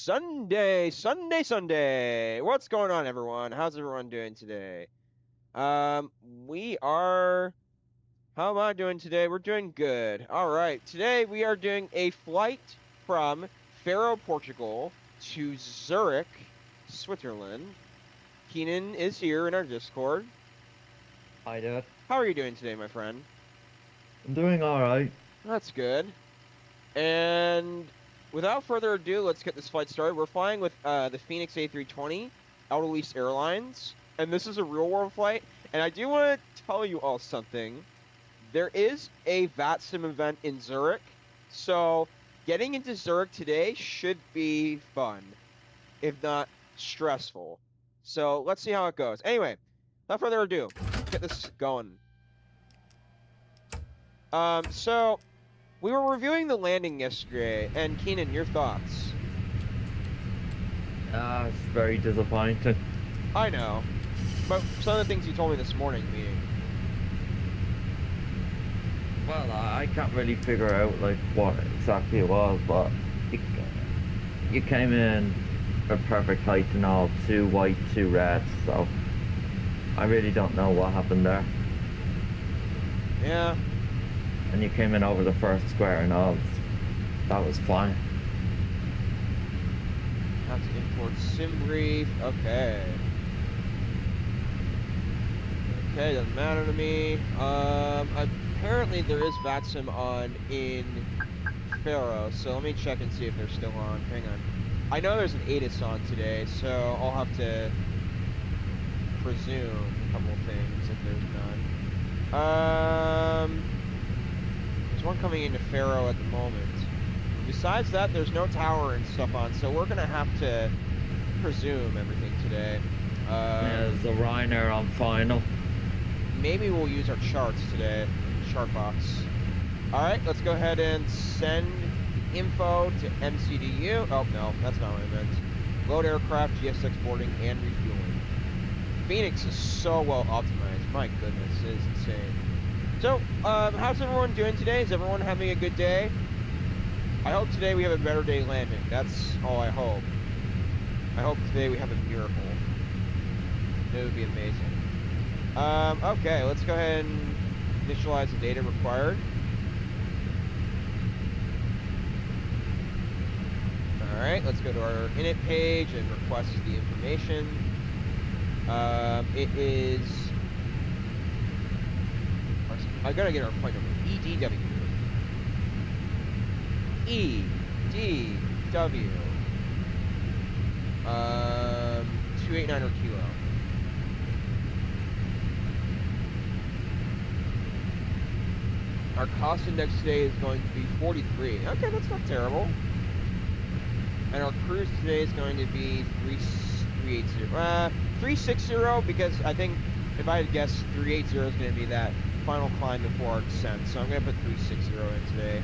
Sunday. What's going on, everyone? How's everyone doing today? We are. How am I doing today? We're doing good. All right. Today we are doing a flight from Faro, Portugal to Zurich, Switzerland. Keenan is here in our Discord. Hi there. How are you doing today, my friend? I'm doing all right. That's good. And without further ado, let's get this flight started. We're flying with the Fenix A320, Edelweiss Airlines, and this is a real world flight. And I do want to tell you all something. There is a VATSIM event in Zurich, so getting into Zurich today should be fun, if not stressful. So let's see how it goes. Anyway, without further ado, let's get this going. So we were reviewing the landing yesterday, and Keenan, your thoughts? It's very disappointing. I know, but some of the things you told me this morning meeting. Well, I can't really figure out like what exactly it was, but you came in a perfect height and all, 2 white, 2 reds, so I really don't know what happened there. Yeah. And you came in over the first square and all, that was fine. Have to import sim brief. Okay. Okay, doesn't matter to me. Apparently there is VATSIM on in Faro, so let me check and see if they're still on. Hang on. I know there's an ATIS on today, so I'll have to presume a couple things if there's none. There's one coming into Faro at the moment. Besides that, there's no tower and stuff on, so we're gonna have to presume everything today. There's a Ryanair on final. Maybe we'll use our charts today, chart box. All right, let's go ahead and send info to MCDU. Oh no, that's not what I meant. Load aircraft, GSX boarding, and refueling. Fenix is so well optimized. My goodness, it is insane. So, how's everyone doing today? Is everyone having a good day? I hope today we have a better day landing. That's all I hope. I hope today we have a miracle. It would be amazing. Okay, let's go ahead and initialize the data required. Alright, let's go to our init page and request the information. It is... I gotta get our flight number. EDW. EDW. 289 or kilo. Our cost index today is going to be 43. Okay, that's not terrible. And our cruise today is going to be 360, because I think if I had to guess, 380 is going to be that final climb before our descent. So I'm going to put 360 in today.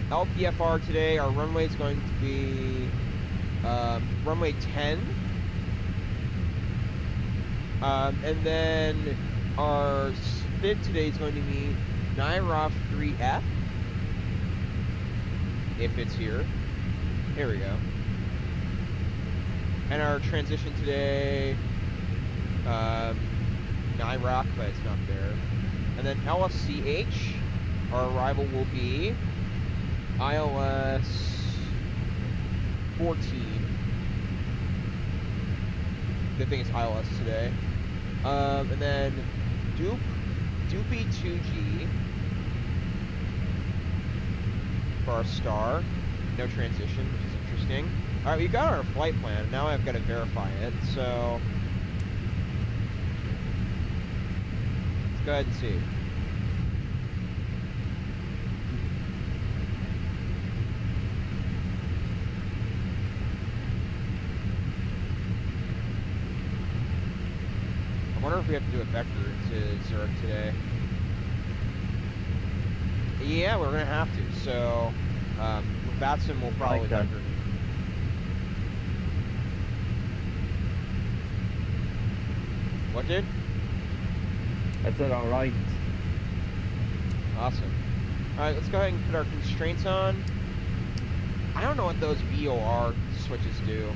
LPFR today, our runway is going to be runway 10. And then our SPID today is going to be NIROF 3F. If it's here. Here we go. And our transition today, NIROC, but it's not there. And then LSZH, our arrival will be ILS 14. Good thing it's ILS today. And then Doopy 2G for our star. No transition, which is interesting. Alright, we got our flight plan. Now I've got to verify it, so let's go ahead and see. I wonder if we have to do a vector to Zurich today. Yeah, we're gonna have to. So, with VATSIM, we'll probably vector. What, dude? I said all right. Awesome. All right, let's go ahead and put our constraints on. I don't know what those VOR switches do.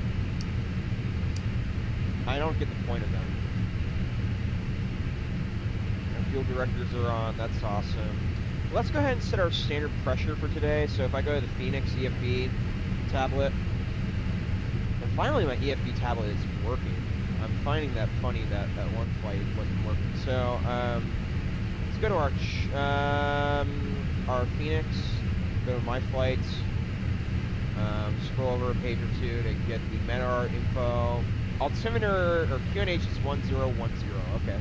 I don't get the point of them. Our fuel directors are on. That's awesome. Let's go ahead and set our standard pressure for today. So if I go to the Fenix EFB tablet, and finally my EFB tablet is working. I'm finding that funny that one flight wasn't working. So let's go to our Fenix. Go to my flights. Scroll over a page or two to get the MENAR info. Altimeter or QNH is 1010. Okay.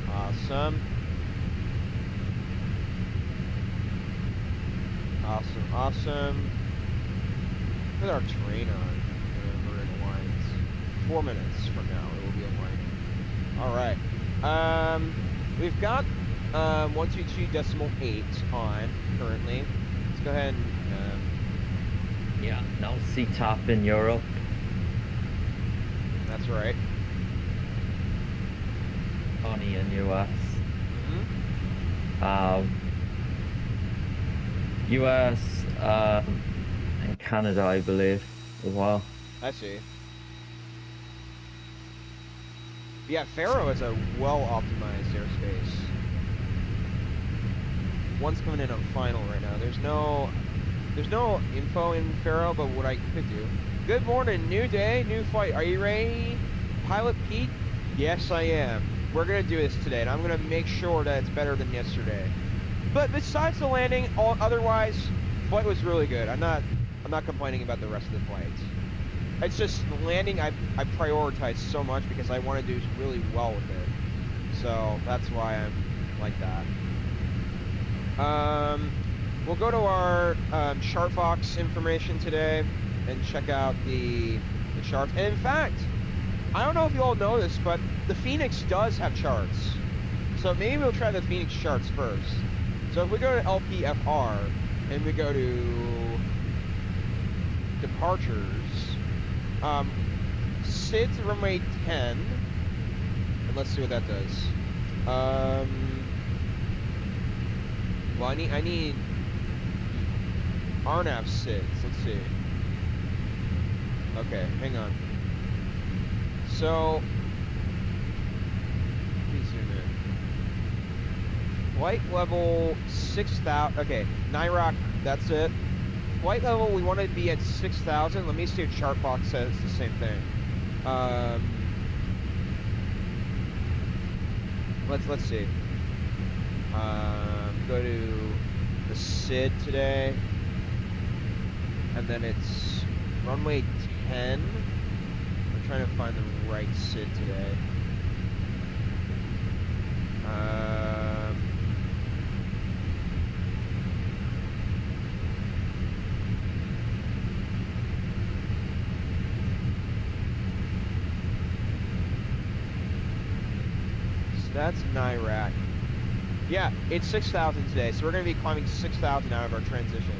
Awesome. Awesome. With our train on, we're in lines. 4 minutes from now, it will be in line. All right. We've got 122.8 on currently. Let's go ahead and yeah, no CTOP in Europe. That's right. Funny in US. US and Canada, I believe, as well. I see. Yeah, Faro is a well-optimized airspace. One's coming in on final right now. There's no info in Faro, but what I could do. Good morning, new day, new flight. Are you ready, Pilot Pete? Yes, I am. We're gonna do this today, and I'm gonna make sure that it's better than yesterday. But besides the landing, otherwise, flight was really good. I'm not complaining about the rest of the flight. It's just the landing I prioritize so much because I want to do really well with it. So that's why I'm like that. We'll go to our Chartbox information today and check out the charts. And in fact, I don't know if you all know this, but the Fenix does have charts. So maybe we'll try the Fenix charts first. So if we go to LPFR and we go to departures, SID's runway 10, and let's see what that does. Well, I need RNAV SIDs. Let's see. Okay, hang on. So, let me zoom in. Flight level 6,000. Okay, NIROC, that's it. Flight level, we want to be at 6,000. Let me see if Chartbox says the same thing. Let's see. Go to the SID today, and then it's runway 10. I'm trying to find the right SID today. So that's NIRAC. Yeah, it's 6,000 today, so we're going to be climbing 6,000 out of our transition.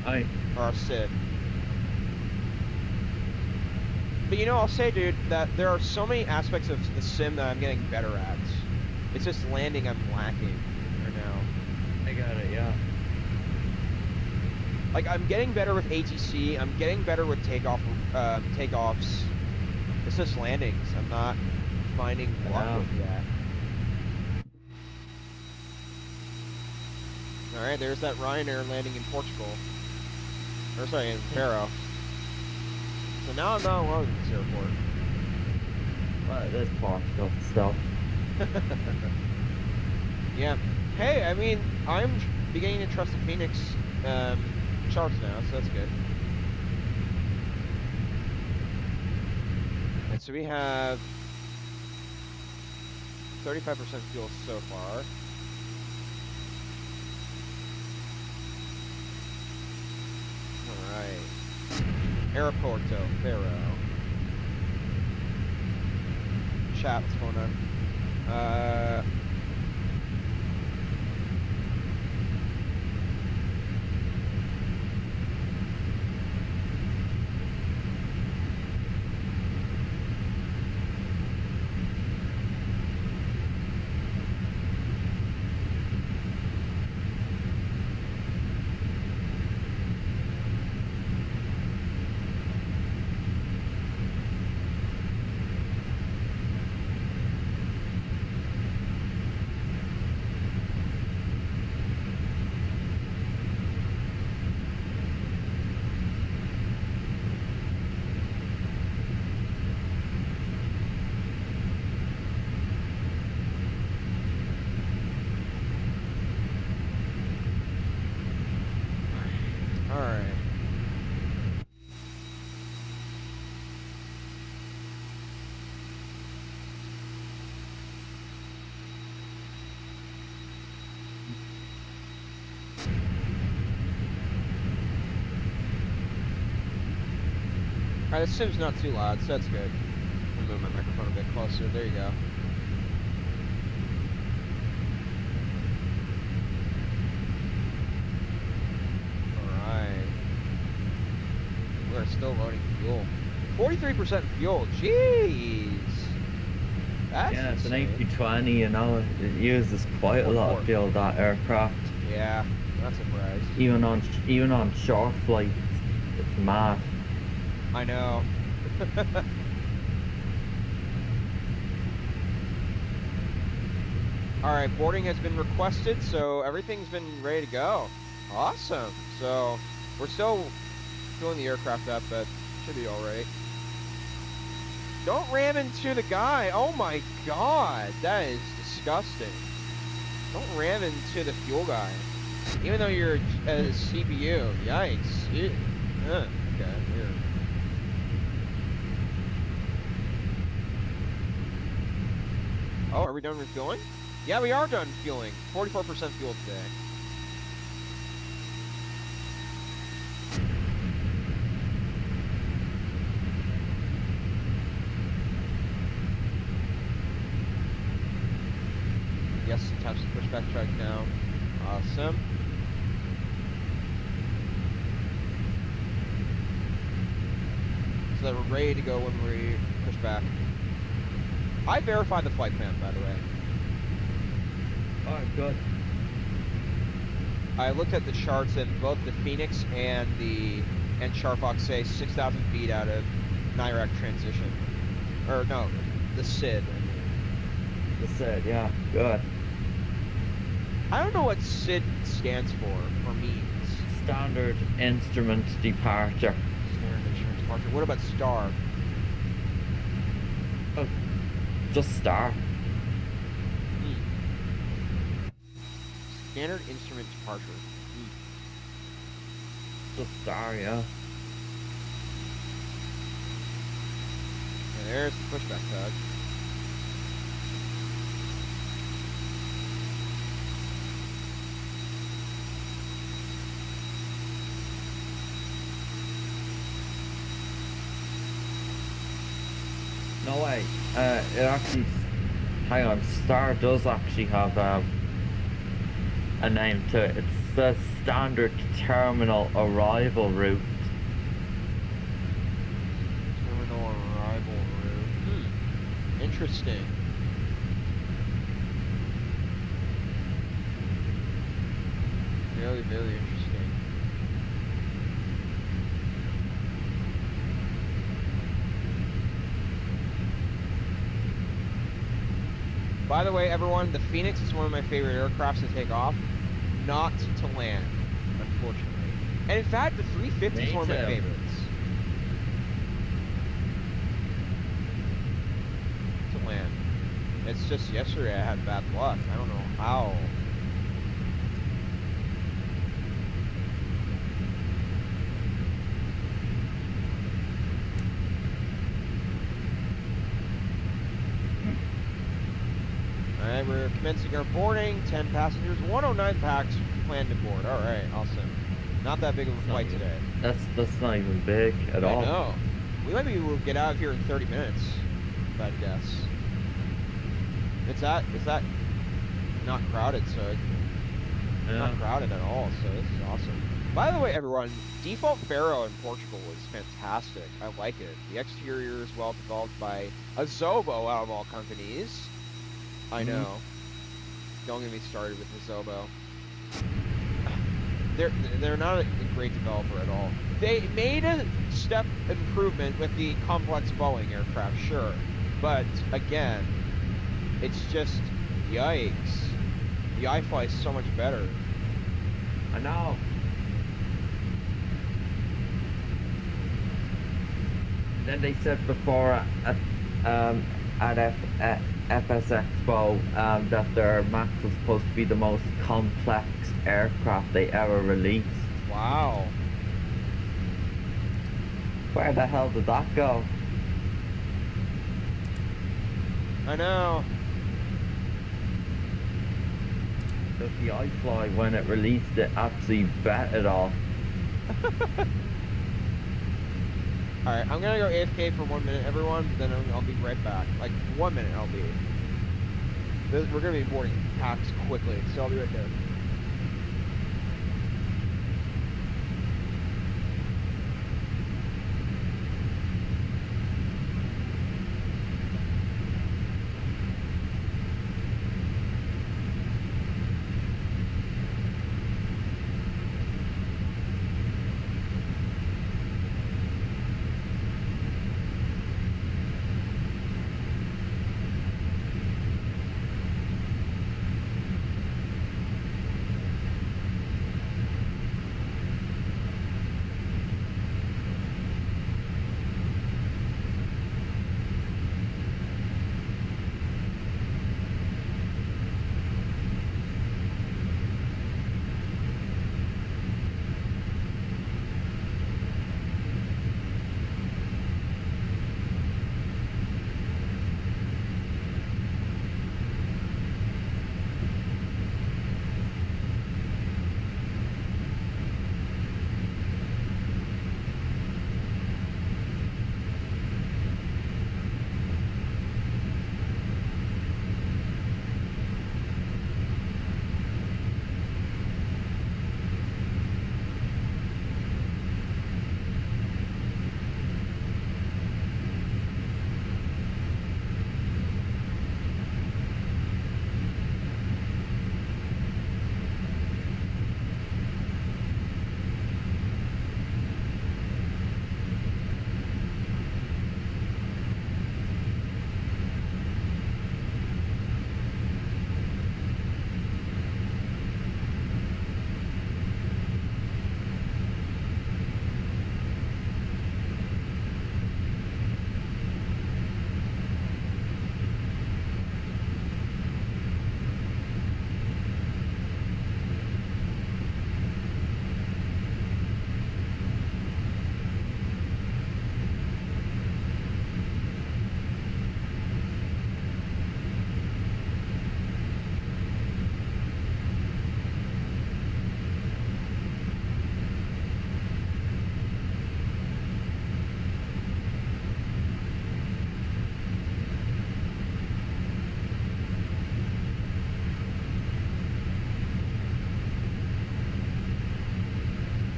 Or our SID. But you know, I'll say, dude, that there are so many aspects of the sim that I'm getting better at. It's just landing I'm lacking right now. I got it, yeah. Like, I'm getting better with ATC, I'm getting better with takeoffs. It's just landings. I'm not finding luck with yet. Alright, there's that Ryanair landing in Portugal. Or sorry, in Faro. So now I'm not alone in this airport. Well, it is Portugal still. Yeah. Hey, I mean, I'm beginning to trust the Fenix charts now, so that's good. And so we have 35% fuel so far. Alright. Aeroporto, Faro. Chat, what's going on? Alright, the sim's not too loud, so that's good. Let me move my microphone a bit closer. There you go. Alright. We're still loading fuel. 43% fuel. Jeez. That's Yeah, it's insane. an A320, you know, it uses quite a lot of fuel, that aircraft. Yeah, not surprised. Even on short flights, it's mad. I know. Alright, boarding has been requested, so everything's been ready to go. Awesome. So, we're still filling the aircraft up, but should be alright. Don't ram into the guy. Oh my god, that is disgusting. Don't ram into the fuel guy. Even though you're a CPU. Yikes. Okay, weird. Oh, are we done refueling? Yeah, we are done fueling. 44% fuel today. Yes, attach the pushback track now. Awesome. So that we're ready to go when we push back. I verified the flight plan, by the way. Oh, good. I looked at the charts, and both the Fenix and Sharfox say 6,000 feet out of NIRAC transition. Or no, the SID. The SID, yeah, good. I don't know what SID stands for or means. Standard instrument departure. Standard instrument departure. What about STAR? Oh, just STAR. Standard instrument departure. Just STAR, yeah. And there's the pushback tug. No way. It actually. Hang on. STAR does actually have a name to it. It's the standard terminal arrival route. Terminal arrival route. Interesting. Very, very interesting. By the way, everyone, the Fenix is one of my favorite aircrafts to take off, not to land, unfortunately. And in fact, the 350 is one of my favorites. To land. It's just yesterday I had bad luck. I don't know how. Alright, we're commencing our boarding. 10 passengers, 109 packs planned to board. Alright, awesome. Not that big of a flight today. That's not even big at all. I know. We might be able to get out of here in 30 minutes, if I guess. It's that not crowded, so it's not crowded at all, so this is awesome. By the way, everyone, default Faro in Portugal is fantastic. I like it. The exterior is well developed by Azobo out of all companies. I know. Don't get me started with Azobo. They're not a great developer at all. They made a step improvement with the complex Boeing aircraft, sure. But again, it's just yikes. The iFly is so much better. I know. Then they said before at FS Expo that their Max was supposed to be the most complex aircraft they ever released. Wow. Where the hell did that go? I know. Because the iFly, when it released it, actually bet it all. Alright, I'm gonna go AFK for 1 minute, everyone, then I'll be right back. Like, 1 minute I'll be. We're gonna be boarding packs quickly, so I'll be right there.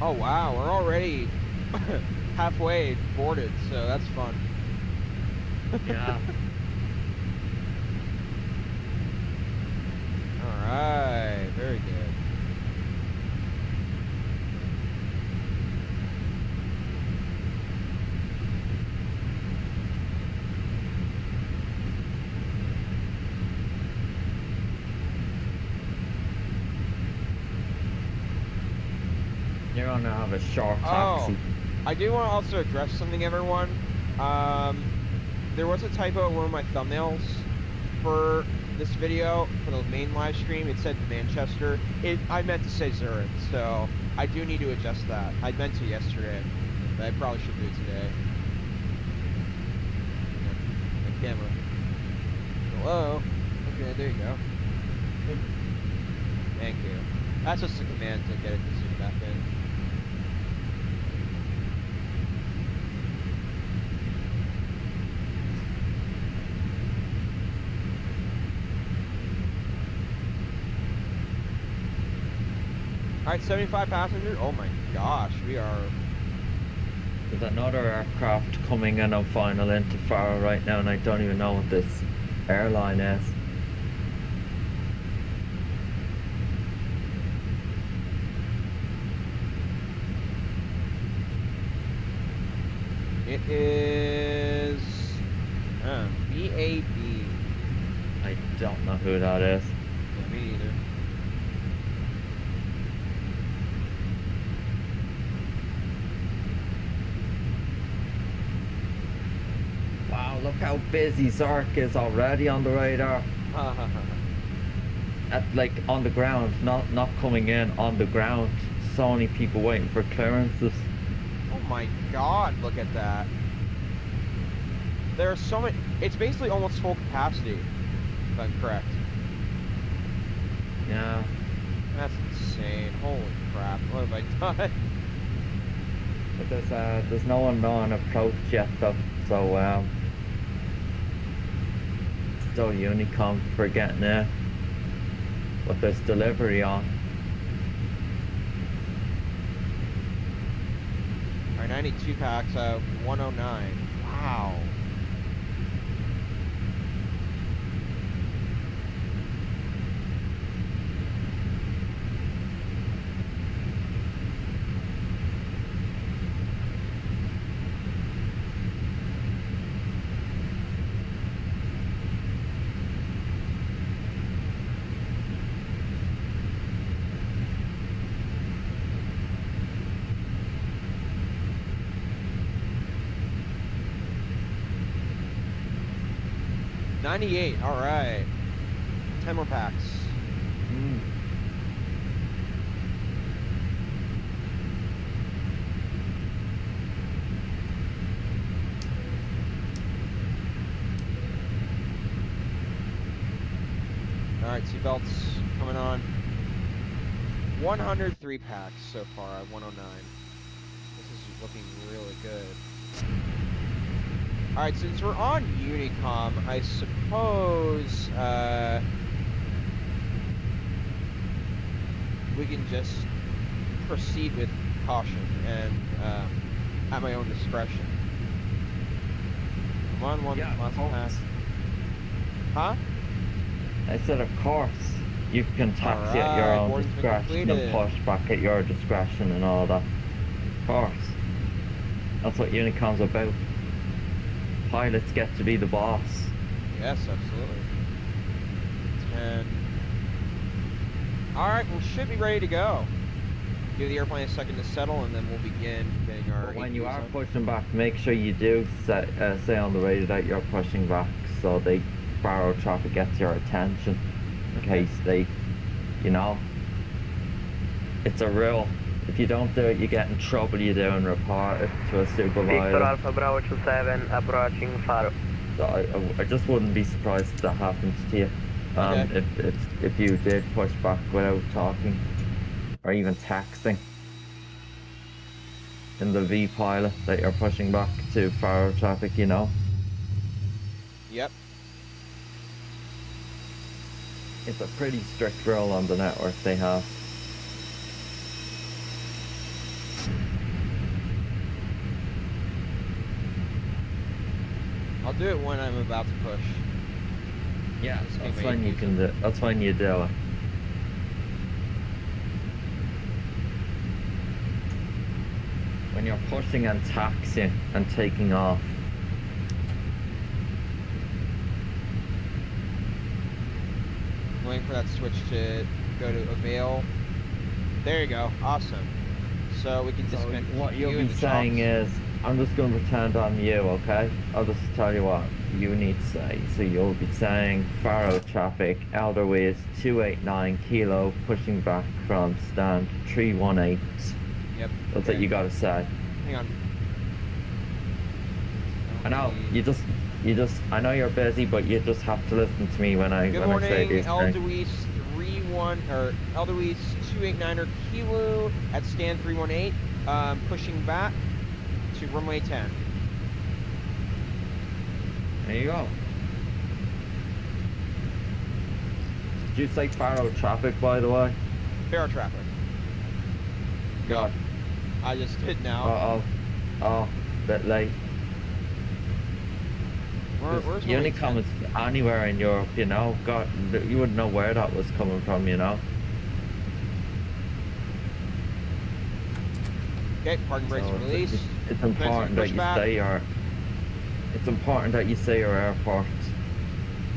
Oh wow, we're already halfway boarded, so that's fun. Yeah. Alright, very good. You're gonna have a short taxi. I do want to also address something, everyone. There was a typo in one of my thumbnails for this video, for the main live stream. It said Manchester. I meant to say Zurich, so I do need to adjust that. I meant to yesterday, but I probably should do it today. My camera. Hello? Okay, there you go. Thank you. That's just a command to get it to zoom back in. Alright, 75 passengers. Oh my gosh, we are... There's another aircraft coming in on final into Faro right now, and I don't even know what this airline is. It is... BAB. I don't know who that is. Yeah, me either. Wow, look how busy Zurich is already on the radar. Like on the ground, not coming in, on the ground. So many people waiting for clearances. Oh my god, look at that. There are so many... It's basically almost full capacity, if I'm correct. Yeah. That's insane. Holy crap. What have I done? But there's no unknown approach yet though, so still Unicom for getting there. But there's delivery on. Alright, 92 packs out, 109. Wow. $98, alright. 10 more packs. Alright, seatbelts coming on. 103 packs so far at 109. This is looking really good. Alright, since we're on Unicom, I suppose we can just proceed with caution and at my own discretion. Come on, one last pass. Huh? I said, of course, you can taxi at your own discretion and push back at your discretion and all that. Of course. That's what Unicom's about. Pilots get to be the boss. Yes, absolutely. 10. Alright, we should be ready to go. Give the airplane a second to settle and then we'll begin getting our... But when you are pushing back, make sure you do say on the radio that you're pushing back so the Faro traffic gets your attention. In case they, you know, it's a rule. If you don't do it, you get in trouble, you do, and report it to a supervisor. Victor Alpha Bravo 27 approaching Faro. So I just wouldn't be surprised if that happens to you. Okay. If you did push back without talking, or even texting in the V pilot that you're pushing back to Faro traffic, you know. Yep. It's a pretty strict rule on the network they have. I'll do it when I'm about to push. Yeah, that's when you can do. That's when you do it. When you're pushing and taxiing and taking off. Waiting for that switch to go to avail. There you go. Awesome. So we can disconnect. So what you'll be saying is, I'm just going to pretend I'm you, okay? I'll just tell you what you need to say. So you'll be saying Faro traffic, Edelweiss 289 kilo, pushing back from stand 318. Yep. That's what you got to say. Hang on. I know I know you're busy, but you just have to listen to me when I say these things. Edelweiss 289er kilo at stand 318, pushing back to runway 10. There you go. Did you say Faro traffic, by the way? Faro traffic. Go. I just did now. Oh, bit late. Where's Unicom is anywhere in Europe, you know. God, you wouldn't know where that was coming from, you know. Okay, parking brakes released. It's important that you say your. It's important that you say your airport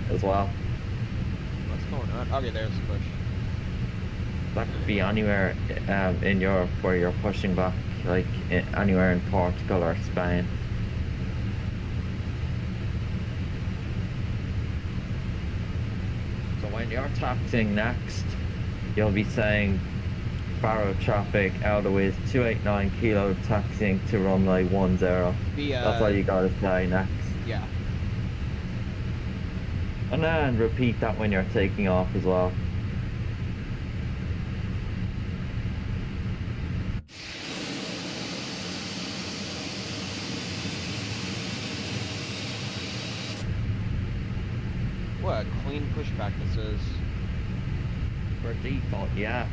as well. What's going on? Okay, there's the push. That could be anywhere in Europe where you're pushing back, like anywhere in Portugal or Spain. So when you're taxiing next, you'll be saying Faro traffic, Edelweiss 289 kilo, taxiing to runway 10. That's all you gotta say next. Yeah. And then repeat that when you're taking off as well. a clean pushback this is. For default, yeah.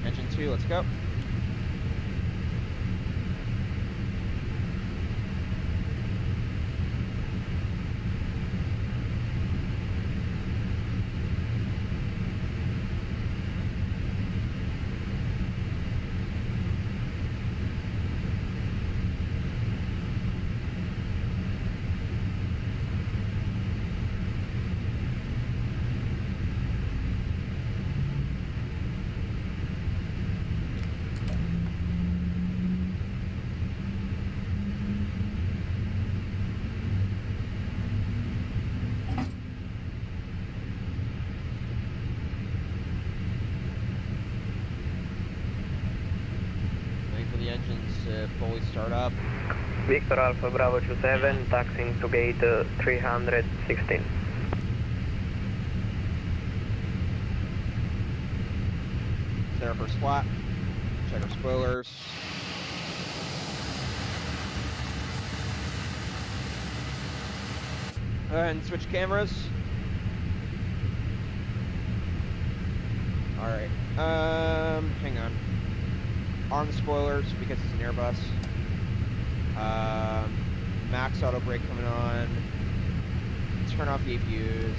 Engine 2, let's go. Waiting for the engines to fully start up. Victor Alpha Bravo 27, taxiing to gate 316. Set our first flat. Check our spoilers. Go ahead and switch cameras. Alright. Hang on. Arm the spoilers because it's an Airbus. Max auto brake coming on. Turn off the APUs.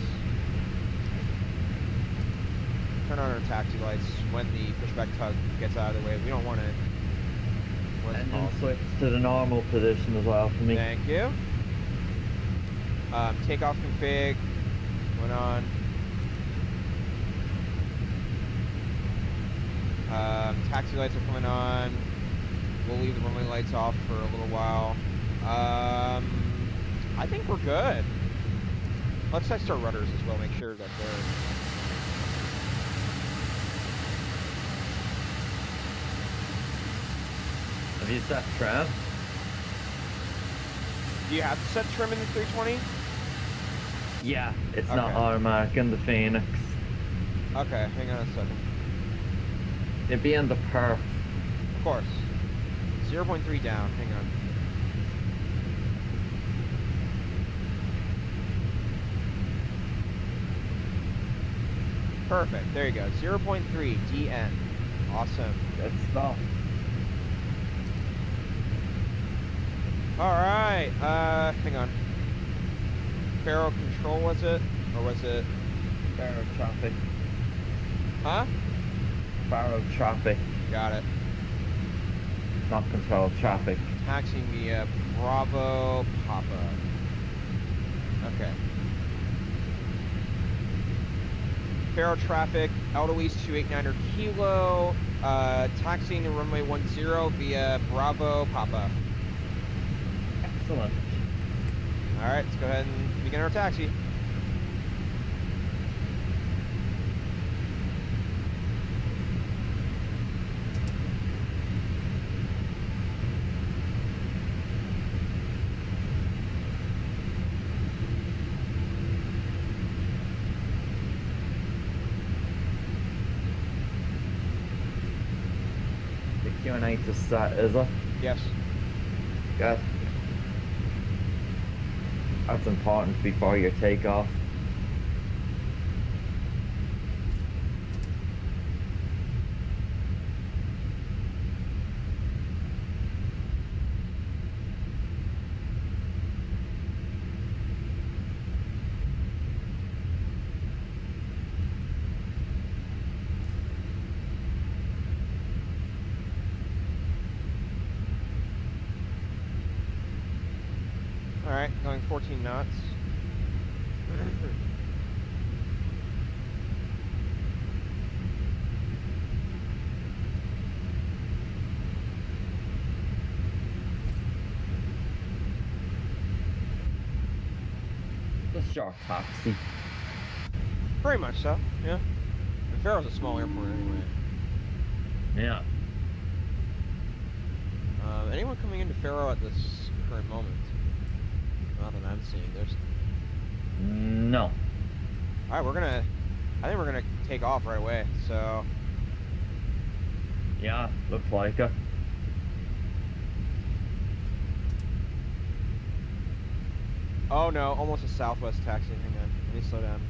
Turn on our taxi lights when the pushback tug gets out of the way. We don't want it. And then switch to the normal position as well for me. Thank you. Takeoff config went on. Taxi lights are coming on. We'll leave the runway lights off for a little while. I think we're good. Let's test our rudders as well, make sure that they're... Have you set trim? Do you have to set trim in the 320? Yeah, it's not Okay. automatic in the Fenix. Okay, hang on a second. It'd be in the perf. Of course. 0.3 down, hang on. Perfect, there you go. 0.3 DN. Awesome. Good stuff. Alright, hang on. Faro control was it? Or was it... Faro traffic. Huh? Faro traffic. Got it. Not control traffic. Taxiing via Bravo Papa. Okay. Faro traffic, Edelweiss 289er Kilo, taxiing to runway 10 via Bravo Papa. Excellent. Alright, let's go ahead and begin our taxi. The Q&A just set, is it? Yes. Good. That's important before your takeoff. Alright, going 14 knots. The short taxi. Pretty much so, yeah. And Faro's a small airport anyway. Yeah. Anyone coming into Faro at this current moment? Not that I'm seeing. There's. No. All right, I think we're gonna take off right away. So. Yeah, looks like it. Oh no, almost a Southwest taxi. Hang on, let me slow down.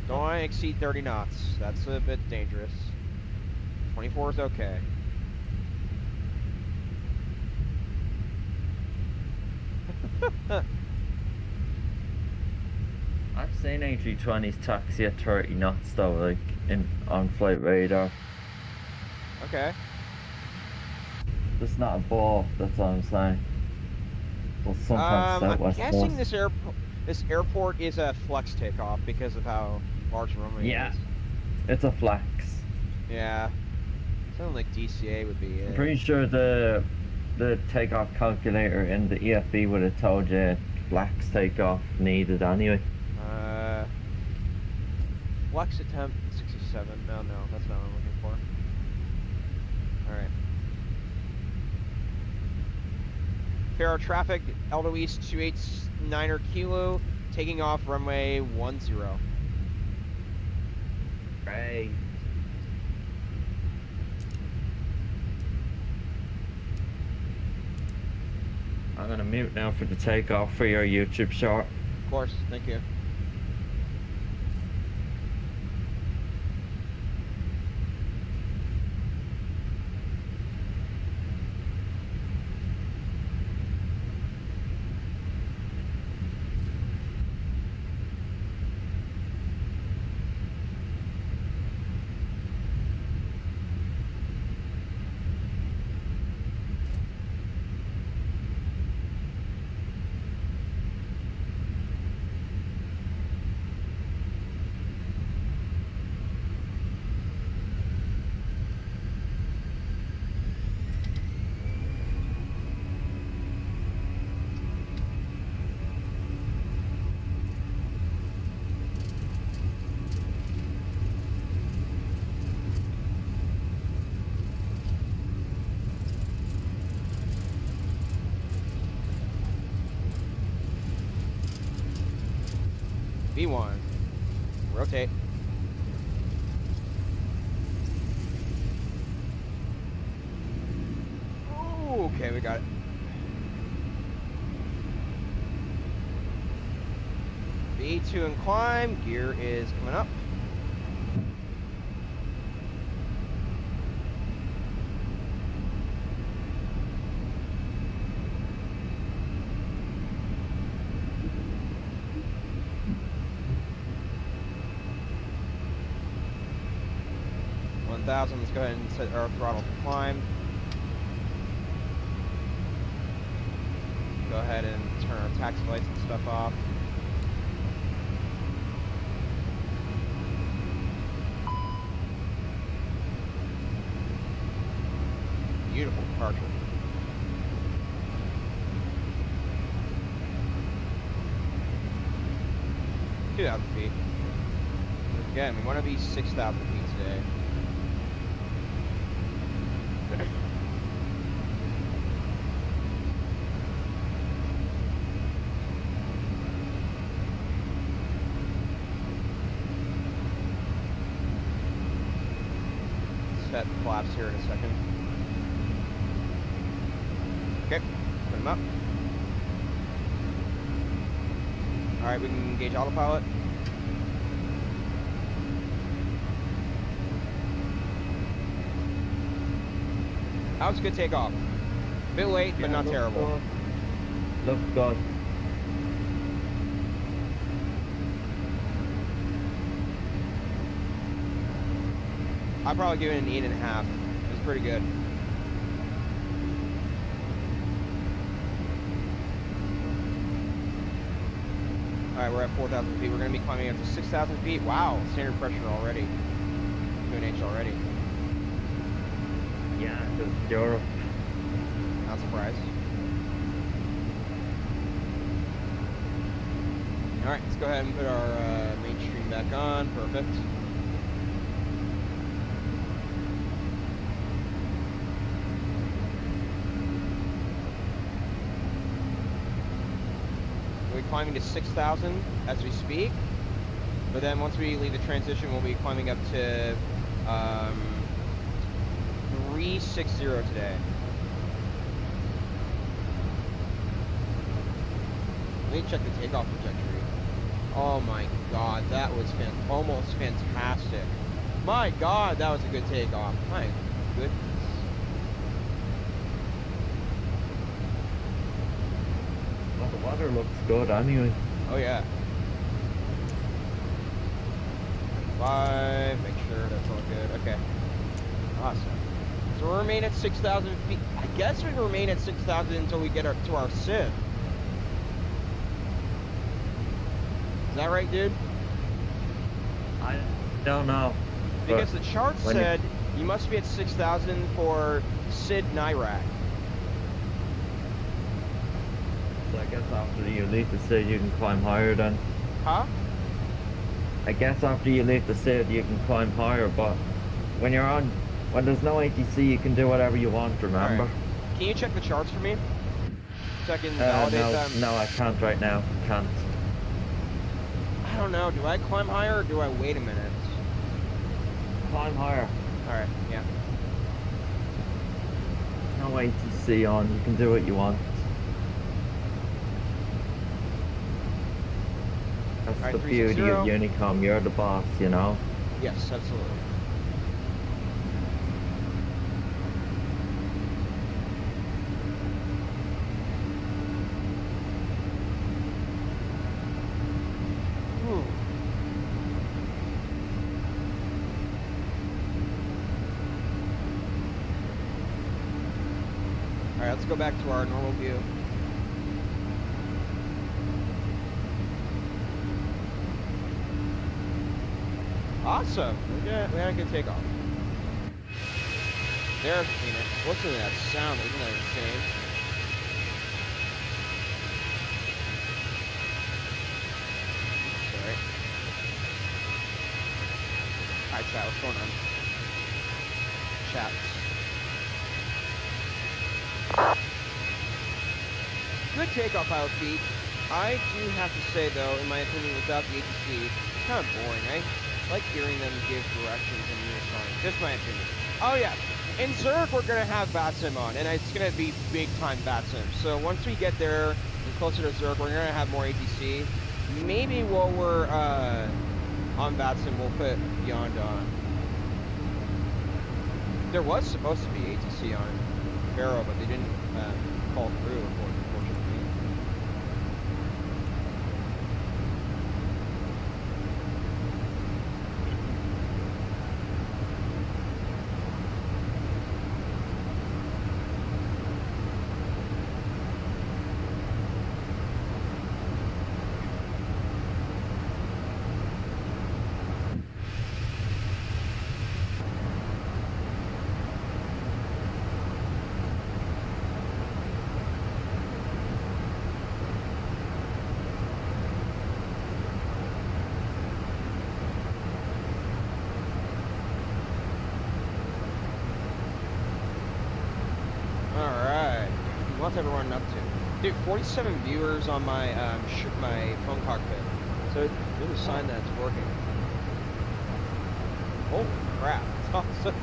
Don't want to exceed 30 knots. That's a bit dangerous. 24 is okay. I've seen A320s taxi at 30 knots though, like on flight radar. Okay. Just not above, that's all I'm saying. Well, sometimes I'm Southwest guessing does. this airport is a flex takeoff because of how large the runway Yeah. is. It's a flex. Yeah. Something like DCA would be it. I'm pretty sure the takeoff calculator in the EFB would have told you flex takeoff needed anyway. Flex attempt 67. No, that's not what I'm looking for. Alright. Faro traffic, Edelweiss 289er Kilo, taking off runway 10. Great. I'm gonna mute now for the takeoff for your YouTube short. Of course, thank you. V1. Rotate. Ooh, okay, we got it. V2 and climb. Gear is coming up. Let's go ahead and set our throttle to climb. Go ahead and turn our taxi lights and stuff off. Beautiful departure. $2,000 feet. Again, we want to be 6,000 feet today. Set flaps here in a second. Okay, put them up. Alright, we can engage autopilot. That was a good takeoff. A bit late, but not terrible. Looks good. I'd probably give it an 8.5. It was pretty good. Alright, we're at 4,000 feet. We're going to be climbing up to 6,000 feet. Wow, standard pressure already. 2.5 already. Yeah, because Europe. Not surprised. Alright, let's go ahead and put our mainstream back back on. Perfect. We're climbing to 6,000 as we speak. But then once we leave the transition, we'll be climbing up to 360 today. Let me check the takeoff trajectory. Oh my god, that was almost fantastic. My god, that was a good takeoff. My goodness. Well, the weather looks good anyway. Oh yeah. 5, make sure that's all good. Okay. Awesome. So we'll remain at 6,000 feet. I guess we remain at 6,000 until we get to our sim. Is that right, dude? I don't know. Because the chart said you must be at 6,000 for SID NIRAC. So I guess after you leave the SID, you can climb higher then. Huh? I guess after you leave the SID, you can climb higher, but when there's no ATC, you can do whatever you want, remember? Right. Can you check the charts for me? So I can validate them? No, I can't right now. Can't. I don't know. Do I climb higher or do I wait a minute? Climb higher. Alright, yeah. No ATC on. You can do what you want. That's Alright, the beauty of 360. Unicom. You're the boss, you know? Yes, absolutely. Alright, let's go back to our normal view. Awesome! We had a good takeoff. There's Phoenix. Listen to that sound, isn't that insane? Sorry. Alright, chat, what's going on? Chats. Good takeoff, pilot feet. I do have to say, though, in my opinion, without the ATC, it's kind of boring. I like hearing them give directions in unison. Just my opinion. Oh, yeah. In Zurich, we're going to have VATSIM on, and it's going to be big-time VATSIM. So once we get there and closer to Zurich, we're going to have more ATC. Maybe while we're on VATSIM, we'll put Beyond on. There was supposed to be ATC on Faro, but they didn't call through, unfortunately. What's everyone up to? Dude, 47 viewers on my my phone cockpit. So it's really a sign that it's working. Holy crap, that's awesome.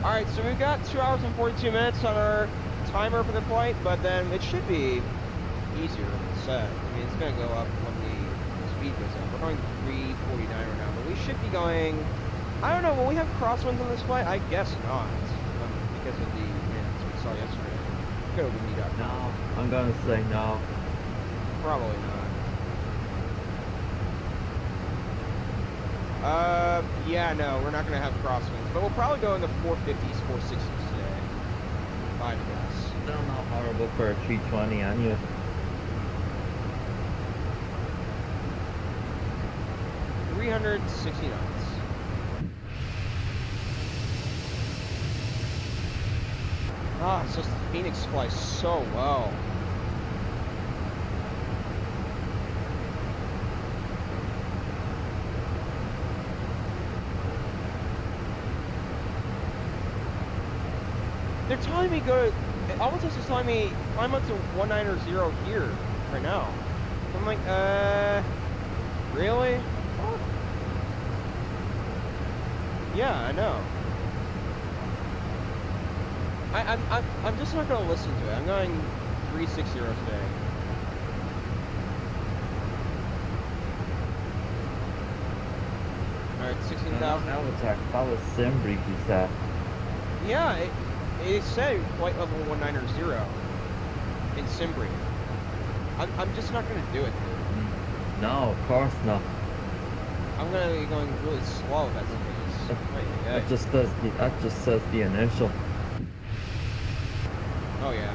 Alright, so we've got 2 hours and 42 minutes on our timer for the flight, but then it should be easier than set. I mean, it's going to go up when the speed goes up. We're going 349 right now, but we should be going... I don't know, will we have crosswinds on this flight? I guess not, because of the winds we saw yesterday. No, I'm gonna say no. Probably not. Yeah, no, we're not gonna have crosswinds, but we'll probably go in the 450s, 460s today. I guess. Still not horrible for a 320 anyway. $360. Ah, it's just the Fenix flies so well. They're telling me go. Almost is telling me climb up to 190 here right now. I'm like, really? What? Yeah, I know. I'm just not gonna listen to it. I'm going 360 today. Alright, 16,000. That was sim brief you said. Yeah, it said flight level 190 in Simbri. I'm just not gonna do it, dude. No, of course not. I'm gonna be going really slow if that's the case. That just says the initial. Oh yeah.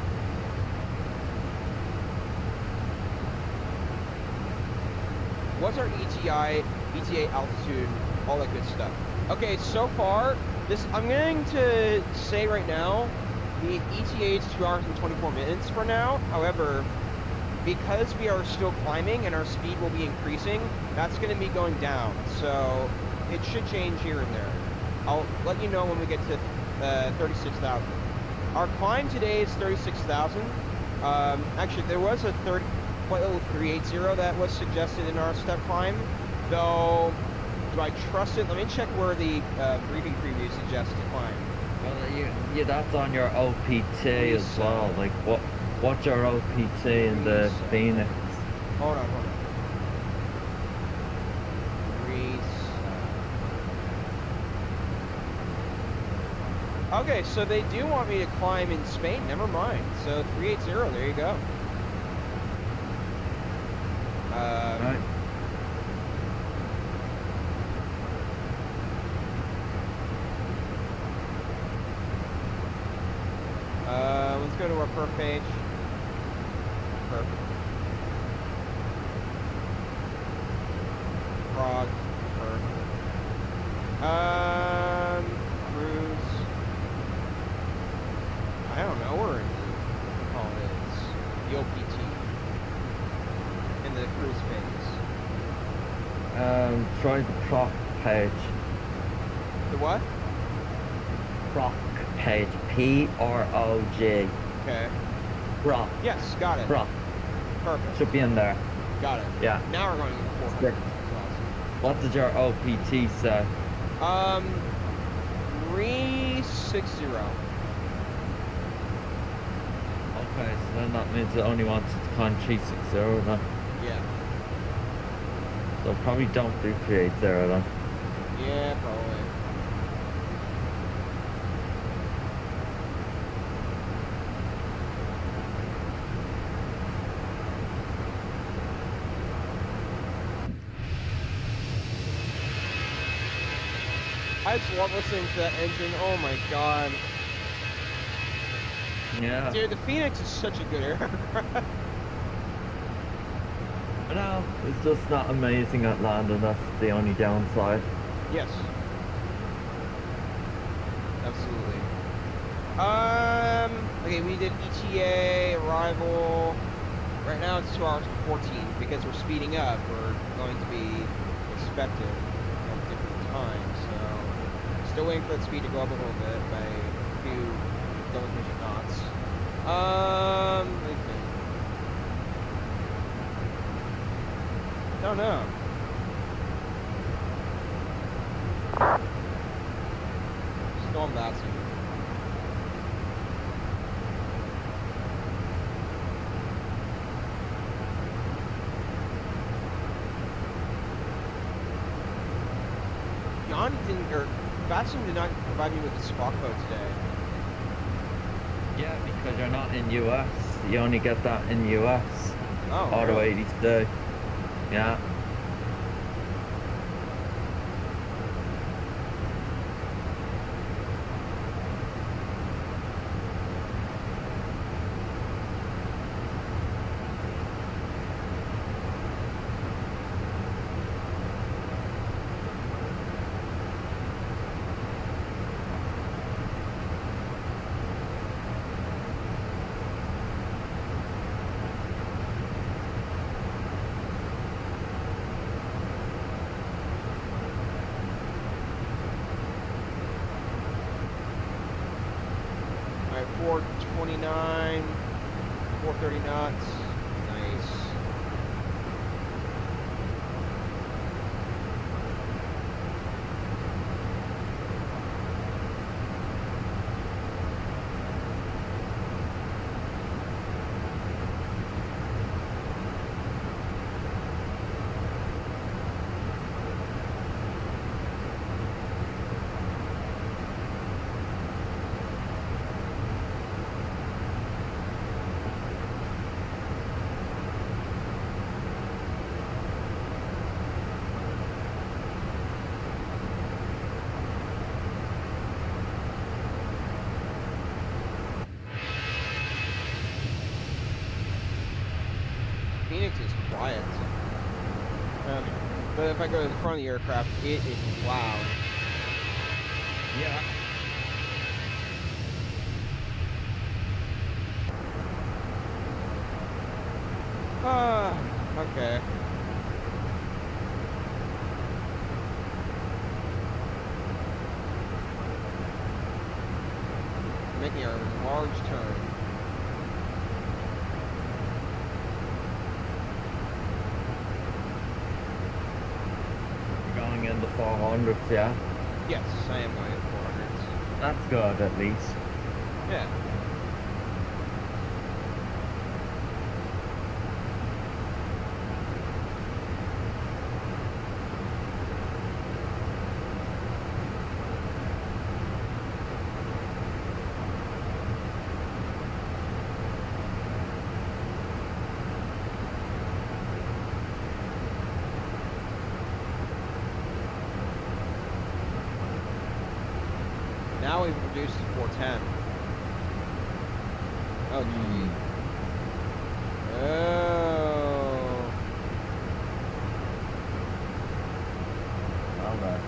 What's our ETA altitude, all that good stuff. Okay, so far, I'm going to say right now, the ETA is 2 hours and 24 minutes for now. However, because we are still climbing and our speed will be increasing, that's going to be going down. So it should change here and there. I'll let you know when we get to 36,000. Our climb today is 36,000. Actually, there was a flight level 380 that was suggested in our step climb, though. Do I trust it? Let me check where the briefing preview suggests to climb. Well, yeah, that's on your OPT as well. Like, what's your OPT in the Fenix? Hold on. Okay, so they do want me to climb in Spain. Never mind. So 380. There you go. Right. Let's go to our perf page. Perfect. Prague. Perfect. Cruise. I don't know. We're in the OPT. In the cruise phase. Try the proc page. The what? Proc page. P-R-O-G. Okay. Proc. Yes, got it. Proc. Perfect. Should be in there. Got it. Yeah. Now we're going to 400. Good. What did your OPT say? 360. Okay, so then that means it only wants to climb 360 then. Yeah. So probably don't do 380 then. Yeah, probably. I just love listening to that engine. Oh my god. Yeah. Dude, the Fenix is such a good aircraft. No, it's just not amazing at landing. That's the only downside. Yes. Absolutely. Okay, we did ETA, arrival. Right now it's 2 hours and 14 because we're speeding up. We're going to be expected at different times, so still waiting for that speed to go up a little bit by a few double-digit knots. Let me think. No, no. Still on VATSIM. Yanni didn't, or VATSIM did not provide me with the spot code today. Yeah, because you're not in US. You only get that in US. Oh, Auto really? 82. Yeah. right, 429, 430 knots. Nice. Phoenix is quiet. But if I go to the front of the aircraft, it is loud. Yeah. Okay. Making a large turn. You're going in the 400s, yeah? Yes, I am going at 400s. That's good, at least. Yeah. Now we've reduced to 410. Oh, gee. Oh. Well done.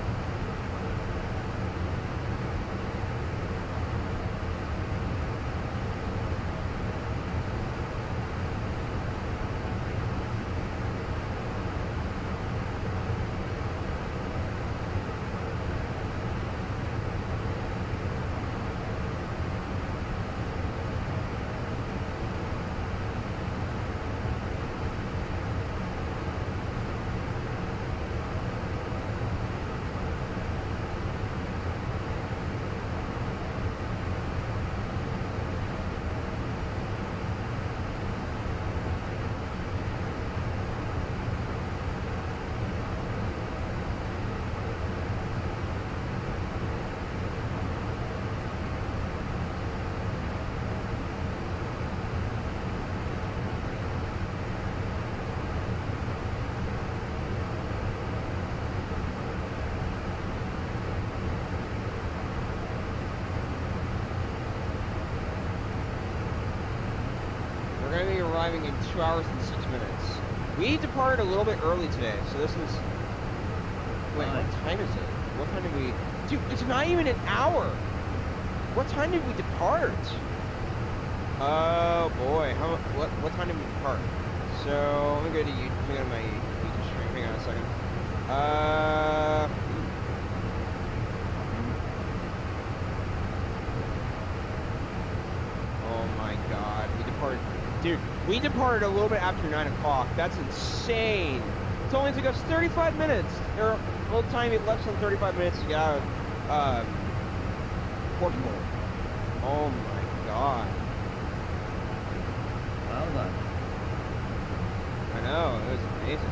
We're going to be arriving in 2 hours and 6 minutes. We departed a little bit early today, so this is... Wait, what time is it? What time did we... Dude, it's not even an hour! What time did we depart? Oh boy, what time did we depart? So, let me go to you. Let me go to my YouTube stream. Hang on a second. Oh my god, we departed. Dude, we departed a little bit after 9 o'clock. That's insane. It only took us 35 minutes. Or, well, the time it less than 35 minutes to get out of Portugal. Oh my god. Well done. I know, it was amazing.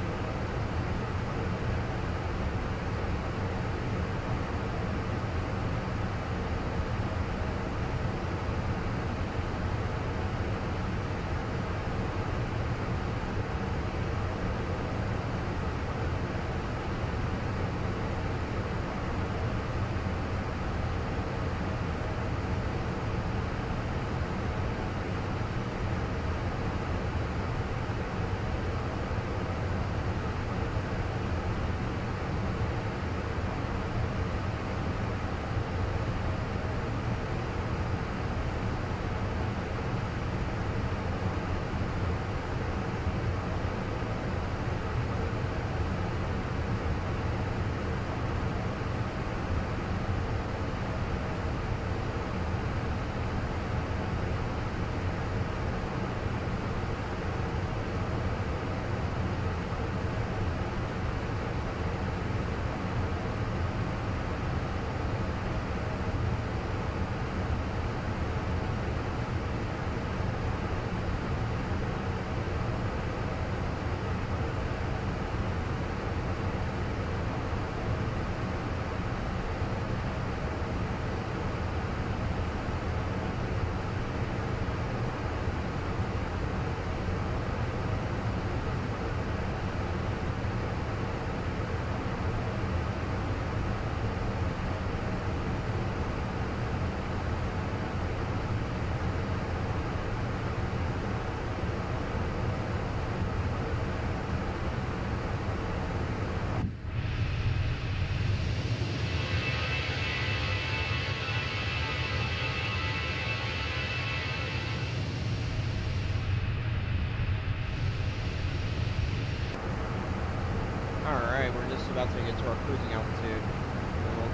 into our cruising altitude. And we'll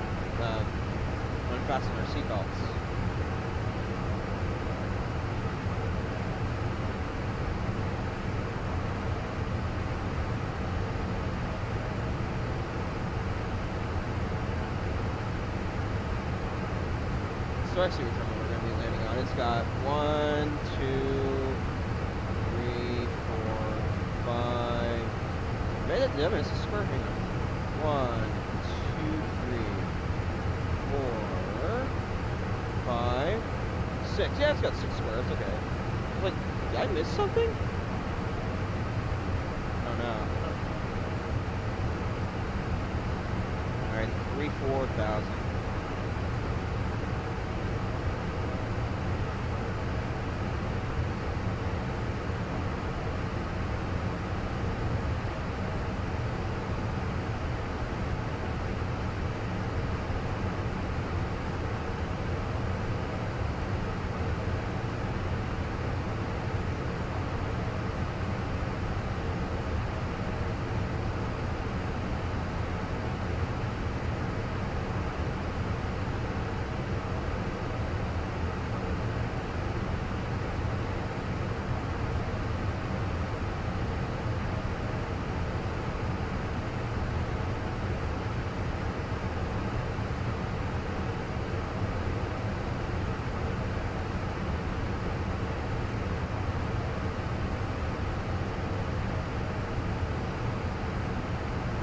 unfasten our seatbelts. So I see which runway we're going to be landing on. It's got 1, 2, 3, 4, 5. Maybe that is a square. Hang on. 1, 2, 3, 4, 5, 6. Yeah, it's got 6 squares. Okay. Like, did I miss something? Oh no. All right, 3,000-4,000.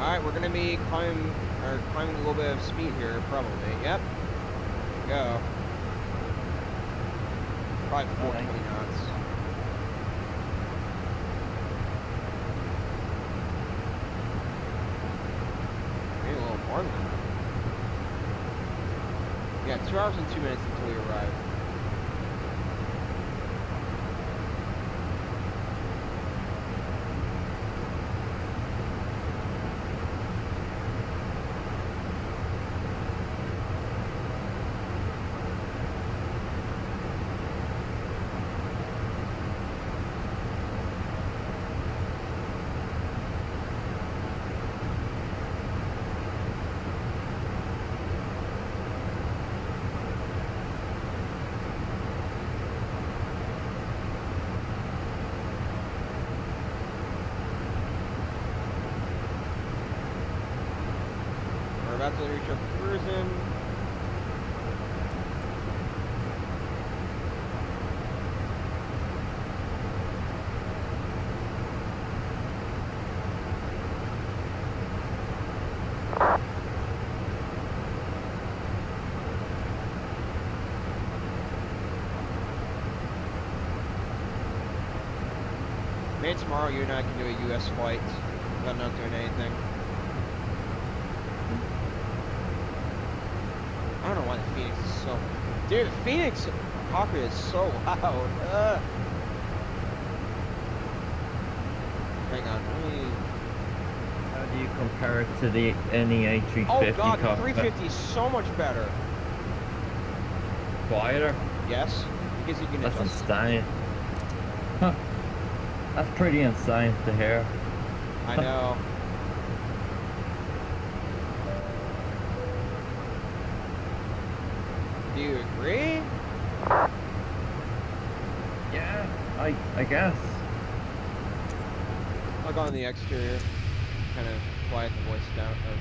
Alright, we're gonna be climbing a little bit of speed here, probably. Yep. Go. Probably 420 knots. Maybe a little more than that. Yeah, 2 hours and 2 minutes until we arrive. About to reach our cruising. Maybe tomorrow you and I can do a US flight without not doing anything. I don't know why the Fenix is so... Dude, the Fenix Cockpit is so loud. Hang on, let me... How do you compare it to the A320 Oh god, the cockpit? 350 is so much better. Quieter? Yes, because you can That's adjust. insane. Huh. That's pretty insane to hear. I know. Do you agree? Yeah, I guess. I'll go on the exterior, kind of quiet the voice down, or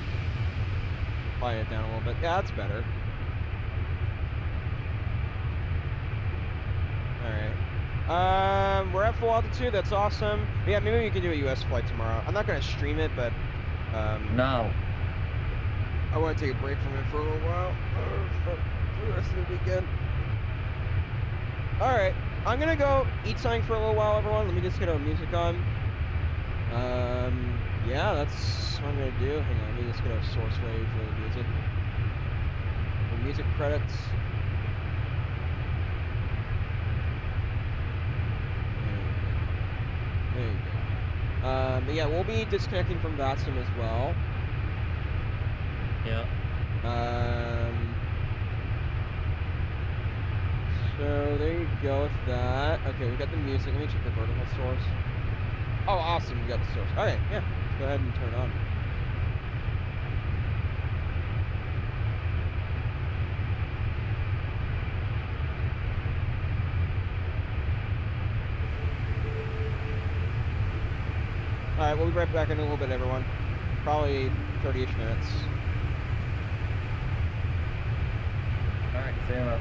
quiet it down a little bit. Yeah, that's better. Alright. We're at full altitude, that's awesome. Yeah, maybe we can do a US flight tomorrow. I'm not gonna stream it, but No. I want to take a break from it for a little while. For the rest of the weekend. Alright, I'm gonna go eat something for a little while, everyone. Let me just get our music on. Yeah, that's what I'm gonna do. Hang on, let me just get our source ready for the music. The music credits. There you go. But yeah, we'll be disconnecting from VATSIM as well. Yeah. So there you go with that. Okay, we got the music. Let me check the vertical source. Oh, awesome, we got the source. Alright, yeah. Let's go ahead and turn it on. Alright, we'll be right back in a little bit, everyone. Probably 30-ish minutes. Alright, see you later.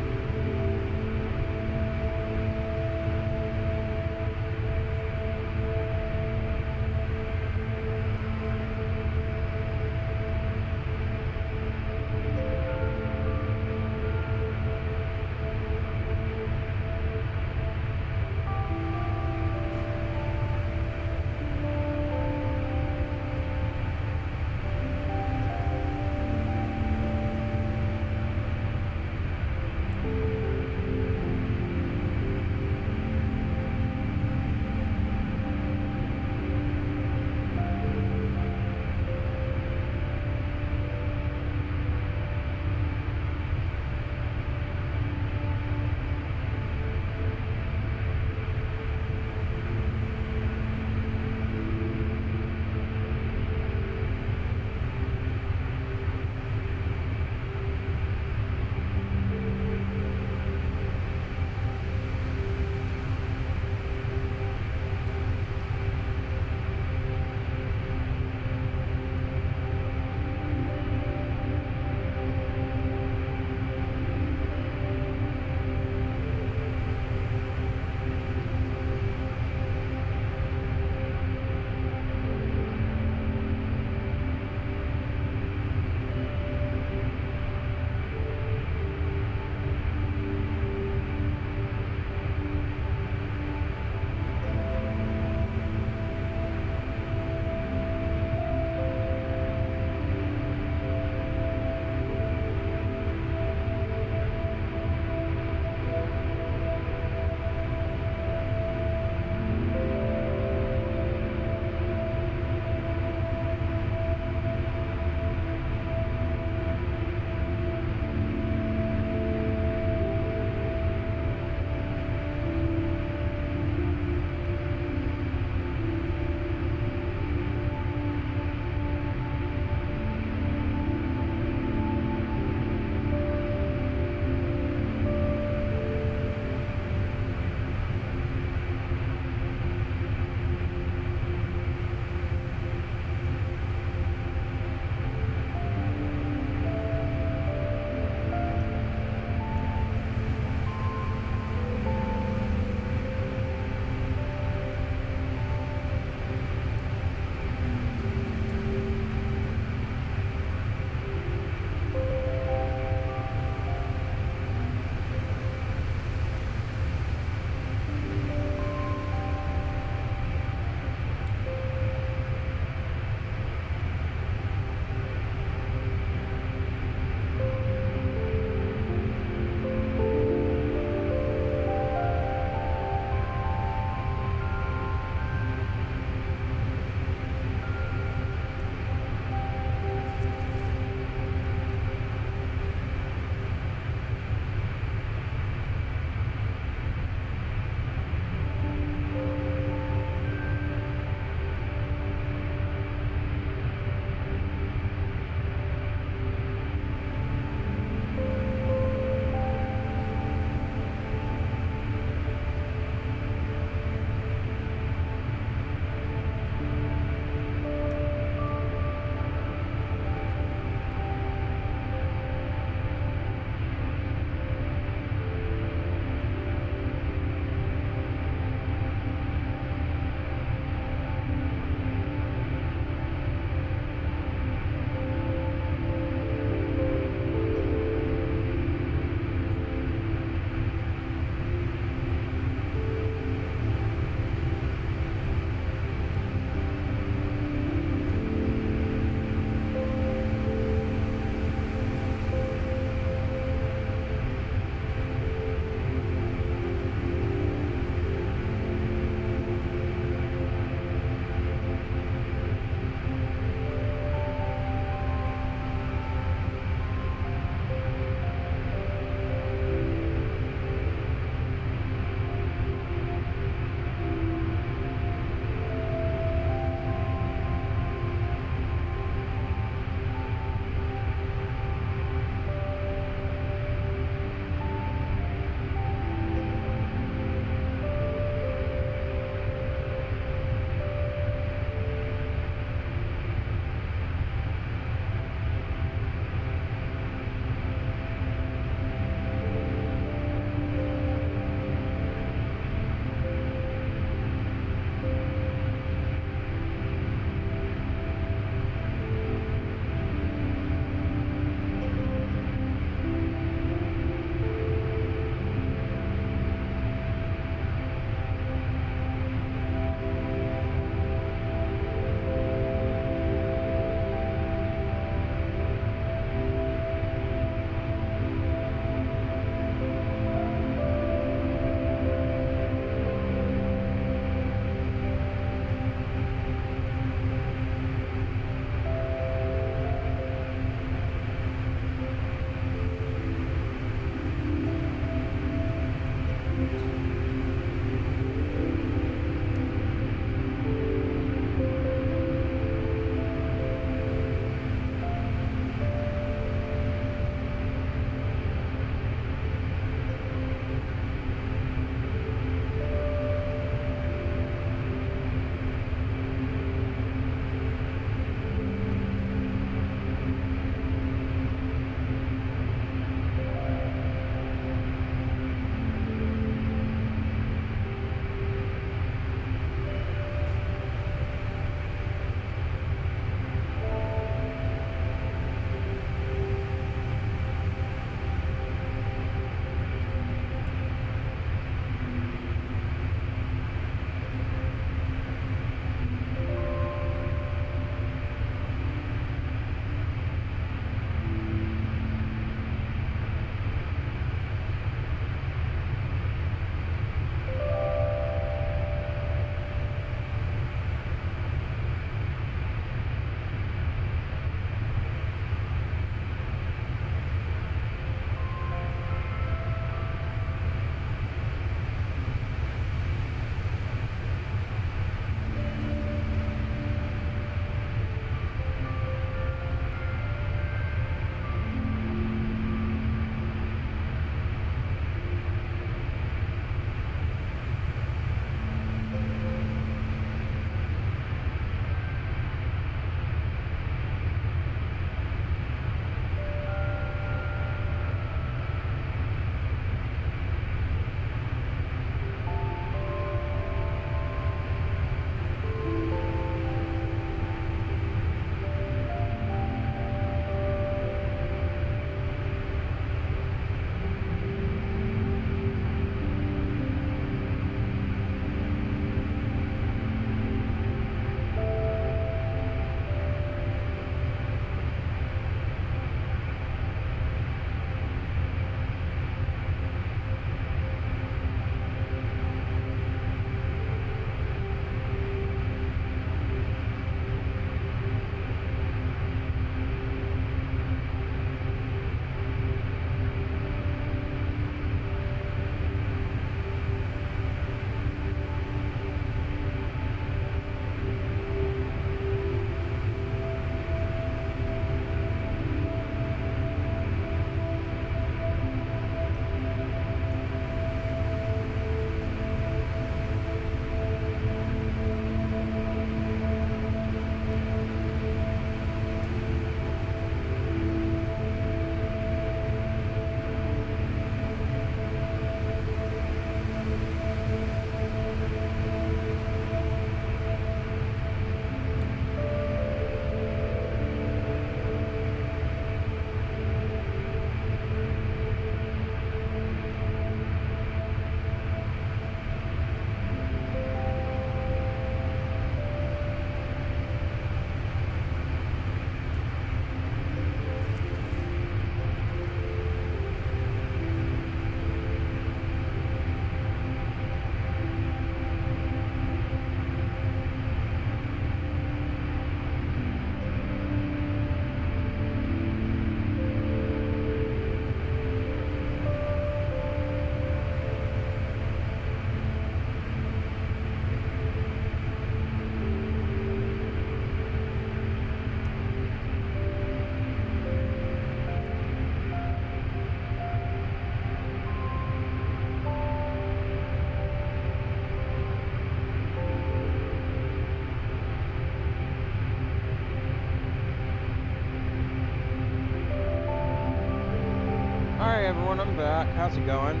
everyone, I'm back. How's it going?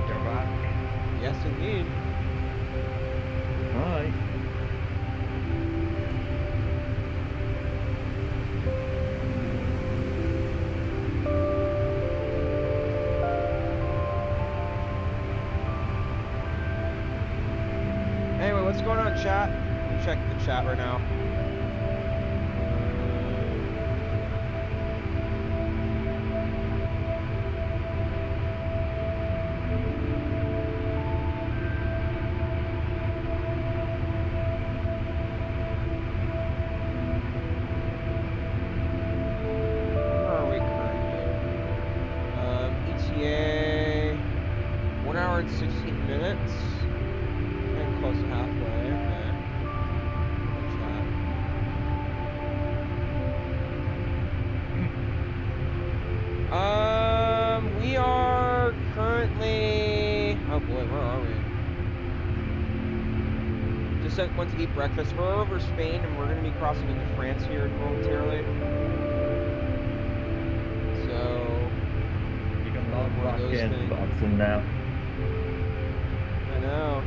You're back. Yes, indeed. Alright. Anyway, what's going on, chat? Let me check the chat right now. Where are we currently? ETA 1 hour and 16 minutes. Getting close to halfway. Okay. Chat. We are currently. Oh boy, where are we? Just went to eat breakfast. We're over Spain, and we're going to be crossing into France here momentarily. So You can log one of back those in things. VATSIM now. I know.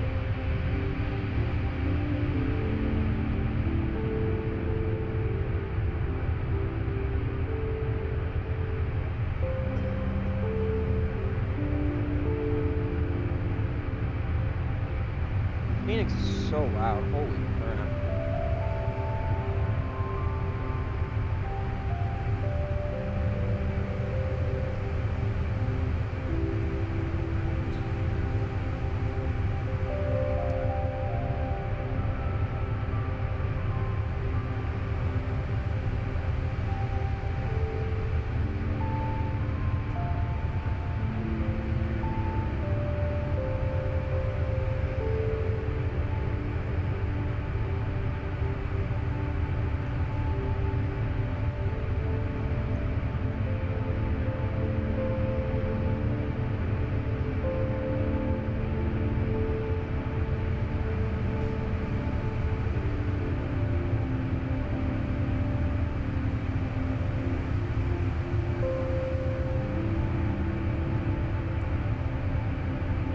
Phoenix is so loud. Holy crap.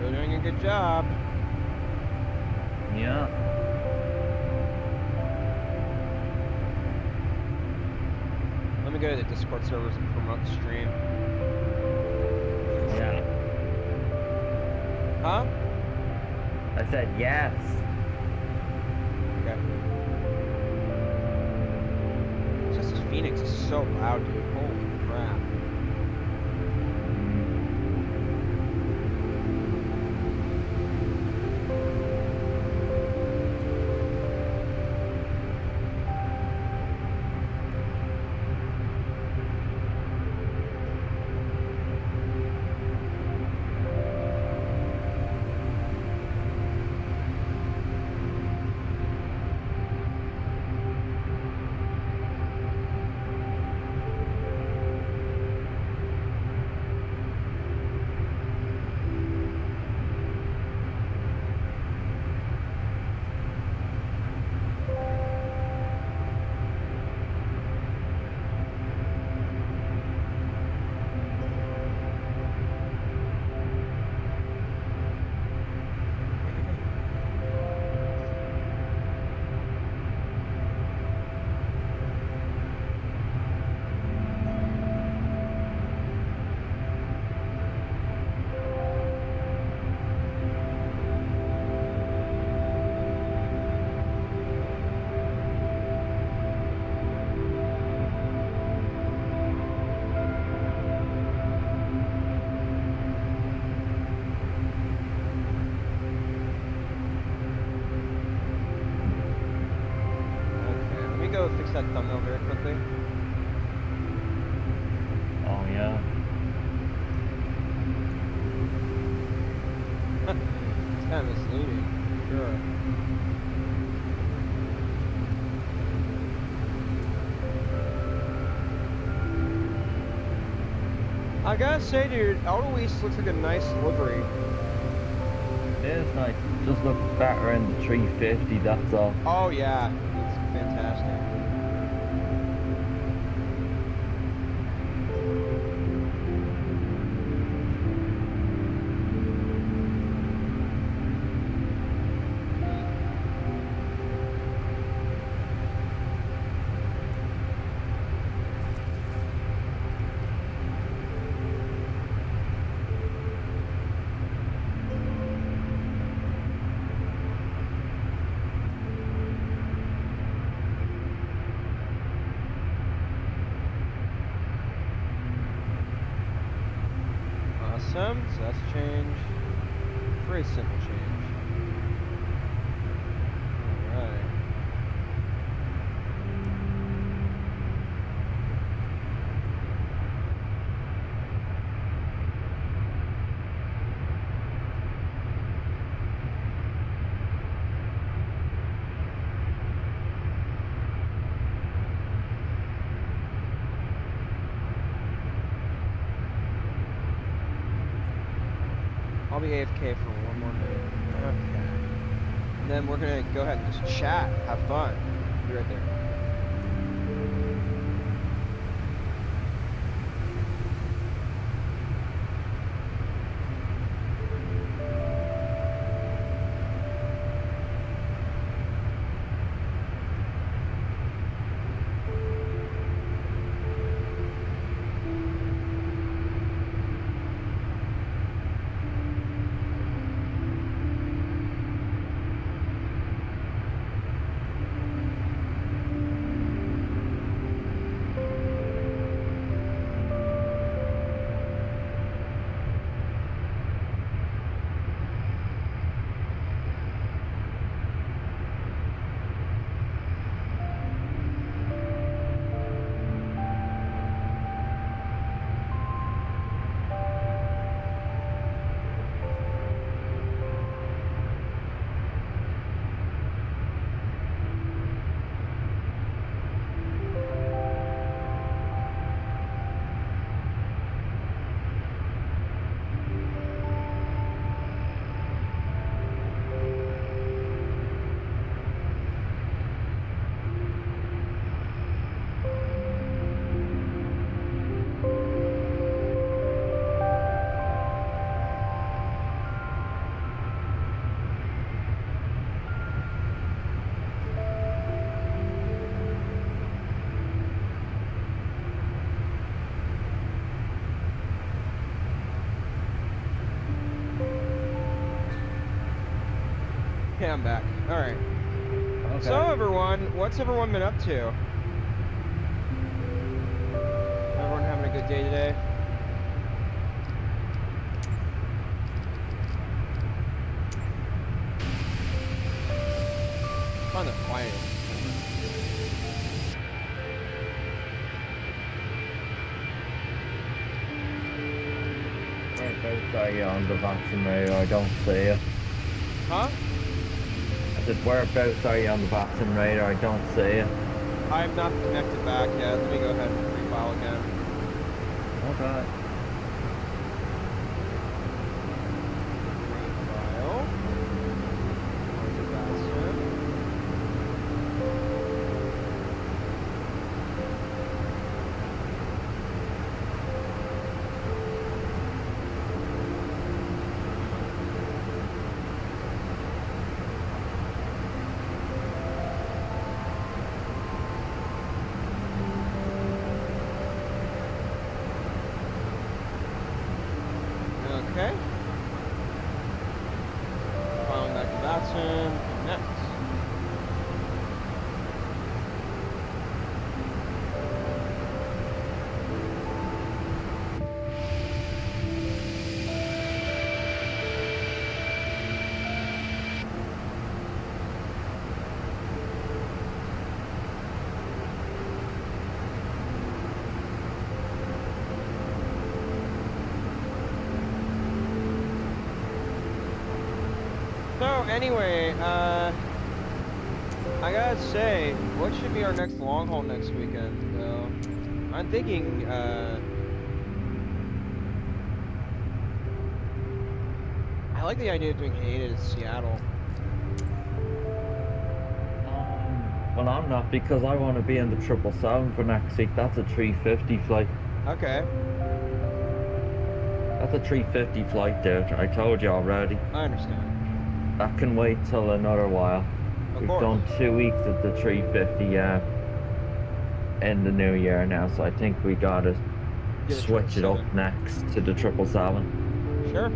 You're doing a good job. Yeah. Let me go to the Discord servers and promote the stream. Yeah. Huh? I said yes. Okay. It's just this Phoenix is so loud, dude. Holy crap. Go fix that thumbnail very quickly. Oh yeah. It's kind of misleading, sure. I gotta say, dude, Edelweiss looks like a nice livery. It is nice. Just looks better in the 350, that's all. Oh yeah, it's fantastic. VATSIM, so that's a change. Very simple change. Alright. I'll be AFK for one more minute. Okay. And then we're gonna go ahead and just chat, have fun. Be right there. Okay, I'm back. Alright. Okay. So everyone, what's everyone been up to? Everyone having a good day today? Find the quiet. Whereabouts are you on the VATSIM radar? I don't see you. Huh? I said, whereabouts are you on the VATSIM radar? I don't see you. I'm not connected back yet. Let me go ahead and refile again. Okay. Refile. Onto VATSIM. Okay. Filing back to VATSIM. Next. So anyway, I gotta say, what should be our next long haul next weekend? Though I'm thinking, I like the idea of doing Haneda to Seattle. Well, I'm not, because I want to be in the 777 for next week. That's a 350 flight. Okay, That's a 350 flight there. I told you already. I understand. That can wait till another while. Of We've course. done 2 weeks of the 350 in the new year now, so I think we gotta Get a switch it up 777. next to the 777. Sure.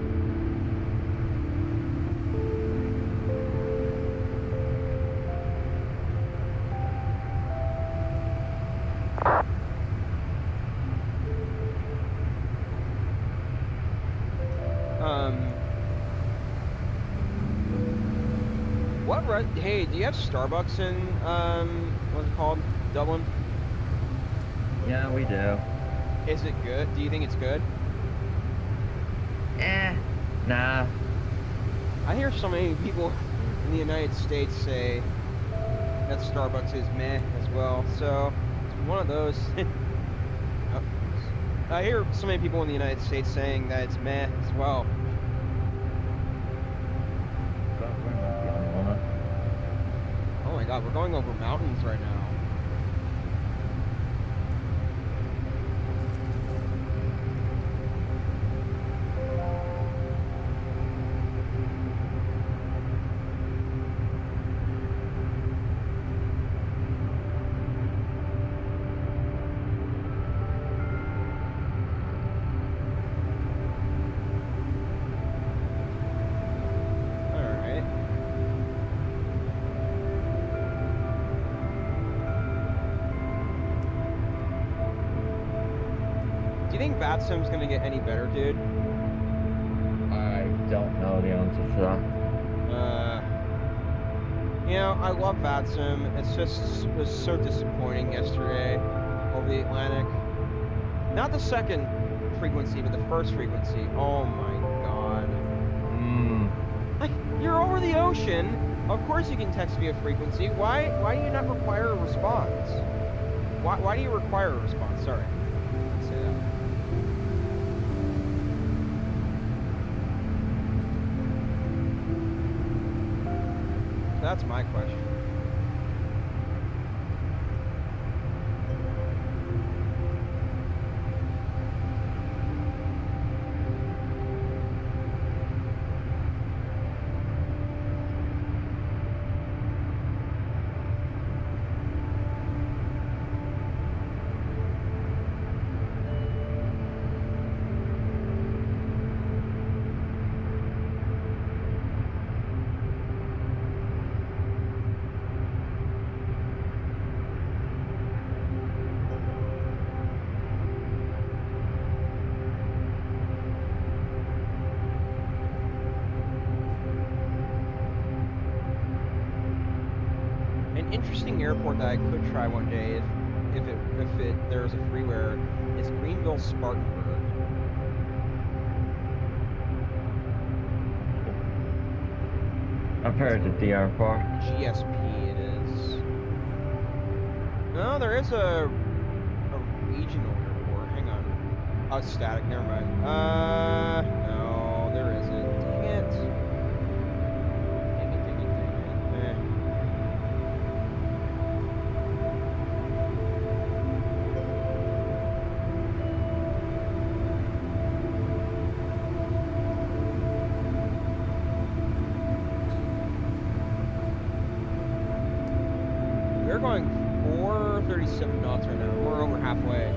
Hey, do you have Starbucks in what's it called? Dublin? Yeah, we do. Is it good? Do you think it's good? Nah. I hear so many people in the United States say that Starbucks is meh as well. So it's one of those. Oh, I hear so many people in the United States saying that it's meh as well. But we're not the only one. Oh my God, we're going over mountains right now. Do you think VATSIM's gonna get any better, dude? I don't know the answer to that. You know, I love VATSIM. It was so disappointing yesterday over the Atlantic. Not the second frequency, but the first frequency. Oh my God. Like, you're over the ocean. Of course you can text via frequency. Why do you not require a response? Why do you require a response? Sorry. Let's say that. That's my question. Interesting airport that I could try one day if there's a freeware is Greenville Spartanburg. I've heard of the airport. GSP it is. No, there is a regional airport. Hang on. Oh, it's static. Never mind. No, there isn't. Dang it. Dang it. We're going 437 knots right now. We're over halfway.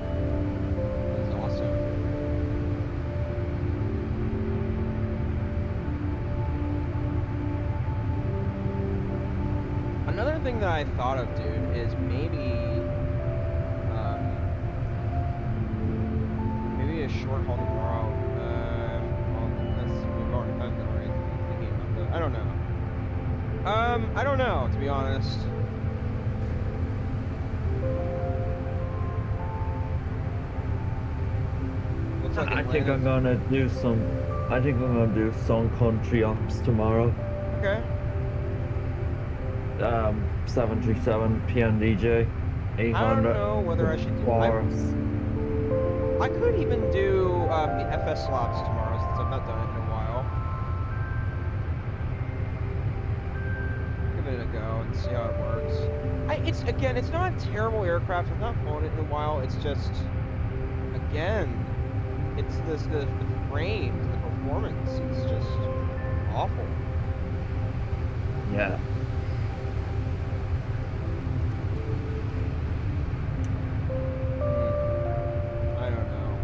This is awesome. Another thing that I thought of, dude, is maybe a short haul tomorrow. We've already done that, right? Thinking about that. I don't know. I don't know, to be honest. Like I think I'm gonna do some country ops tomorrow. Okay. 737 PNDJ 800. I don't know whether I should do I could even do the FS slots tomorrow since I've not done it in a while. Give it a go and see how it works. It's not a terrible aircraft. I've not flown it in a while. It's just, again, it's the frames, the performance. It's just awful. Yeah. I don't know.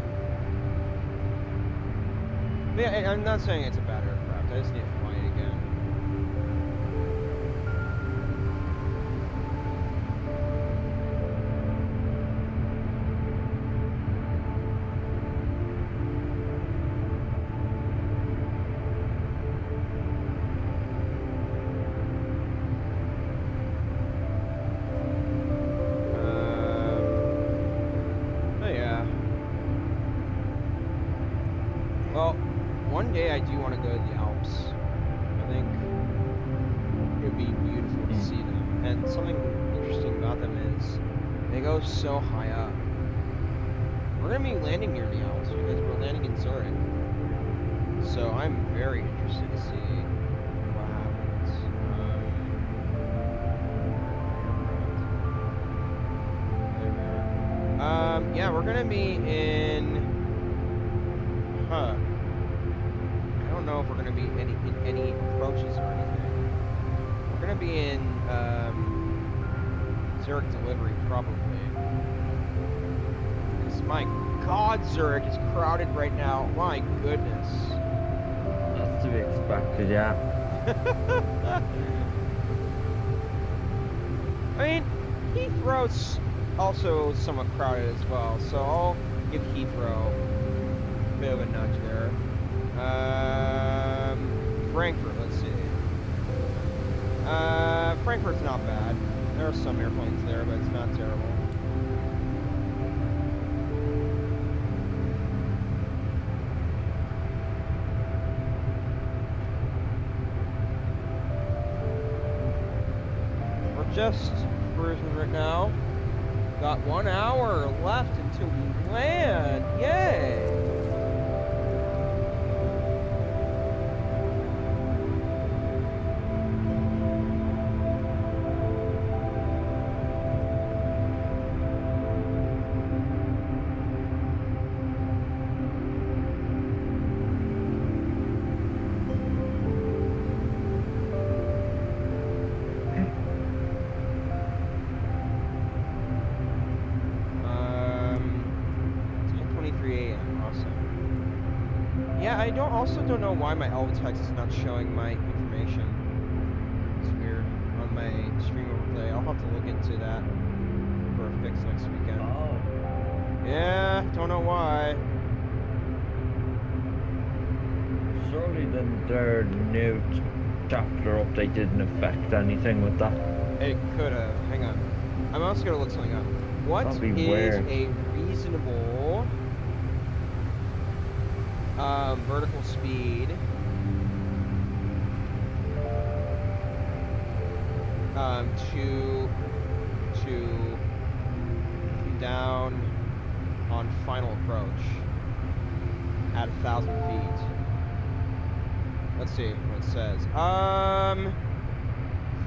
But yeah, I'm not saying it's a bad aircraft. I just need to fly it again. day I do want to go to the Alps. I think it would be beautiful to see them. And something interesting about them is they go so high up. We're going to be landing near the Alps because we're landing in Zurich. So I'm very interested to see what happens. Yeah, we're going to be in... Huh. I don't know if we're going to be in any approaches or anything. We're going to be in Zurich delivery, probably. Because my God, Zurich is crowded right now. My goodness. That's to be expected, yeah. I mean, Heathrow's also somewhat crowded as well, so I'll give Heathrow a bit of a nudge there. Frankfurt, let's see. Frankfurt's not bad. There are some airplanes there, but it's not terrible. We're just cruising right now. Got 1 hour left until we land. Yay! I also don't know why my LSZH is not showing my information. It's weird on my stream overlay. I'll have to look into that for a fix next weekend. Oh. Yeah, don't know why. Surely then their new chapter update didn't affect anything with that. It could have. Hang on. I'm also gonna look something up. What is weird. a reasonable vertical speed to come down on final approach at 1,000 feet? Let's see what it says.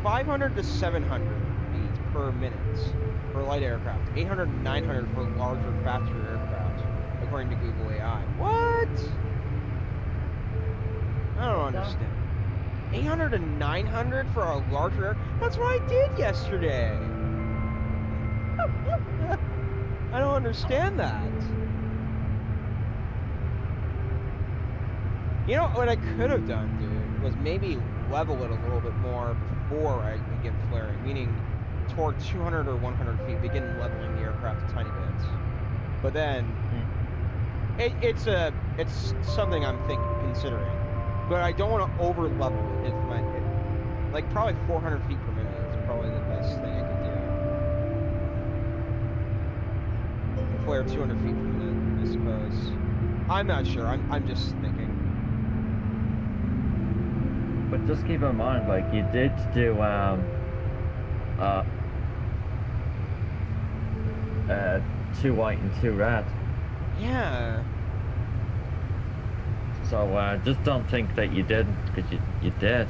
500 to 700 feet per minute for light aircraft. 800 to 900 for larger, faster aircraft, according to Google AI. What? I don't understand. 800 to 900 for a larger air? That's what I did yesterday. I don't understand that. You know what I could have done, dude, was maybe level it a little bit more before I begin flaring, meaning toward 200 or 100 feet, begin leveling the aircraft a tiny bit. But then, it's something I'm considering. But I don't want to over level it. Like probably 400 feet per minute is probably the best thing I could do. Flare 200 feet per minute, I suppose. I'm not sure. I'm just thinking. But just keep in mind, like you did do 2 white and 2 red. Yeah. So just don't think that you didn't, because you did.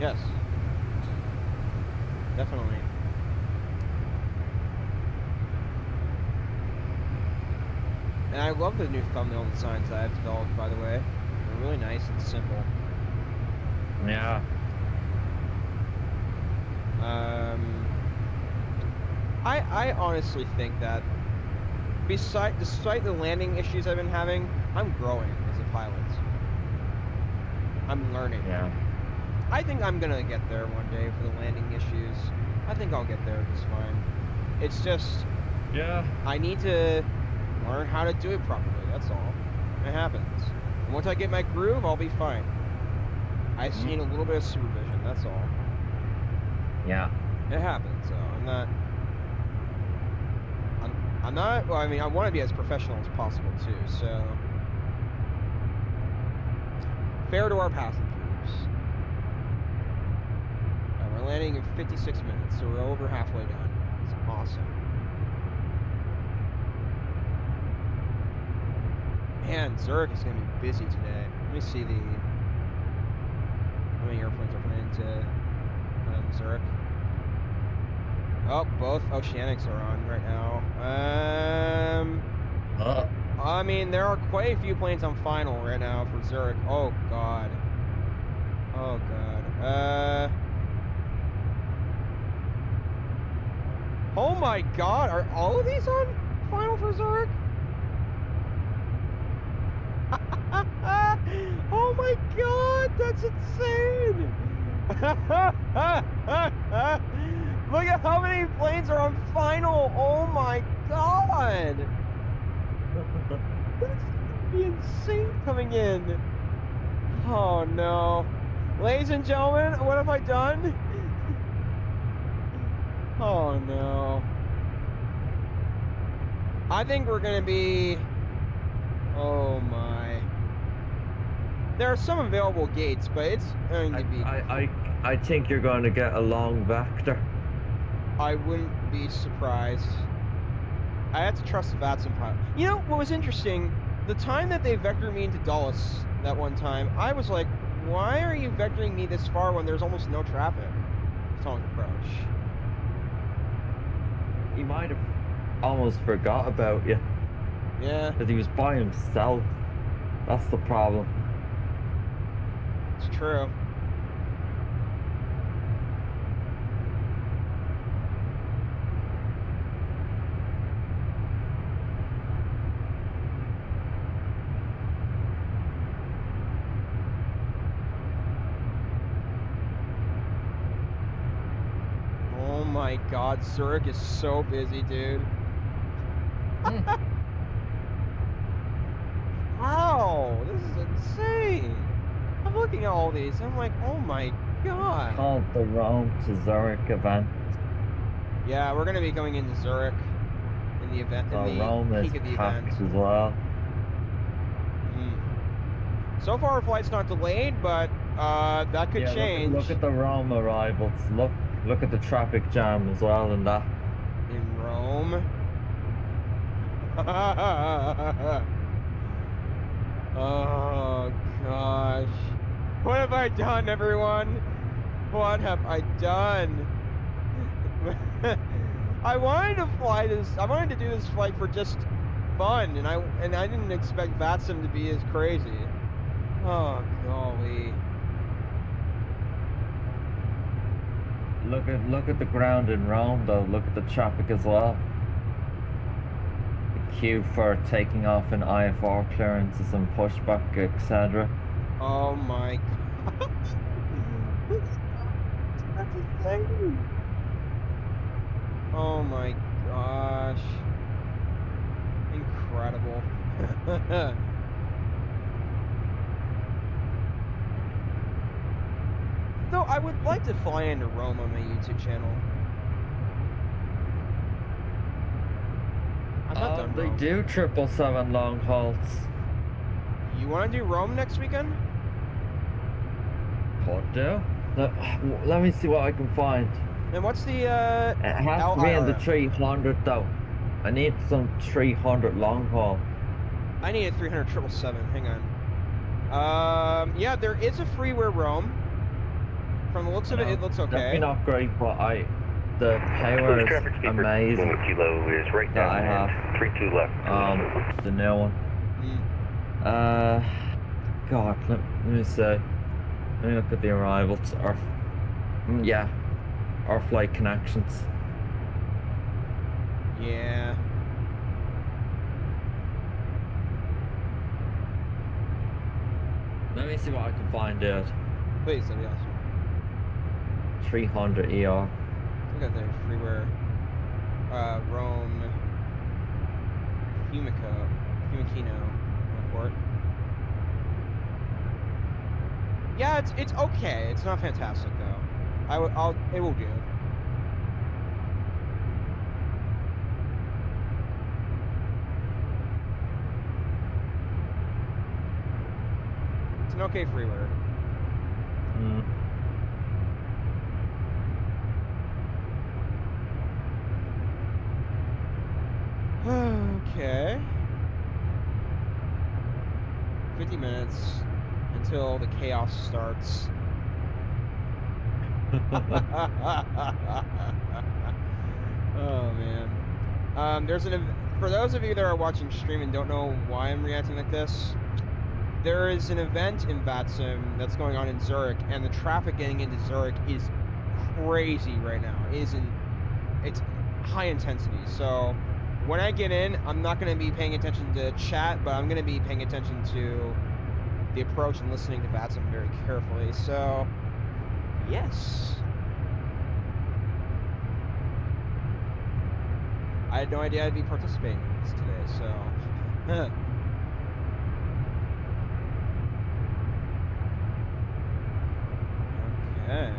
Yes. Definitely. And I love the new thumbnail designs that I've developed, by the way. They're really nice and simple. Yeah. I honestly think that despite the landing issues I've been having, I'm growing as a pilot. I'm learning. Yeah. I think I'm gonna get there one day for the landing issues. I think I'll get there just fine. It's just, yeah, I need to learn how to do it properly, that's all. It happens. And once I get my groove, I'll be fine. I just need a little bit of supervision, that's all. Yeah. It happens, so I'm not, well, I mean, I want to be as professional as possible, too, so... Fair to our passengers. We're landing in 56 minutes, so we're over halfway done. It's awesome. Man, Zurich is going to be busy today. Let me see how many airplanes are coming into Zurich. Oh, both Oceanics are on right now. I mean, there are quite a few planes on final right now for Zurich. Oh, God. Oh, God. Oh, my God. Are all of these on final for Zurich? Oh, my God. That's insane. Look at how many planes are on final. Oh, my God. That's gonna be insane coming in. Oh no. Ladies and gentlemen, what have I done? Oh no. I think we're gonna be... Oh my. There are some available gates, but it's going to be... I think you're going to get a long vector. I wouldn't be surprised. I had to trust the VATSIM pilot. You know, what was interesting, the time that they vectored me into Dulles that one time, I was like, why are you vectoring me this far when there's almost no traffic? Tone approach. He might have almost forgot about you. Yeah. Because he was by himself. That's the problem. It's true. Oh my God, Zurich is so busy, dude. Wow, this is insane. I'm looking at all these, I'm like, oh my God. Called the Rome to Zurich event. Yeah, we're gonna be going into Zurich in the event, So in the Rome is peak of the packed event. as well. So far, our flight's not delayed, but that could change. Look at the Rome arrivals. Look at the traffic jam as well and that. In Rome. Oh gosh. What have I done, everyone? What have I done? I wanted to fly this. I wanted to do this flight for just fun, and I didn't expect VATSIM to be as crazy. Oh golly. Look at the ground in Rome though. Look at the traffic as well. The queue for taking off in IFR clearances and pushback, etc. Oh my God. That's insane. Oh my gosh. Incredible. Though I would like to fly into Rome on my YouTube channel. I'm not done They Rome. do 777 long hauls. You want to do Rome next weekend? Could do. Let me see what I can find. And what's the It has to be in the LIRM? 300 though. I need some 300 long haul. I need a 300 777. Hang on. Yeah, there is a freeware Rome. From the looks of it, it looks okay. Definitely not great, but the power is amazing. Kilo is right that I down have. 32 left. The new one. God, let me see. Let me look at the arrivals. Our flight connections. Yeah. Let me see what I can find out. Please, that'd be awesome. 300 ER. I got the freeware. Rome. Fiumicino Airport. Yeah, it's okay. It's not fantastic though. It will do. It's an okay free word. Okay. 50 minutes until the chaos starts. Oh man. There's for those of you that are watching stream and don't know why I'm reacting like this, there is an event in VATSIM that's going on in Zurich, and the traffic getting into Zurich is crazy right now. It's high intensity. So when I get in, I'm not going to be paying attention to chat, but I'm going to be paying attention to the approach and listening to VATSIM very carefully. So yes. I had no idea I'd be participating in this today, so. Okay.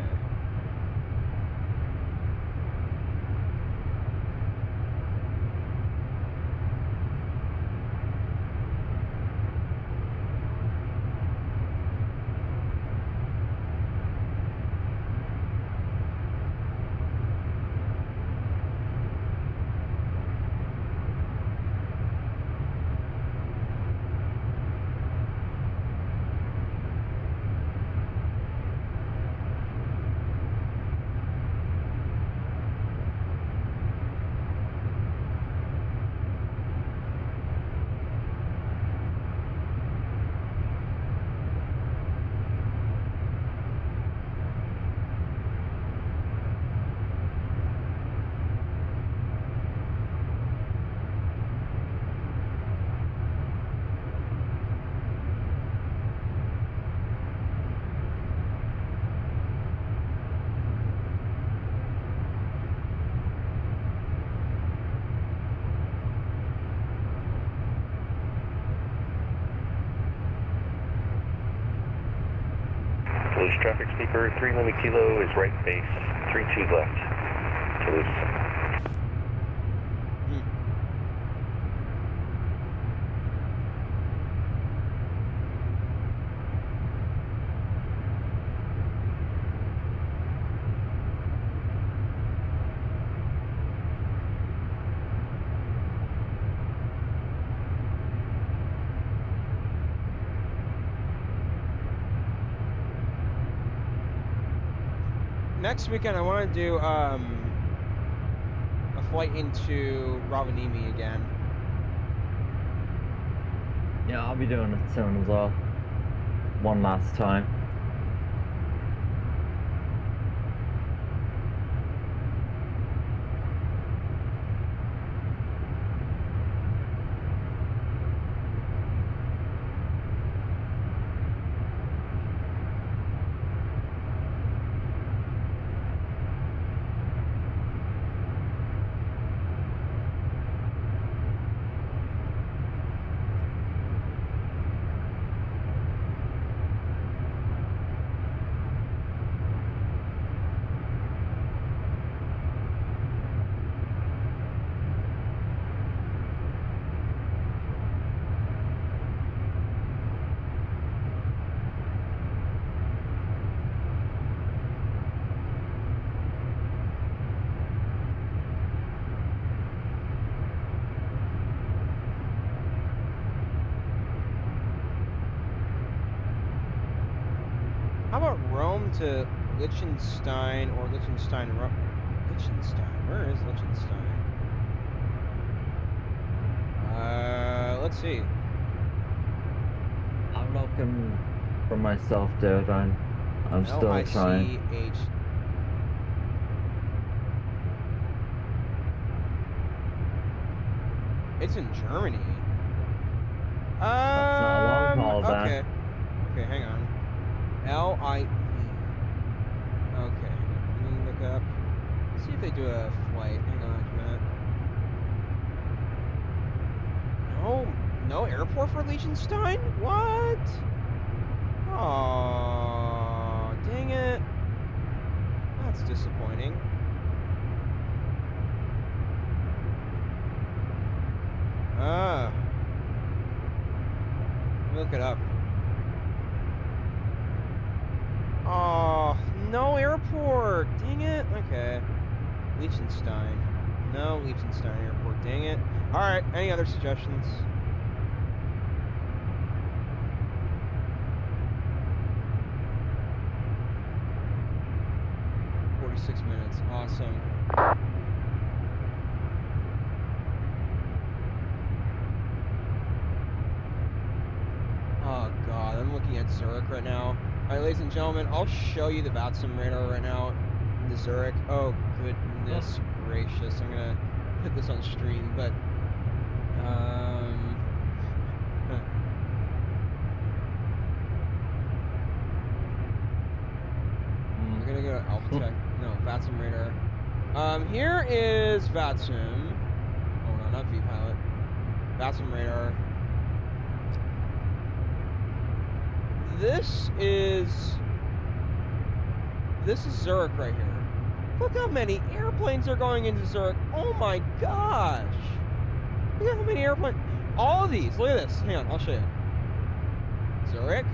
Toulouse traffic speaker, 3 Lima Kilo is right base, 32 left. Toulouse. Next weekend, I want to do a flight into Rovaniemi again. Yeah, I'll be doing it soon as well. One last time. How about Rome to Liechtenstein or Liechtenstein? Liechtenstein. Where is Liechtenstein? Let's see. I'm looking for myself, dude. I'm still trying. LSZH. It's in Germany. That's not a long haul, okay. then. Okay, hang on. LIE. Okay, hang on. Let me look up. Let's see if they do a flight. Hang on a minute. No airport for Liechtenstein? What? Oh, dang it. That's disappointing. Look it up. Liechtenstein. No, Liechtenstein Airport. Dang it. All right. Any other suggestions? Minutes. Awesome. Oh god, I'm looking at Zurich right now. Alright, ladies and gentlemen, I'll show you the VATSIM radar right now in the Zurich. Oh goodness gracious. I'm gonna put this on stream, but we're gonna go to Alphatech. No, VATSIM radar. Here is VATSIM. Oh no, not VPilot. VATSIM radar. This is Zurich right here. Look how many airplanes are going into Zurich. Oh my gosh. Look at how many airplanes. All of these. Look at this. Hang on, I'll show you. Zurich.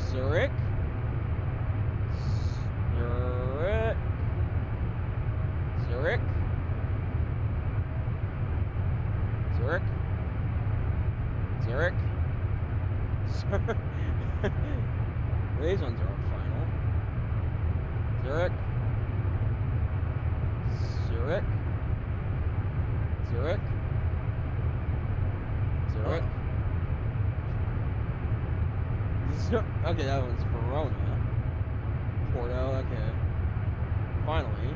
Zurich. Zurich. Zurich. Zurich. Zurich. These ones are on final. Zurich. Zurich. Zurich. Zurich. Okay, that one's Verona. Porto, okay. Finally.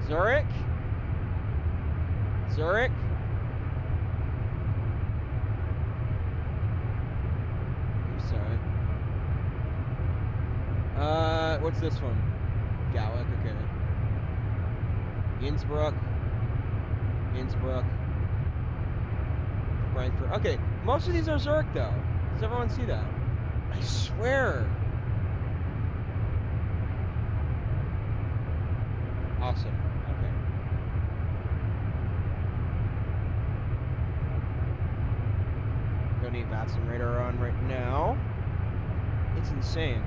Zurich. Zurich. I'm sorry. What's this one? Gallic, okay. Innsbruck. Innsbruck. Frankfurt. Okay, most of these are Zurich though. Does everyone see that? I swear. Awesome. Okay. Don't need VATSIM radar on right now. It's insane.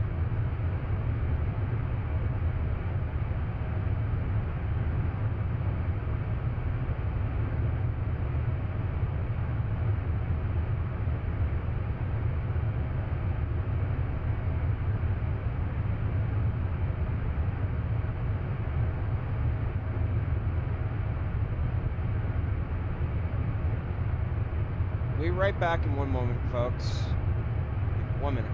We'll be right back in one moment, folks. 1 minute.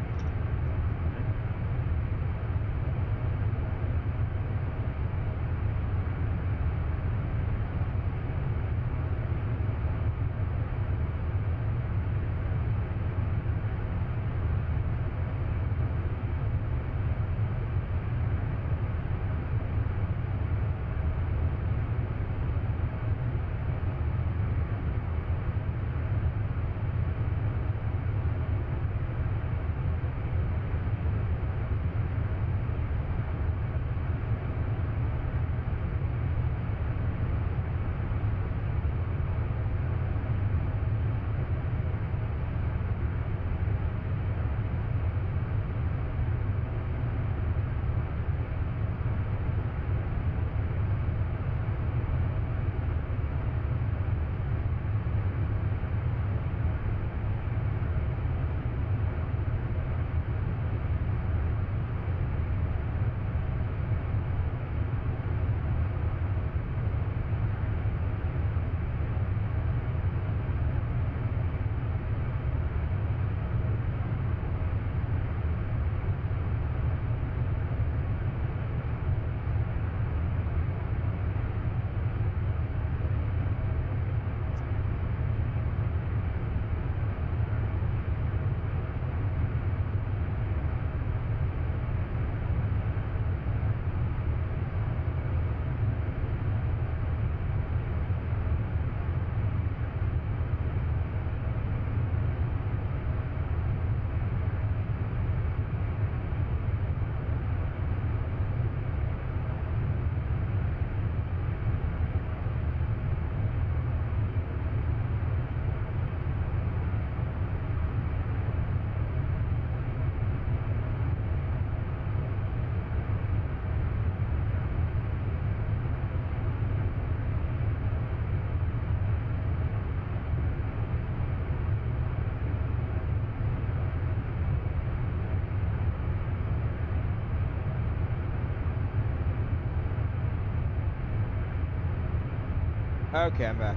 Okay, I'm back.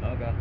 Okay.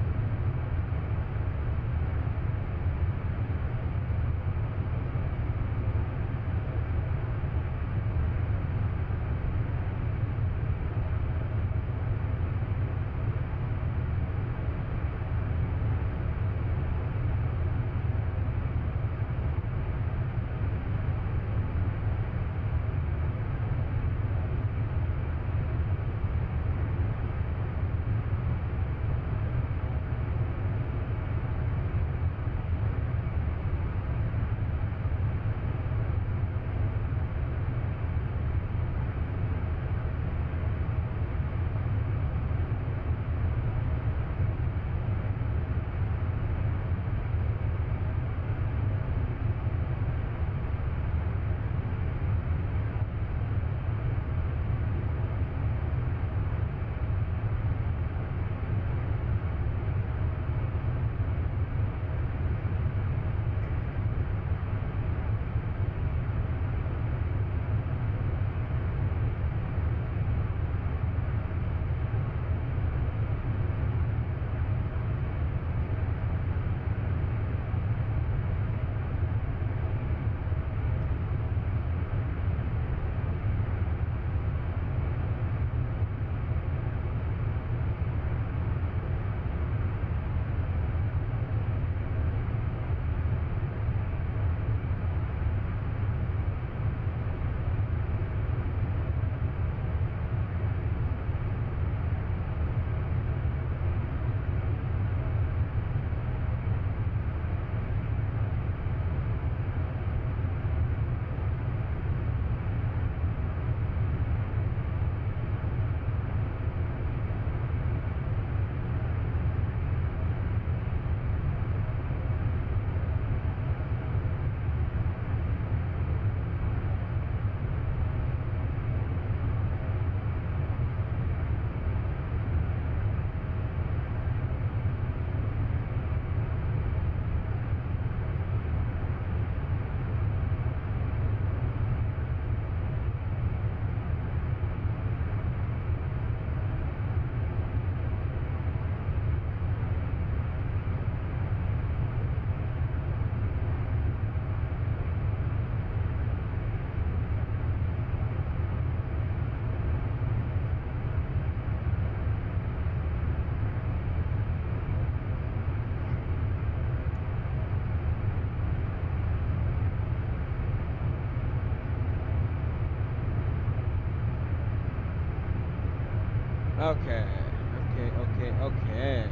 Okay.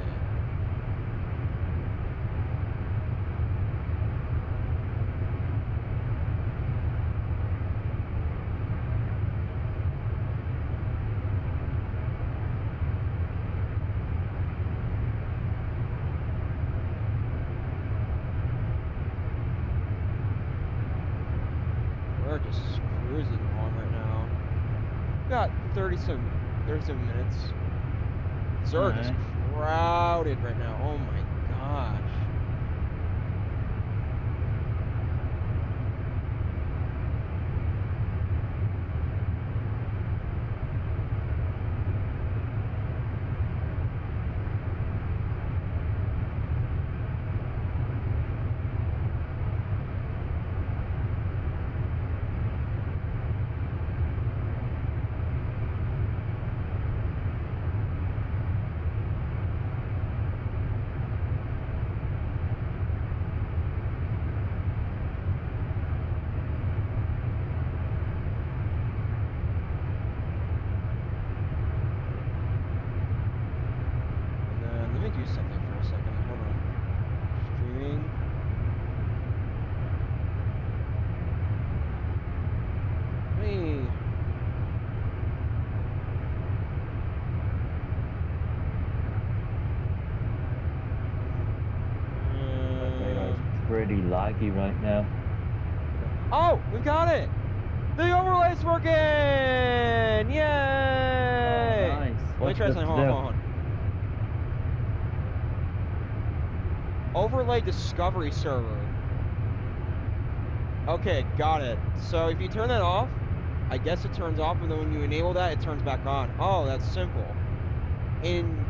We're just cruising along right now. Got 37 minutes. Zurich is crowded right now. Oh my gosh. Do something for a second. Hold on. Streaming. Hey. Pretty laggy right now. Oh, we got it! The overlay's working! Yay! Oh, nice. Let me try something. Hold on. Overlay discovery server. Okay, got it. So if you turn that off, I guess it turns off, and then when you enable that, it turns back on. Oh, that's simple. In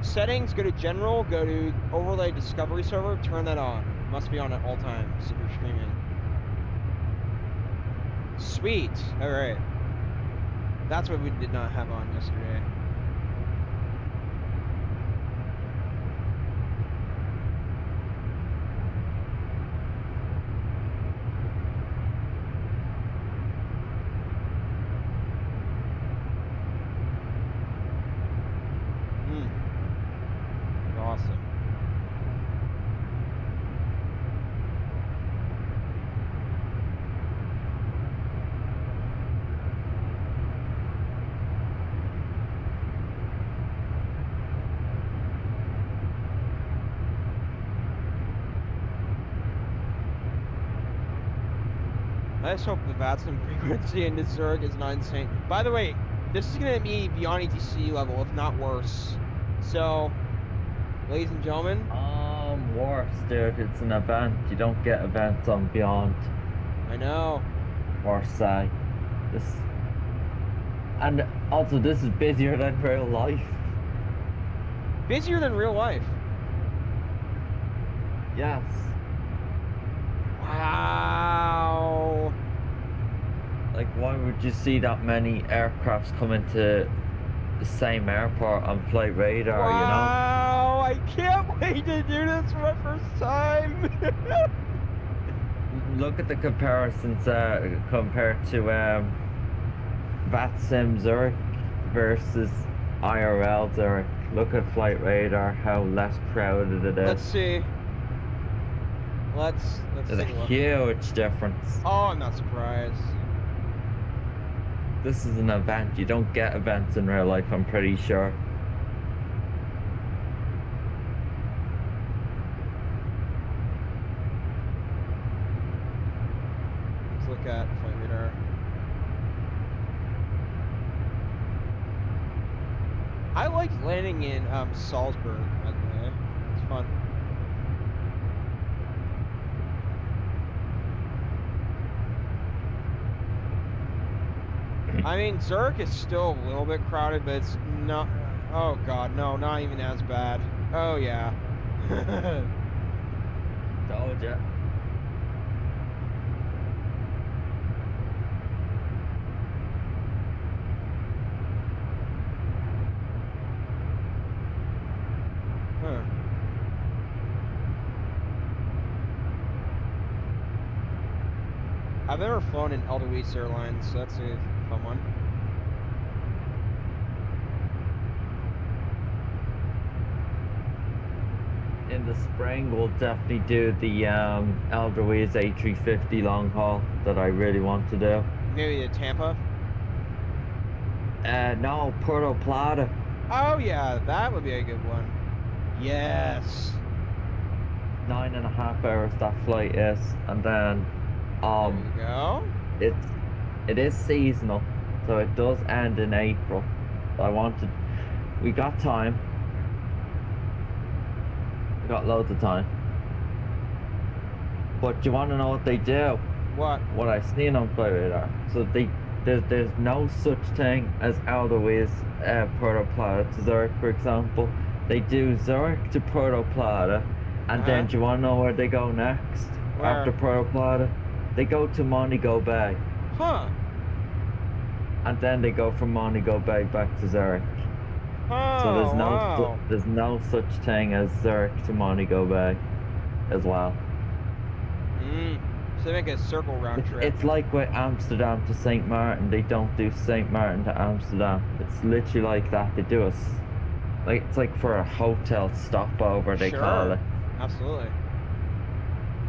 settings, go to General, go to Overlay Discovery Server, turn that on. It must be on at all times if you're streaming. Sweet. All right. That's what we did not have on yesterday. Awesome. I just hope the VATSIM frequency into Zurich is not insane. By the way, this is going to be beyond ATC level, if not worse. So, ladies and gentlemen. Worse, dude. It's an event. You don't get events on Beyond. I know. Or say. This. And also, this is busier than real life. Busier than real life? Yes. Wow. Like, why would you see that many aircrafts come into the same airport on Flight Radar, wow, you know? Wow, I can't wait to do this for my first time. Look at the comparisons compared to VATSIM Zurich versus IRL Zurich. Look at Flight Radar, how less crowded it is. Let's see. Let's There's take a a look. huge difference. Oh, I'm not surprised. This is an event. You don't get events in real life, I'm pretty sure. Let's look at Flight Radar. I liked landing in Salzburg, by the way. It's fun. I mean, Zurich is still a little bit crowded, but it's not. Oh god, no, not even as bad. Oh yeah. Told ya. Huh. I've never flown in Edelweiss Airlines, so that's a fun one. In the spring, we'll definitely do the Edelweiss A350 long haul that I really want to do. Maybe to Tampa? No, Puerto Plata. Oh yeah, that would be a good one. Yes. 9.5 hours that flight is, and then There you go. it is seasonal, so it does end in April. We got time. We got loads of time. But do you want to know what they do? What? What I've seen on Flight Radar. So there's no such thing as Edelweiss Puerto Plata to Zurich, for example. They do Zurich to Puerto Plata, and then do you want to know where they go next? Where? After Puerto Plata? They go to Monaco Bay. Huh. And then they go from Monaco Bay back to Zurich. Oh, So wow. there's no such thing as Zurich to Monaco Bay as well. So they make a circle round trip. It's like with Amsterdam to St. Martin. They don't do St. Martin to Amsterdam. It's literally like that. They do it's like for a hotel stopover, they call it. Absolutely.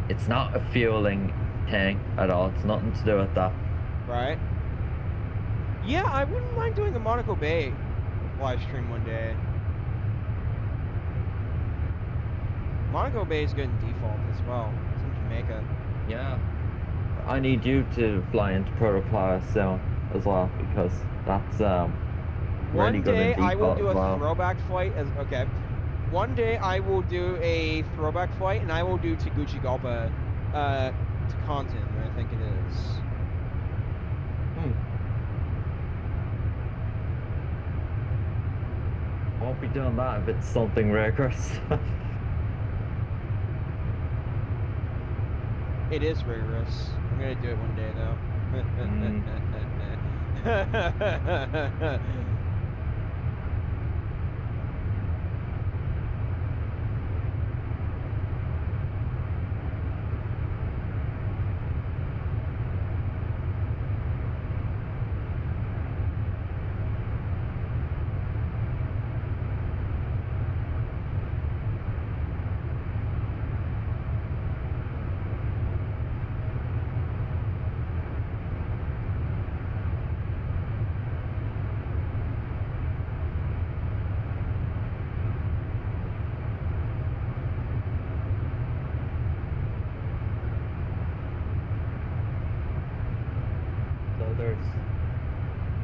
It's not a fueling thing at all. It's nothing to do with that. Right. Yeah, I wouldn't mind doing the Monaco Bay live stream one day. Monaco Bay is good in default as well. It's in Jamaica. Yeah. I need you to fly into Puerto Plata soon as well, because that's really One good day in I will default do as a well. throwback flight okay. One day I will do a throwback flight and I will do Tegucigalpa to Compton, I think it is. won't be doing that if it's something rigorous. It is rigorous. I'm gonna do it one day though.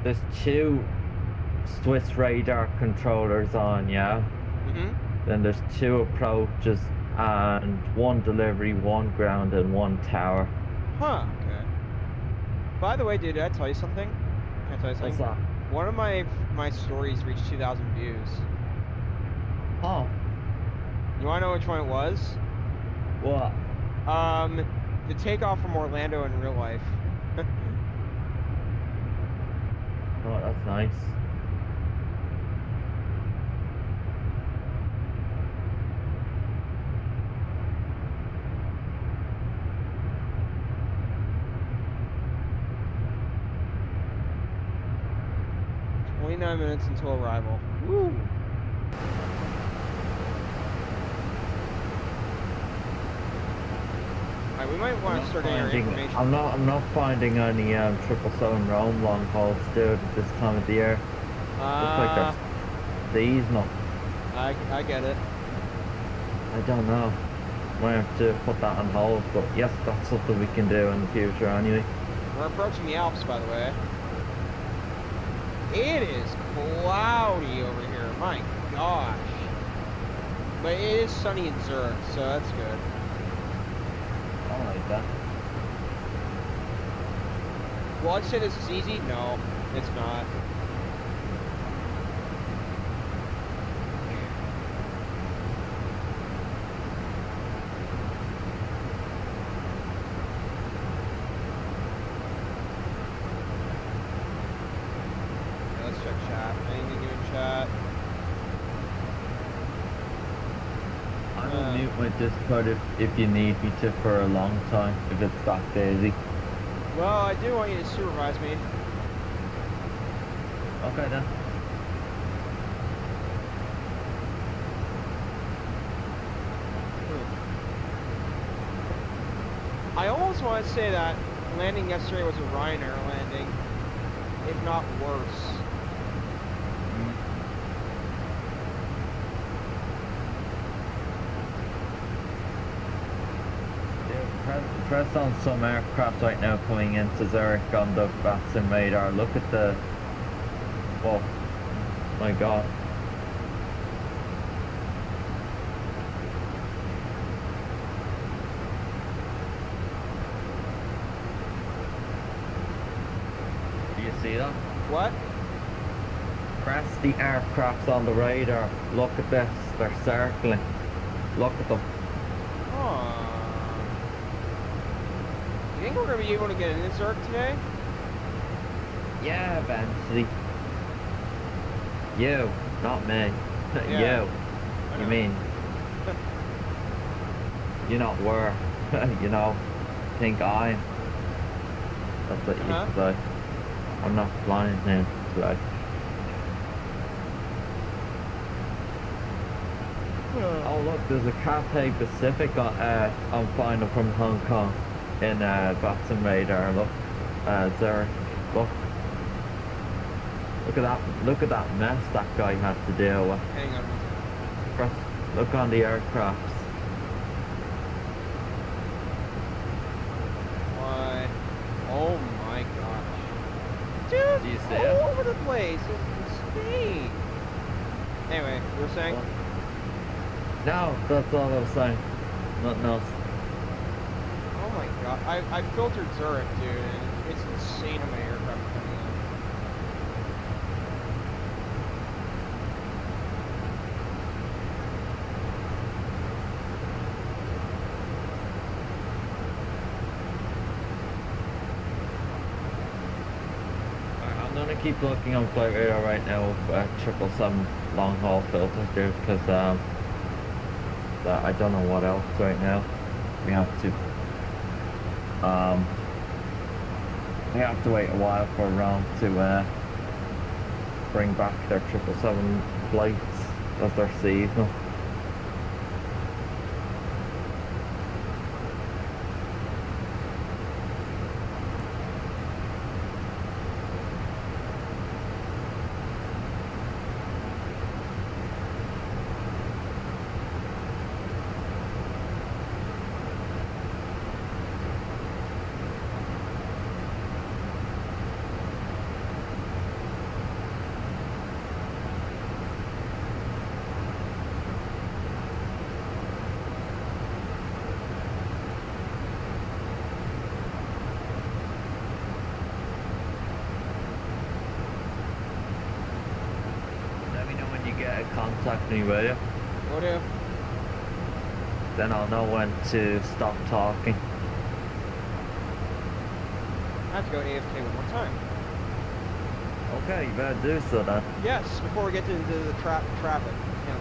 There's two Swiss radar controllers on, yeah? Then there's two approaches and one delivery, one ground, and one tower. Huh, okay. By the way, dude, did I tell you something? Can I tell you something? What's that? One of my stories reached 2,000 views. Oh. You wanna know which one it was? What? The takeoff from Orlando in real life. Oh, that's nice. Minutes until arrival. Woo! Alright, we might want to start getting our information. I'm not finding any 777 Rome long hauls, dude, at this time of the year. Looks like they're seasonal. I get it. I don't know. Might have to put that on hold, but yes, that's something we can do in the future anyway. We're approaching the Alps, by the way. It is cloudy over here, my gosh. But it is sunny in Zurich, so that's good. I like that. Well, I'd say this is easy. No, it's not. My Discord if you need me to for a long time, if it's that busy. Well, I do want you to supervise me. Okay then. I almost want to say that landing yesterday was a Ryanair landing, if not worse. Press on some aircraft right now coming into Zurich on the VATSIM radar. Look at the... Oh my god. Do you see that? What? Press the aircraft on the radar. Look at this. They're circling. Look at them. Oh. You think we're going to be able to get in Zurich today? Yeah, eventually. You, not me. Yeah, You. You mean... You're not where, you know, think I'm. That's what you say. I'm not flying in today. Oh look, there's a Cathay Pacific on final from Hong Kong in VATSIM radar. Look, Zurich. Look at that mess that guy had to deal with. Hang on. Look on the aircrafts. What? Oh my gosh. Dude, Do you see all it? over the place. It's insane. Anyway, you were saying? No, that's all I was saying. Nothing else. Oh my god. I filtered Zurich, dude, and it's insane how many aircraft are coming in. keep looking on flight radar right now with 777 long haul filters there because I don't know what else right now. We have to wait a while for Iran to bring back their 777 flights as they're seasonal. Contact me, will you? Will do. Then I'll know when to stop talking. I have to go AFK one more time. Okay, you better do so then. Yes, before we get into the traffic. Yeah.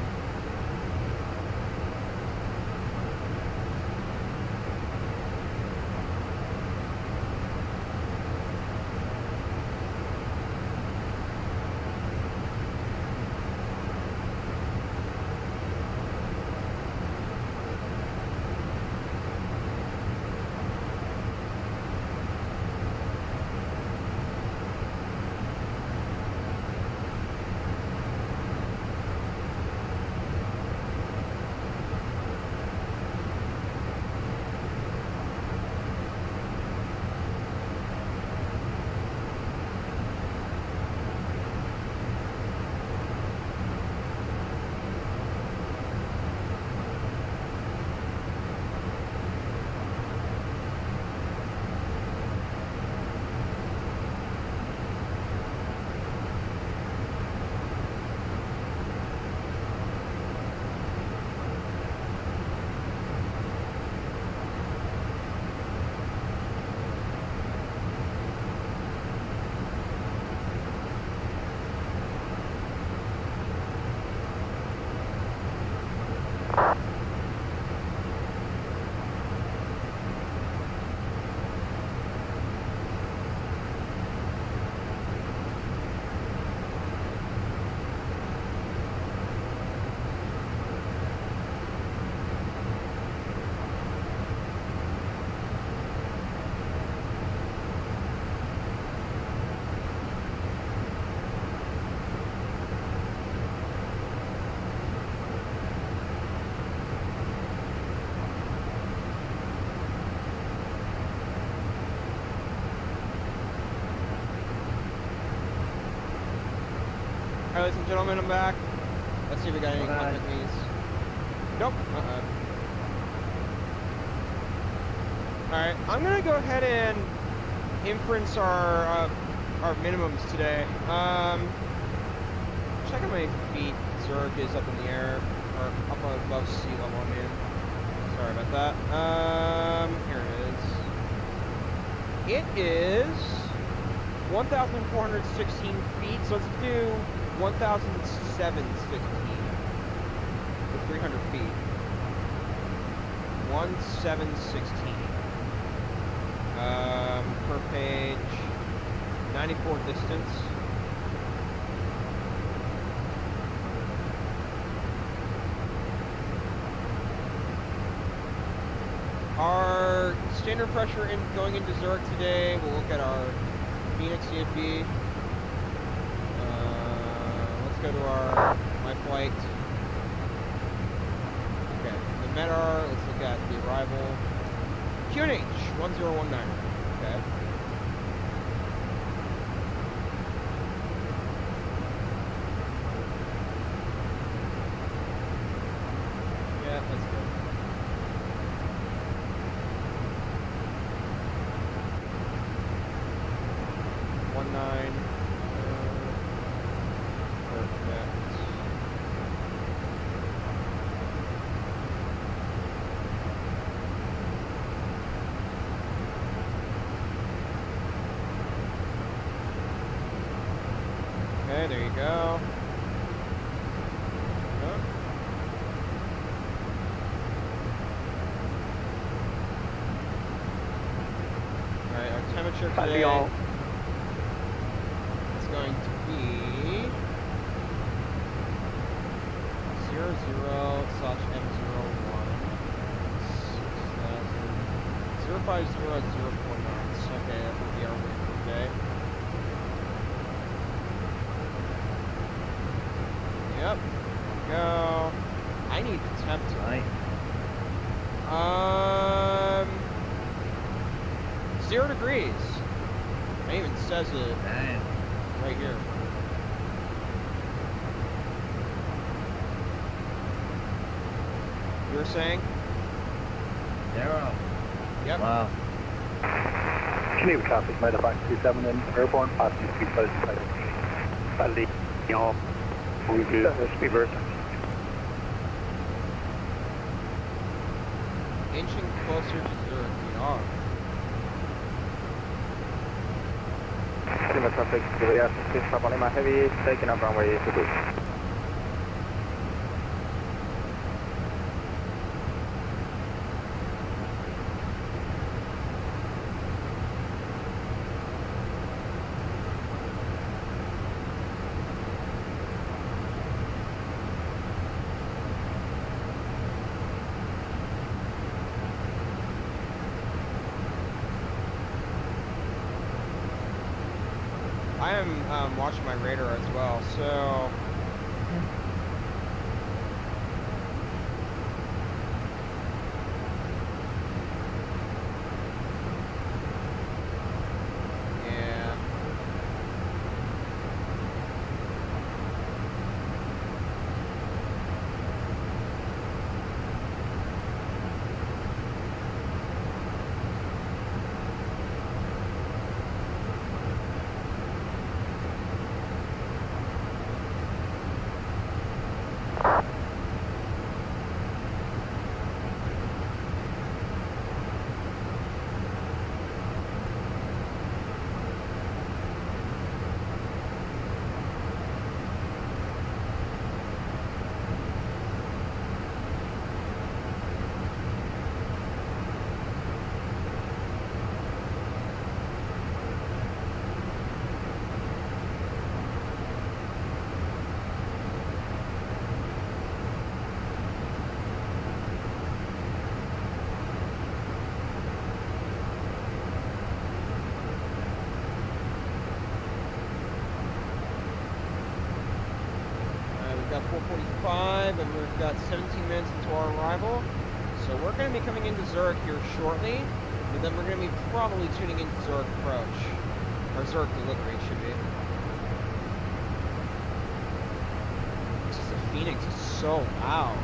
Alright, ladies and gentlemen, I'm back. Let's see if we got any contact needs. Nope. Alright, I'm gonna go ahead and inference our minimums today. Check how many feet Zurich is up in the air, or up above sea level, I mean. Sorry about that. Here it is. It is 1,416 feet, so let's do 1,716 for 300 feet. 1,716. Per page, 94 distance. Our standard pressure going into Zurich today, we'll look at our Fenix CFB. Let's go to my flight. Okay, the METAR, let's look at the arrival. QNH 1019. Okay. Yeah, that's good. Perfect. Okay, there you go. Huh? Alright, our temperature today is going to be 00/M01 6000 050 knots. Okay, that will be our wind for today. Yep. Go. I need the temp tonight. 0 degrees. It even says it right here. You were saying? 0. Yep. Wow. Canadian traffic, Medevac 27 in airborne, passenger seat belt slightly. Speedbird. Inching closer to Zurich, we are. Canadian traffic, yes, please stop on my heavy, taking up runway 22. I am watching my radar as well, so yeah. We've got 4:45, and we've got 17 minutes until our arrival. So we're going to be coming into Zurich here shortly, and then we're going to be probably tuning into Zurich approach, or Zurich delivery it should be. This is the Fenix is so loud.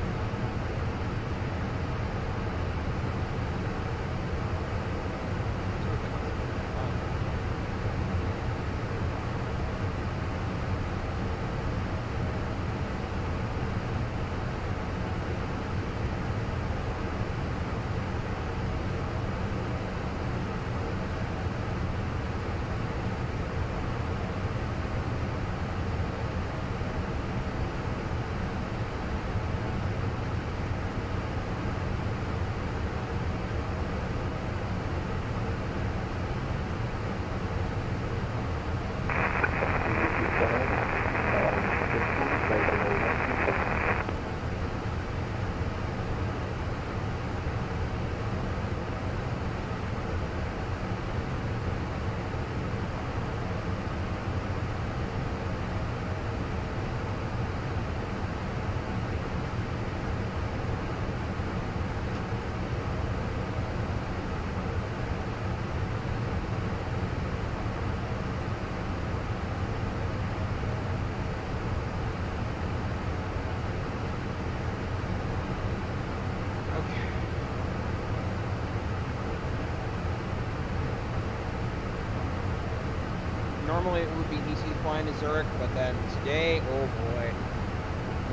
Normally it would be easy to fly into Zurich, but then today, oh boy,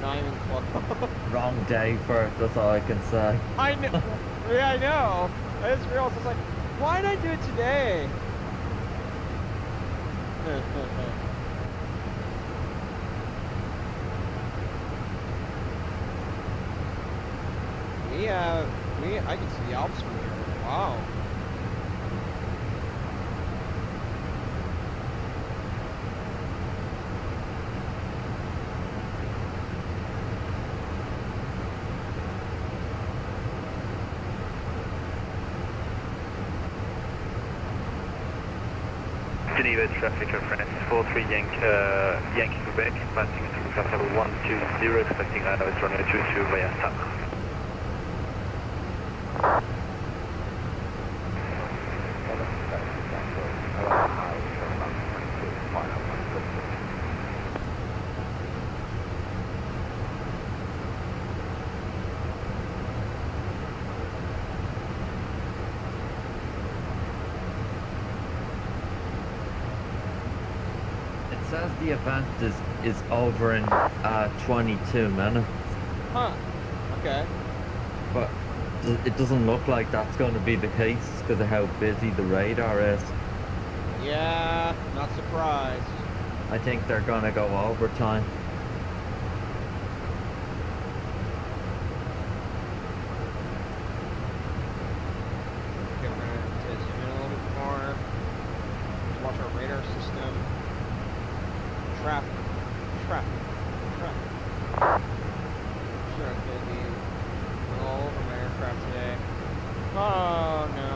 not even close. Wrong day for it, that's all I can say. I know. Yeah, I know. I just realized, I was like, why did I do it today? I can see the Alps from here. Wow. Geneva traffic reference 43 Yankee Quebec, passing through flight level 120, expecting it's runway 22 via SAP. It says the event is over in 22 minutes, Huh. Okay. but it doesn't look like that's going to be the case because of how busy the radar is. Yeah, not surprised. I think they're going to go overtime. Okay, we're gonna zoom in a little bit more. Watch our radar system. Traffic. Sure, it's gonna be all over my aircraft today. Oh no.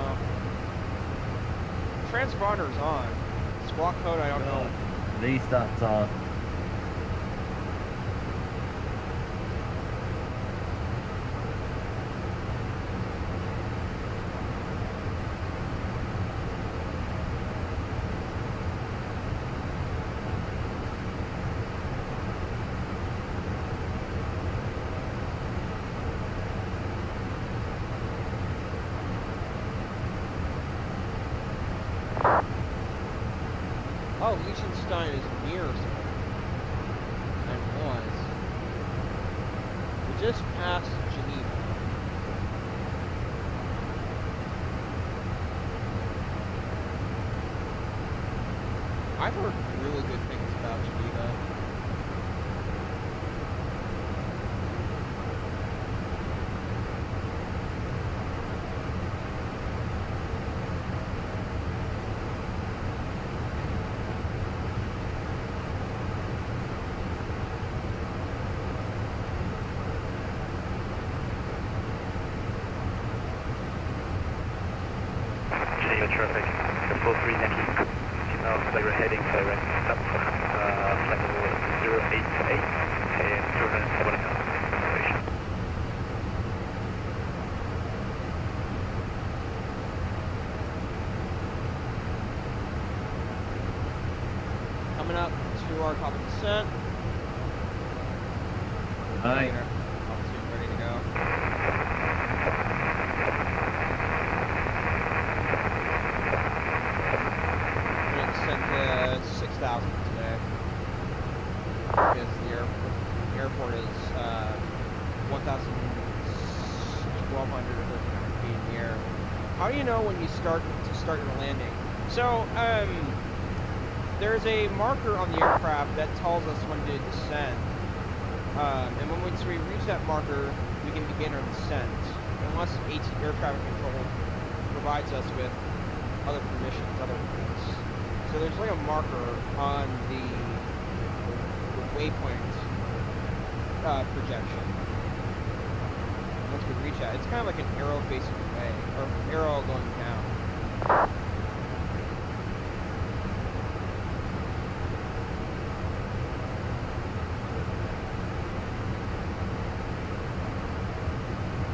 Transponder's on. Squawk code, I don't know. At least that's on. Oh, Liechtenstein is near something. And was. We just passed Geneva. I've heard really good things about Geneva. Geneva traffic, 43 Yankee, now they were heading direct up, flight level 088 and 207 acceleration. Coming up to our top of descent. Aye. Altitude ready to go. Sent to 6,000 today because the airport is 1,200 or 1,300 feet in the air. How do you know when you start your landing? So there's a marker on the aircraft that tells us when to descend, and when we reach that marker, we can begin our descent, unless air traffic control provides us with other permissions, other rules. So there's like a marker on the waypoint projection. Once we reach that, it's kind of like an arrow facing away, or arrow going down.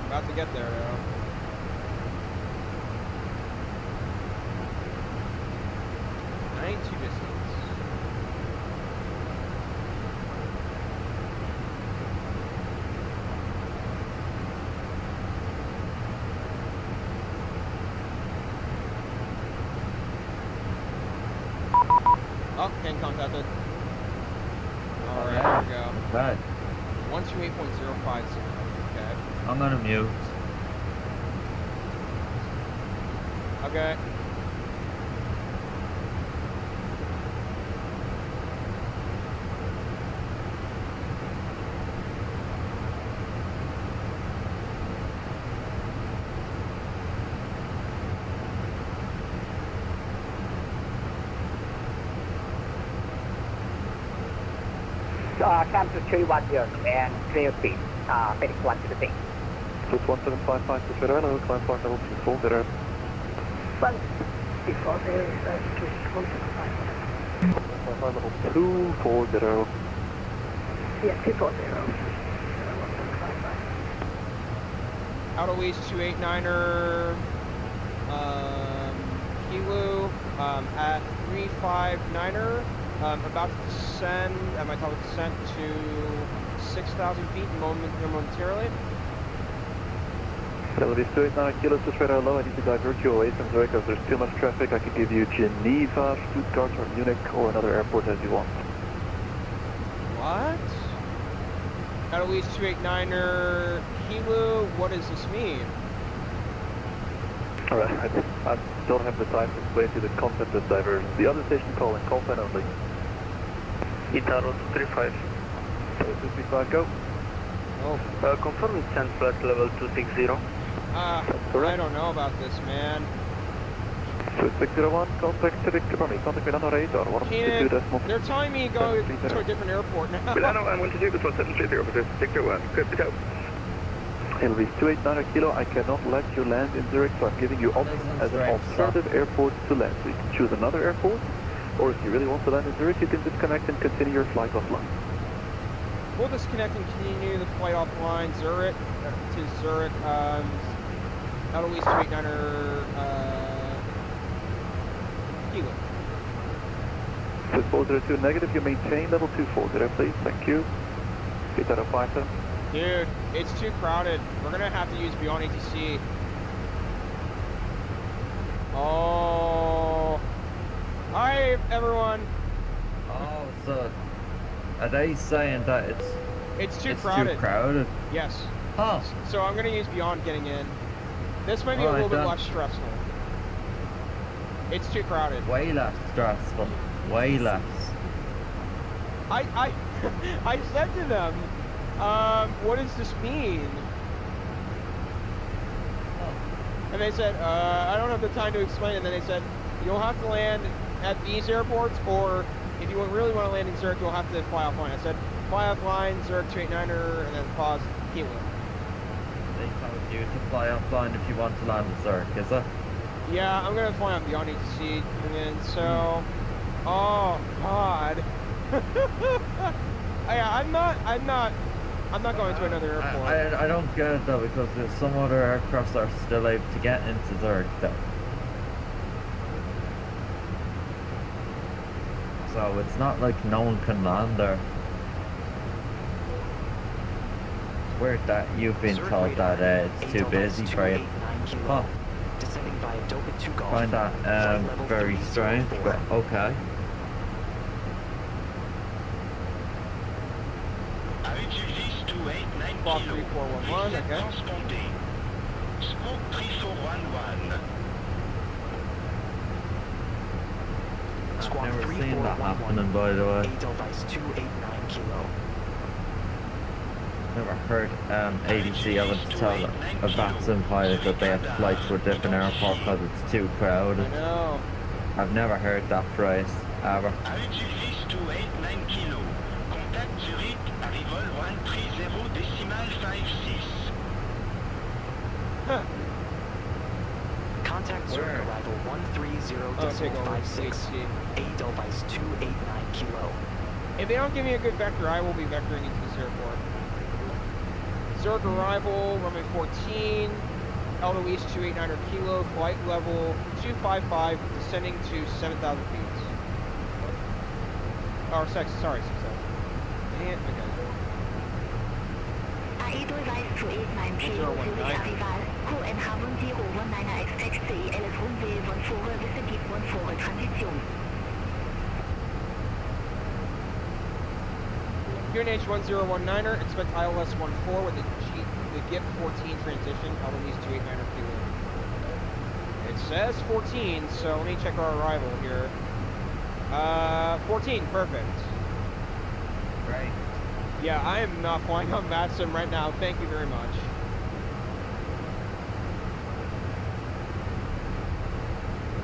About to get there, though. Oh, can contacted. Alright, here we go. Okay. 128.050. Okay. I'm gonna mute. Okay. climb to 310 and clear speed, Fenix 126. Plus 1755 to Faro Airline, climb flight level 240. 140, Flight level 240. yeah, 240. Edelweiss 289er, Kilo, at 359er, about to descend, at my top of descent to 6,000 feet momentarily. Edelweiss 289 Kilo to Faro Low. I need to divert you away from Zurich because there's too much traffic. I can give you Geneva, Stuttgart, or Munich, or another airport as you want. What? Edelweiss 289er, Kilo, what does this mean? Alright, I don't have the time to explain to you the concept of diversion. The other station call and call sign only. Itaro 235. 235, go. Oh. Confirm descent flight level 260. I don't know about this, man. 2601, contact Milano radar, 162 decimal. They're telling me to go to a different airport now. Milano, I'm 120, this 1730, 601, good, out. Edelweiss 289 Kilo, I cannot let you land in Zurich, so I'm giving you options as an alternative airport to land. So you can choose another airport, or if you really want to land in Zurich, you can disconnect and continue your flight offline. We'll disconnect and continue the flight offline, Zurich, to Zurich, Edelweiss 289er, Kilo. 402 negative, you maintain level 240, please, thank you. Itaro 57. Dude, it's too crowded. We're gonna have to use BeyondATC. Oh. Hi, everyone. Oh, so are they saying that It's too crowded. Too crowded? Yes. Oh. So I'm gonna use Beyond getting in. This might be a Alright, little bit then. less stressful. It's too crowded. Way less stressful. Way less. I I said to them, what does this mean? And they said, I don't have the time to explain. And then they said, you'll have to land at these airports, or if you really want to land in Zurich, you'll have to fly offline. I said, fly offline, Zurich 289er, and then pause, Kilo. They told you to fly offline if you want to land in Zurich, is it? Yeah, I'm gonna fly on BeyondATC, and so, oh God. I'm not going to another airport. I don't get it though, because there's some other aircraft that are still able to get into Zurich though. So it's not like no one can land there. It's weird that you've been told that it's too busy for you. Huh. Find that very strange, but okay. Block 3411, okay. Smoke 3411. I've never seen that happening, by the way. Edelweiss 289 Kilo. Never heard ADC ever tell a VATSIM pilot that they have to fly to a different airport because it's too crowded. I know. I've never heard that phrase, ever. Edelweiss 289 Kilo. Contact Zurich, arrival 130 decimal 56. Huh. Contact Zurich arrival 130.56. Edelweiss 289 Kilo. If they don't give me a good vector, I will be vectoring into this airport. Zurich arrival, runway 14, Edelweiss 289er Kilo, flight level 255, descending to 7,000 feet. Or 6,000. And, okay. Edelweiss 289 Kilo, Zurich arrival, QNH 1019er expect CELS runway 14, vicinity 14, transition. QNH 1019er, expect ILS 14 with the GIP 14 transition, Edelweiss 289er Kilo. It says 14, so let me check our arrival here. 14, perfect. Great. Yeah, I am not flying on VATSIM right now, thank you very much.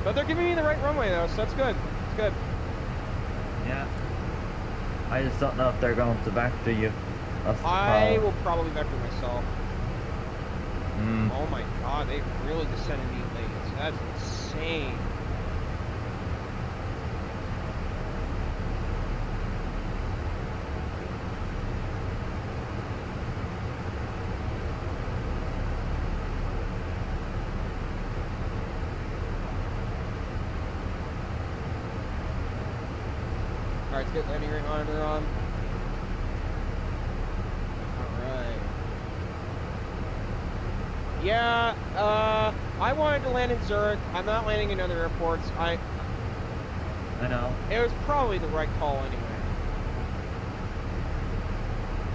But they're giving me the right runway though, so that's good. It's good. Yeah. I just don't know if they're going to vector you. That's the I problem. will probably vector myself. Mm. Oh my god, they really descended me late. That's insane. Alright, let's get landing ring monitor on. Alright. Yeah, I wanted to land in Zurich. I'm not landing in other airports. I know. It was probably the right call anyway.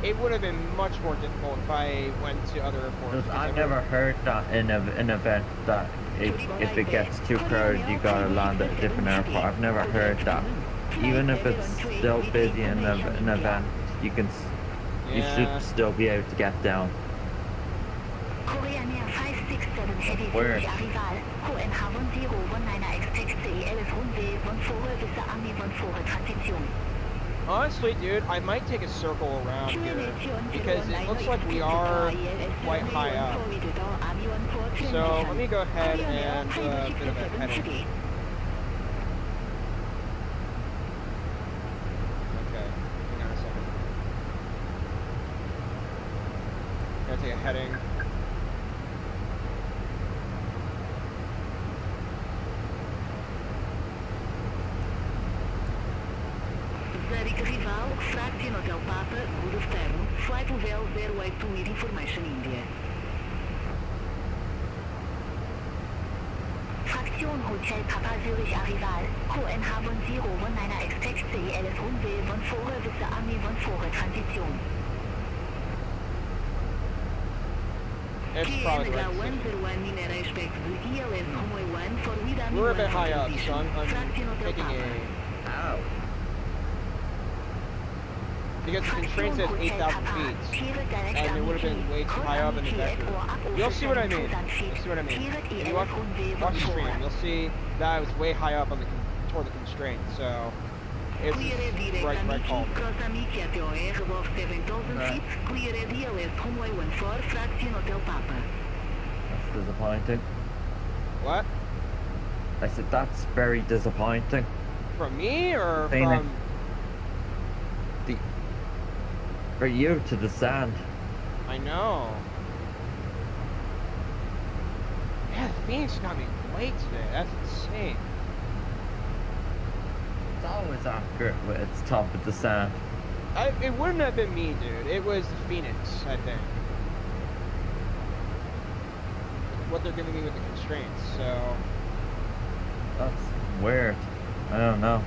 It would have been much more difficult if I went to other airports. Just, I've never heard that in an event that if it gets too crowded, you gotta land at a different airport. I've never heard that. Even if it's still busy in an event, you should still be able to get down. Korean Air 567 heavy Where? arrival. QN 1019 expect CELS runway 14 with the Army 14 transition. Honestly, dude, I might take a circle around here because it looks like we are quite high up. So let me go ahead and bit of a heading. Okay, hang on a second. Gotta take a heading. Zurich Rival, Fraction Hotel Papa, good afternoon. Flight level 082 with information India. Fraction Hotel Papa Zurich Arrival, QN 1019 expect CELS runway 14 with the Army 14 transition. It's probably the right decision. We're a bit high up, so I'm taking a... Ow. Because the constraint says 8,000 feet, and it would have been way too high up in the vector. You'll see what I mean. You'll see what I mean. If you watch the stream, you'll see that I was way high up on the toward the constraint, so it's right call. That's disappointing. What? I said that's very disappointing. From me or Fenix. from... For you to descend. I know. Yeah, Phoenix got me late today. That's insane. It's always accurate when it's top of descent. It wouldn't have been me, dude. It was the Phoenix, I think. What they're giving me with the constraints, so... That's weird. I don't know.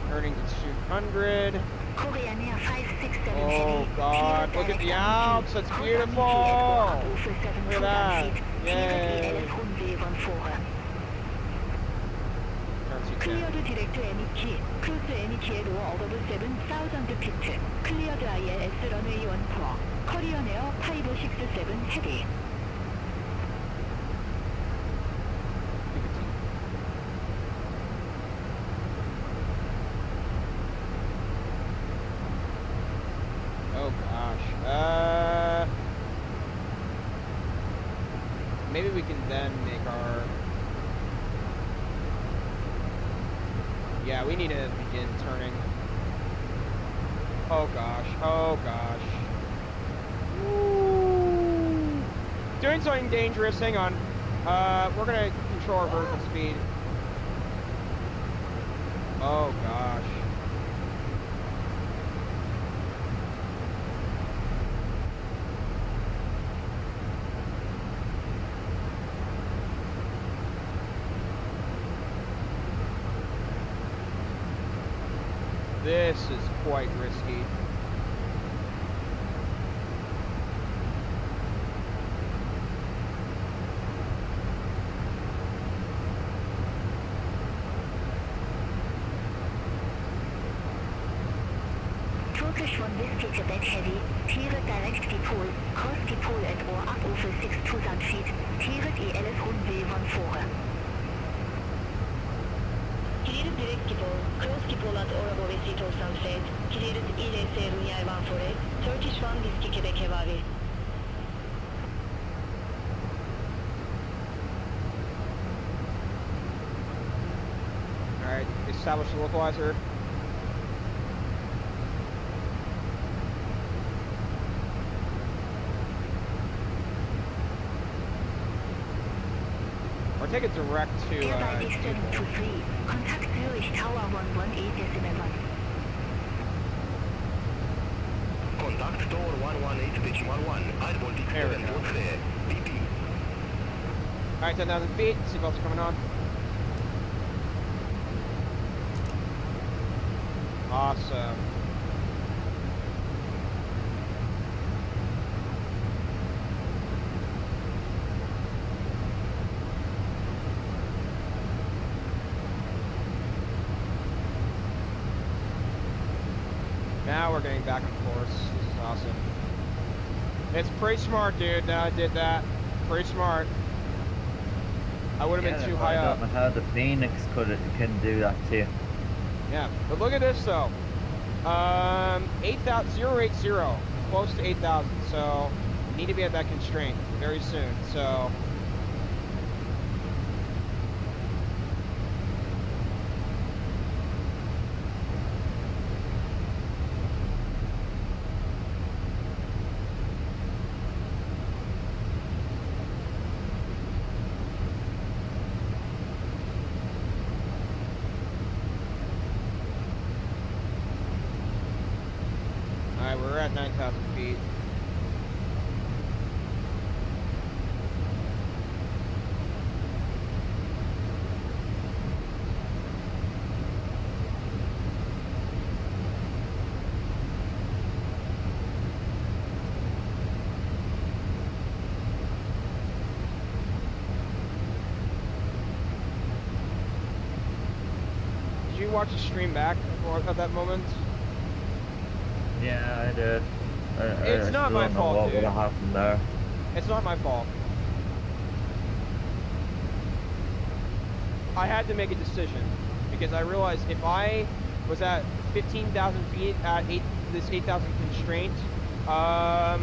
Turning to 200. Korean Air 567 Oh god, look at the Alps, that's beautiful! Look at that! Yay! Clear the direct to NEQ. Cruise to NEQ door over 7,000 feet. Clear the ILS runway 14. Korean Air 567 heavy. Oh gosh. Maybe we can then make our... Yeah, we need to begin turning. Oh gosh, oh gosh. Ooh. Doing something dangerous, hang on. We're gonna control our vertical speed. Oh gosh. This is quite risky. Turkish 1 Whiskey Quebec Heavy, clear direct depot, cross depot at or up over 6,000 feet, clear ELS runway 14. Poland Orabo Vesito Sunset, cleared ILS Lumiere 14, Turkish 1 Whiskey Quebec Heavy. Alright, establish the localizer. Or take it direct to, Airby distance to 3, contact Zurich Tower 118.1. Contact Tower 118 pitch 11, Air Baltic There we 7 go. Port Fair, BP. Alright, 10,000 feet, seatbelts are coming on. Awesome. Now we're getting back on course. This is awesome. It's pretty smart, dude. Now I did that. Pretty smart. I would have been too high up. I don't know how the Fenix can do that too. Yeah, but look at this though. 8,000, 080, close to 8,000. So need to be at that constraint very soon. So. Alright, we're at 9,000 feet. Did you watch the stream back at that moment? Yeah, I did. It's not my fault, what dude. would have happened there. It's not my fault. I had to make a decision because I realized if I was at 15,000 feet at this 8,000 constraint, I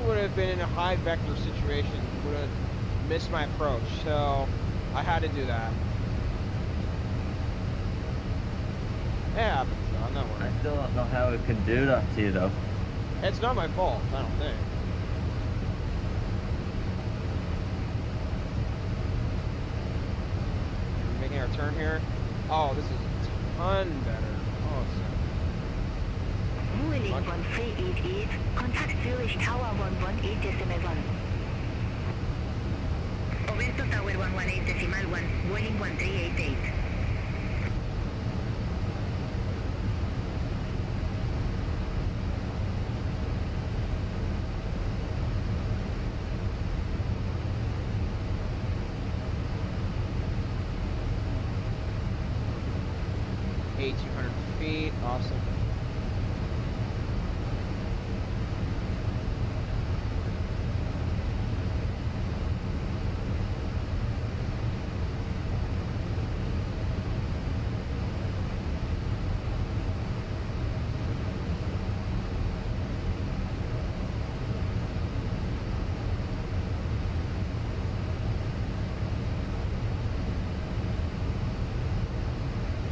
would have been in a high vector situation, would have missed my approach. So I had to do that. Yeah, but I'm not worried. I still don't know how it can do that to you though. It's not my fault, I don't think. We're making our turn here. Oh, this is a ton better. Awesome. Vueling 1388, contact Zurich Tower 118.1. Oberto Tower 118.1, Vueling 1388. Feet, awesome.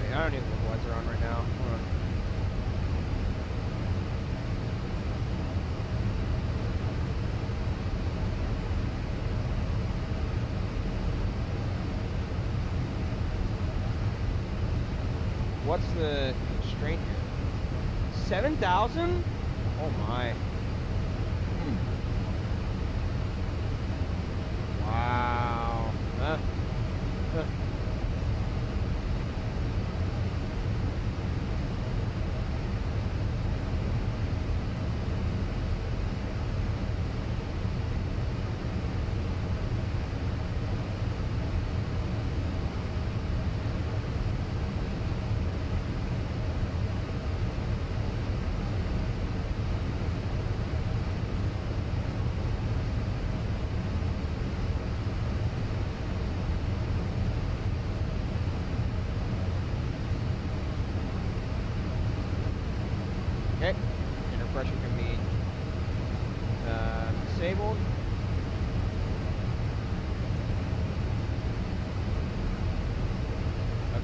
I don't even know what lights are on right now. Hold on. What's the constraint here? 7,000? Oh my. Wow. Huh? Huh.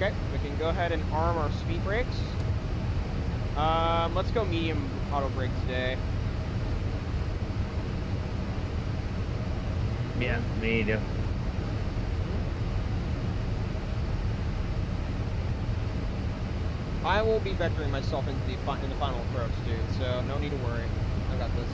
Okay, we can go ahead and arm our speed brakes. Let's go medium auto brake today. Yeah, medium. I will be vectoring myself into the final approach, dude, so no need to worry. I got this.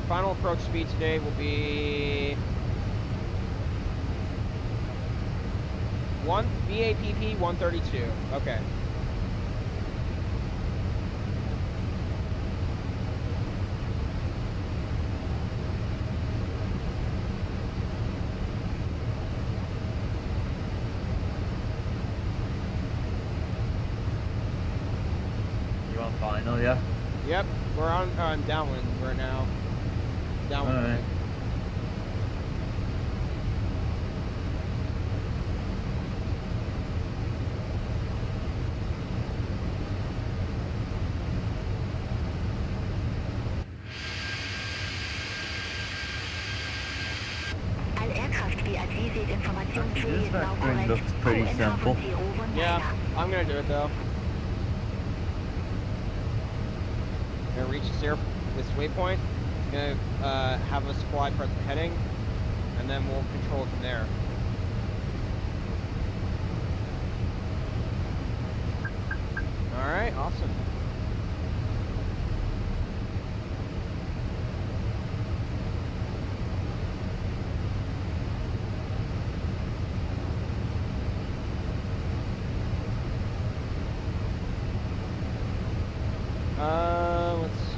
Final approach speed today will be VAPP 132. Okay. You on final, yeah? Yep, we're on downwind right now. Downwind. All right. This vectoring looks pretty simple. Yeah, I'm gonna do it though. Gonna reach this waypoint. Gonna have us fly present heading, and then we'll control it from there. All right, awesome. Let's see.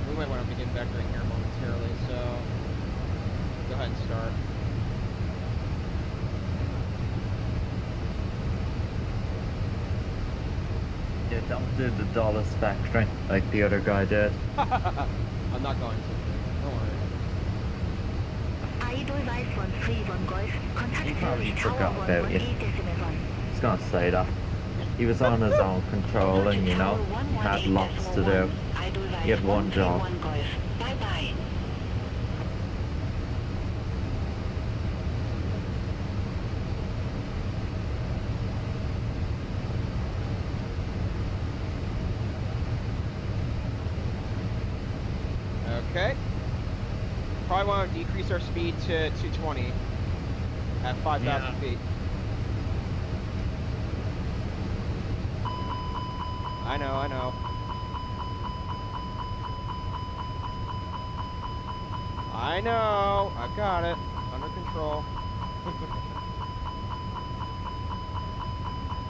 We might want to begin vectoring here momentarily, so go ahead and start. Yeah, don't do the dollar vectoring like the other guy did. I'm not going to. Don't worry. He probably forgot about you. He's gonna say that. He was on his own controlling, you know. He had lots to do. He had one job. Bye-bye. Okay. Probably want to decrease our speed to 220 at 5,000 feet. I know, I know. I know. I've got it under control.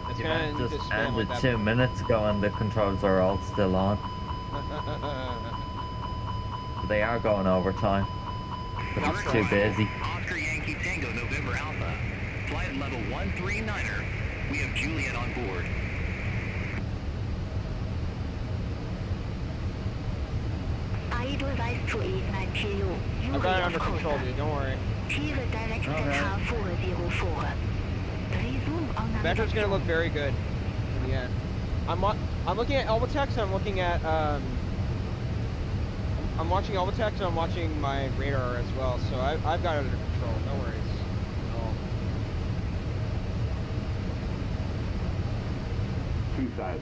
It's Yeah, gonna just spam ended like 2 minutes ago and the controls are all still on. They are going overtime. But it's too busy. Oscar Yankee Tango November Alpha. Flight level 139er. We have Juliet on board. I've got it under control, dude. Don't worry. Vector's gonna look very good in the end. I'm looking at Elbatex. I'm looking at I'm watching all the text and I'm watching my radar as well, so I've got it under control. No worries. No. Seaside.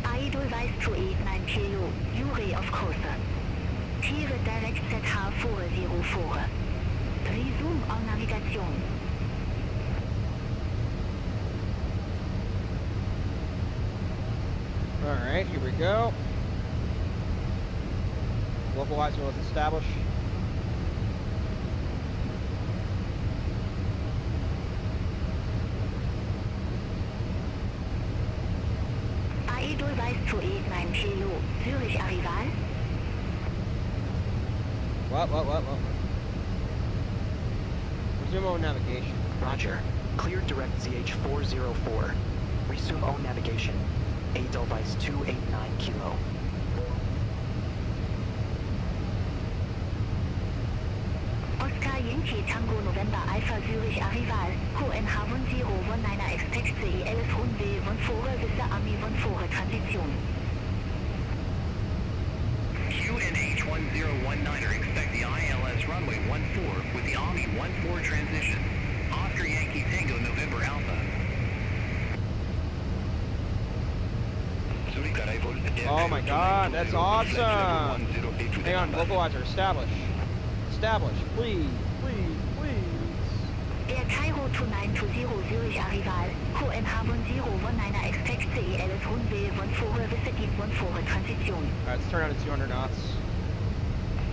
Edelweiss 289 kilo, Zurich of course. Clear direct ZH 404. Resume en navigation. Alright, here we go. Localizer was established. Edelweiss 289 kilo, Zurich arrival. What? Resume on navigation. Roger. Cleared direct ZH 404. Resume on navigation. Edelweiss 289 kilo. Oscar Yankee Tango November Alpha Zurich arrival. QNH 1019 expect CELS runway 14 with the Army 14 transition. QNH 1019er expect the ILS runway 14 with the Army 14 transition. Oscar Yankee Tango November Alpha. Zurich arrival. Oh my god, that's awesome! Hang on, localizer, establish. Establish, please. Air Cairo 2920 Zurich arrival. QNH 1019 expect CELS runway 14 with the Deep 14 transition. Alright, let's turn on to 200 knots.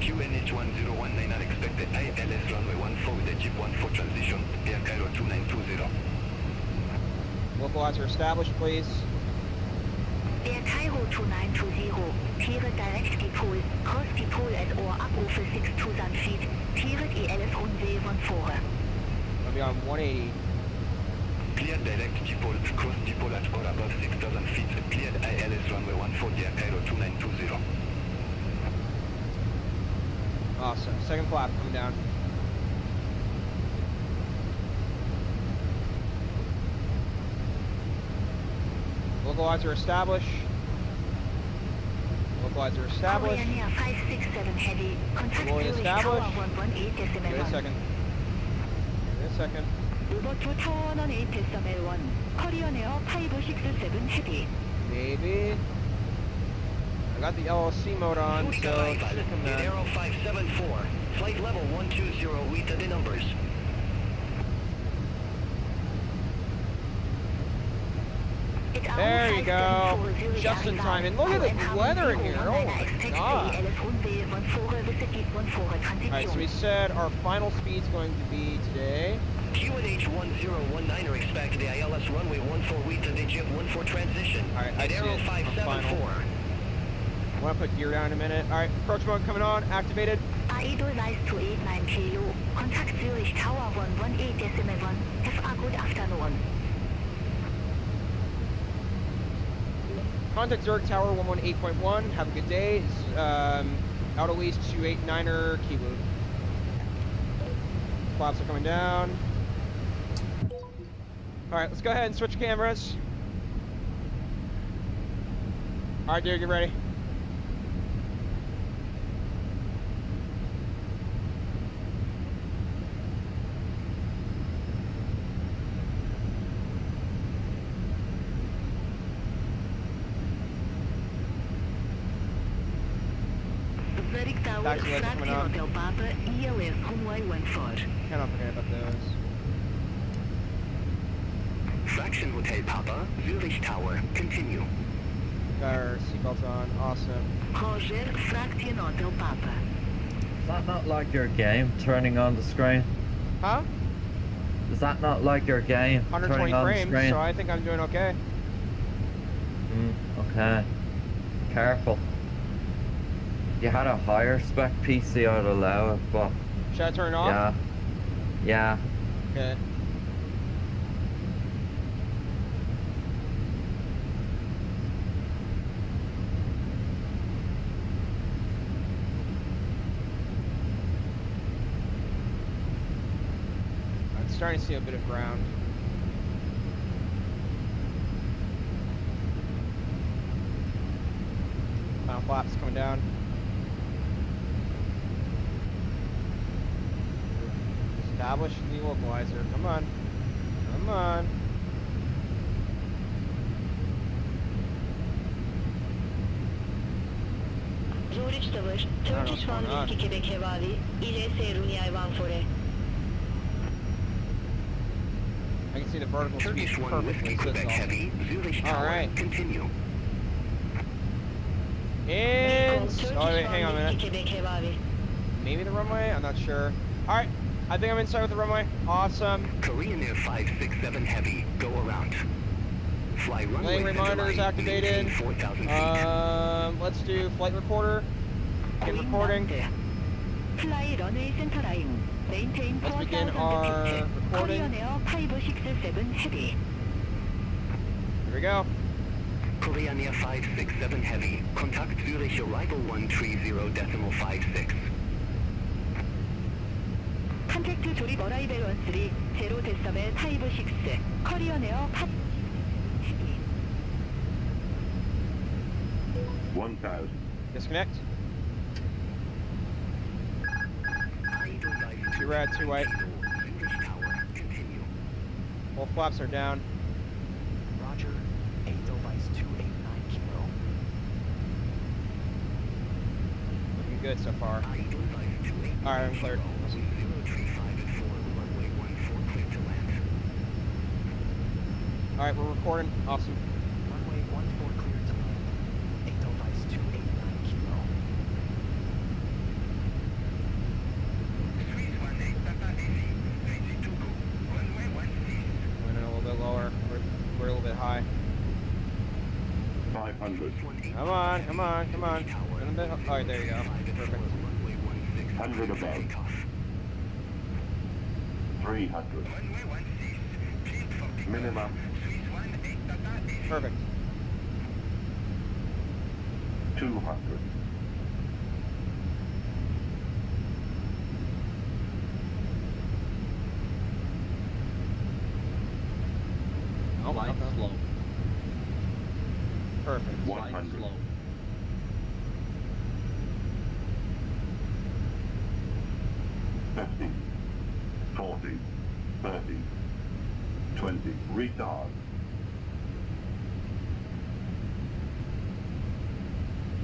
QNH 1019 expected ILS runway 14 with the Jeep 14 transition. Air Cairo 2920. Localizer, establish, please. Air Cairo 2920, cleared direct depot, cross depot at or up over 6,000 feet, cleared ELS runway 14. I'll be on 180. Cleared direct depot, cross depot at or above 6,000 feet, cleared ILS runway 14, Air Cairo 2920. Awesome. Second flap coming down. Localizer establish. Localizer establish. Korea near 567 heavy, contact Localizer Zurich establish. Tower 118.1. Wait a second. Over to Tower 118.1. Korean Air 567 heavy. Maybe. I got the LLC mode on, so it should come down. Aero 574, flight level 120, read the numbers. There you go. Just in time. And look at the weather in here. Oh my god. Alright, so we said our final speed's going to be today. QNH 1019er expect the ILS runway 14 read the Jeep 14 transition. Alright, I see Aero it. 574. I want to put gear down in a minute. Alright, approach mode coming on. Activated. Edelweiss 289 kilo. Contact Zurich Tower 118.1. Have a good afternoon. Contact Zurich Tower 118.1. Have a good day. Edelweiss 289er kilo. Flaps are coming down. Alright, let's go ahead and switch cameras. Alright, dude, get ready. Zurich Tower, Taxi lights coming on. Hotel Papa, ELS runway 14. Cannot forget about those. Fraction Hotel Papa, Zurich Tower, continue. Got our seatbelts on. Awesome. Roger, Fraction Hotel Papa. Is that not like your game, turning on the screen? Huh? Is that not like your game, 120 turning on the frames, screen? so I think I'm doing okay. Okay. Careful. If you had a higher spec PC, I'd allow it, but... Should I turn it off? Yeah. Okay. I'm starting to see a bit of ground. now. Flaps coming down. Establish the localizer. Come on. Come on. Zurich Tower, Turkish 1 Quebec Heavy, IRC Runway 14. I can see the vertical speed Turkish 1 Whiskey Quebec Heavy, Zurich Tower, Alright. continue. And... Turkish Oh, wait, hang on a 1 minute. Quebec Heavy. Maybe the runway? I'm not sure. Alright, I think I'm inside with the runway. Awesome. Korean Air 567 Heavy, go around. Fly runway Landing reminder is activated. 4,000 feet. Let's do flight recorder. Get recording. Fly runway center line. Maintain Let's begin 4,000 our feet. recording. Korean Air 567 Heavy. Here we go. Korean Air 567 Heavy, contact Zurich arrival 130.56. 컨택트 조립 어라이벨 13, 0.3 5-6, 코리안 에어 8. 1,000. Disconnect. 2 red, 2 white. Both flaps are down. Roger. Edelweiss 289 kilo. Looking good so far. Alright, I'm cleared. Awesome. Alright, we're recording. Awesome. Runway 14 cleared to land. Edelweiss 289 kilo. Went in a little bit lower. We're a little bit high. 500. Come on, come on, come on. A bit. Alright, there you go. Perfect. 100 above. 300. Minimum. Perfect. 200. Oh, Flight okay. slow. Perfect. 100. Slow. 50. 40. 30. 20. Retard.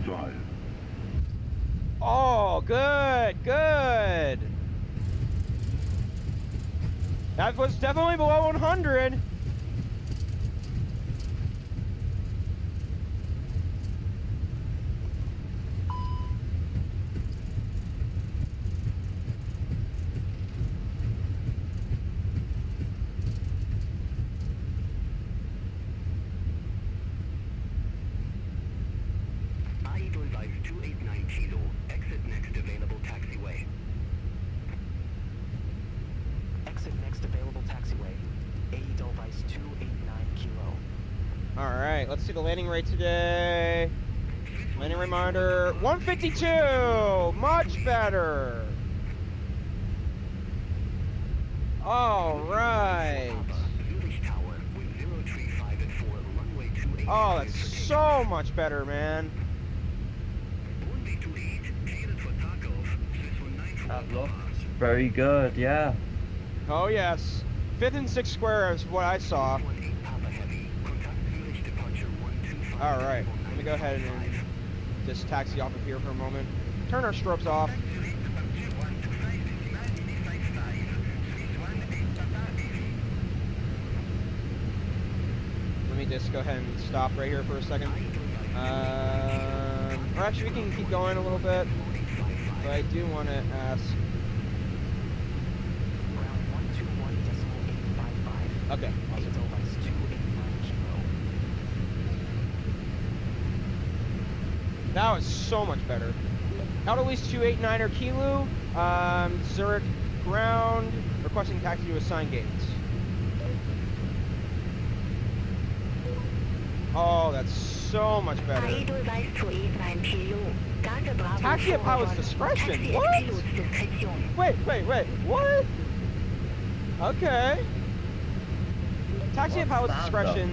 5. Oh, good, good. That was definitely below 100. Edelweiss 289 kilo, exit next available taxiway. Exit next available taxiway. Edelweiss 289 kilo. All right, let's see the landing rate today. Landing reminder, 152, much better. All right. Zurich Tower with 035 at 4, runway 28. Oh, that's so much better, man. Runway 28, cleared for takeoff. Swiss 194 That looks very good, yeah. Oh yes, 5th and 6th square is what I saw. 18 Papa Heavy, contact Zurich departure 125. All right, let me go ahead and just taxi off of here for a moment. Turn our strobes off. Let me just go ahead and stop right here for a second. Or actually, we can keep going a little bit, but I do want to ask. Ground 121.855. Okay, awesome. Edelweiss 289 kilo. That was so much better. Edelweiss 289er Kilo, Zurich ground, requesting taxi to assigned gates. Oh, that's so much better. Edelweiss 289 kilo. Delta Bravo. Taxi at pilot's discretion. What? Wait, what? Okay. Taxi at pilot's that, discretion,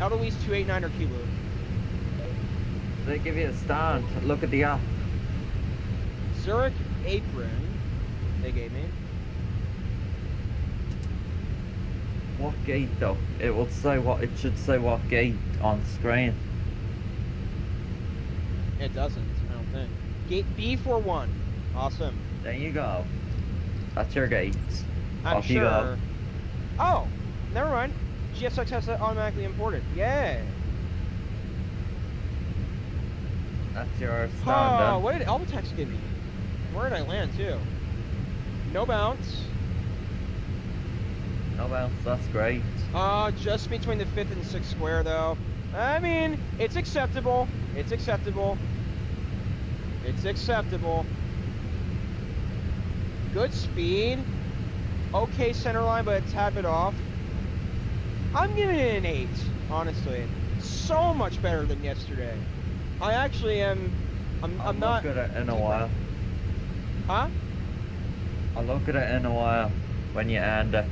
Edelweiss 289er Kilo. They give you a stand. Look at the app. Zurich apron. They gave me. What gate though? It will say what. It should say what gate on screen. It doesn't. I don't think. Gate B41. Awesome. There you go. That's your gate. I'm Off you go. sure. Oh, never mind. GSX has that automatically imported. Yay. That's your Oh, stand. what did LPFR give me? Where did I land too? No bounce. No bounce. That's great. Just between the 5th and 6th square though. I mean, it's acceptable. It's acceptable. It's acceptable. Good speed. Okay center line, but a tad bit off. I'm giving it an 8, honestly. So much better than yesterday. I actually am. I'm not. Look at it in a while. Huh? I'll look at it in a while when you end it.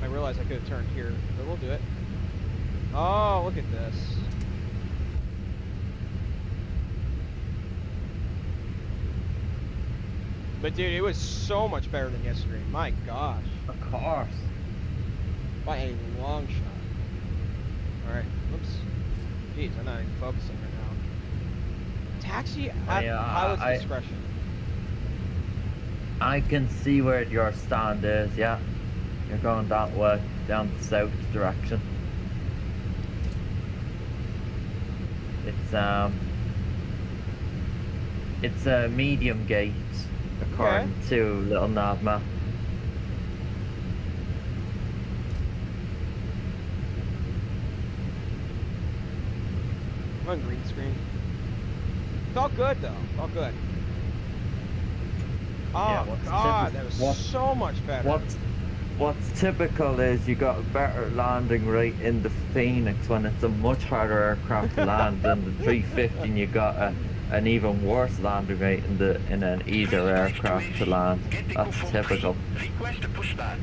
I realized I could have turned here, but we'll do it. Oh, look at this. But dude, it was so much better than yesterday. My gosh. Of course. By a long shot. Alright, whoops. Jeez, I'm not even focusing right now. Taxi at pilot's discretion. I can see where your stand is, yeah. You're going that way, down the south direction. It's a medium gate, according to little nav map. I'm on green screen. Felt good though. Felt good. Oh Yeah, god, that was so much better. What's typical is you got a better landing rate in the Fenix when it's a much harder aircraft to land than the 350, and you got an even worse landing rate in an easier aircraft to land. That's typical. Request a pushback.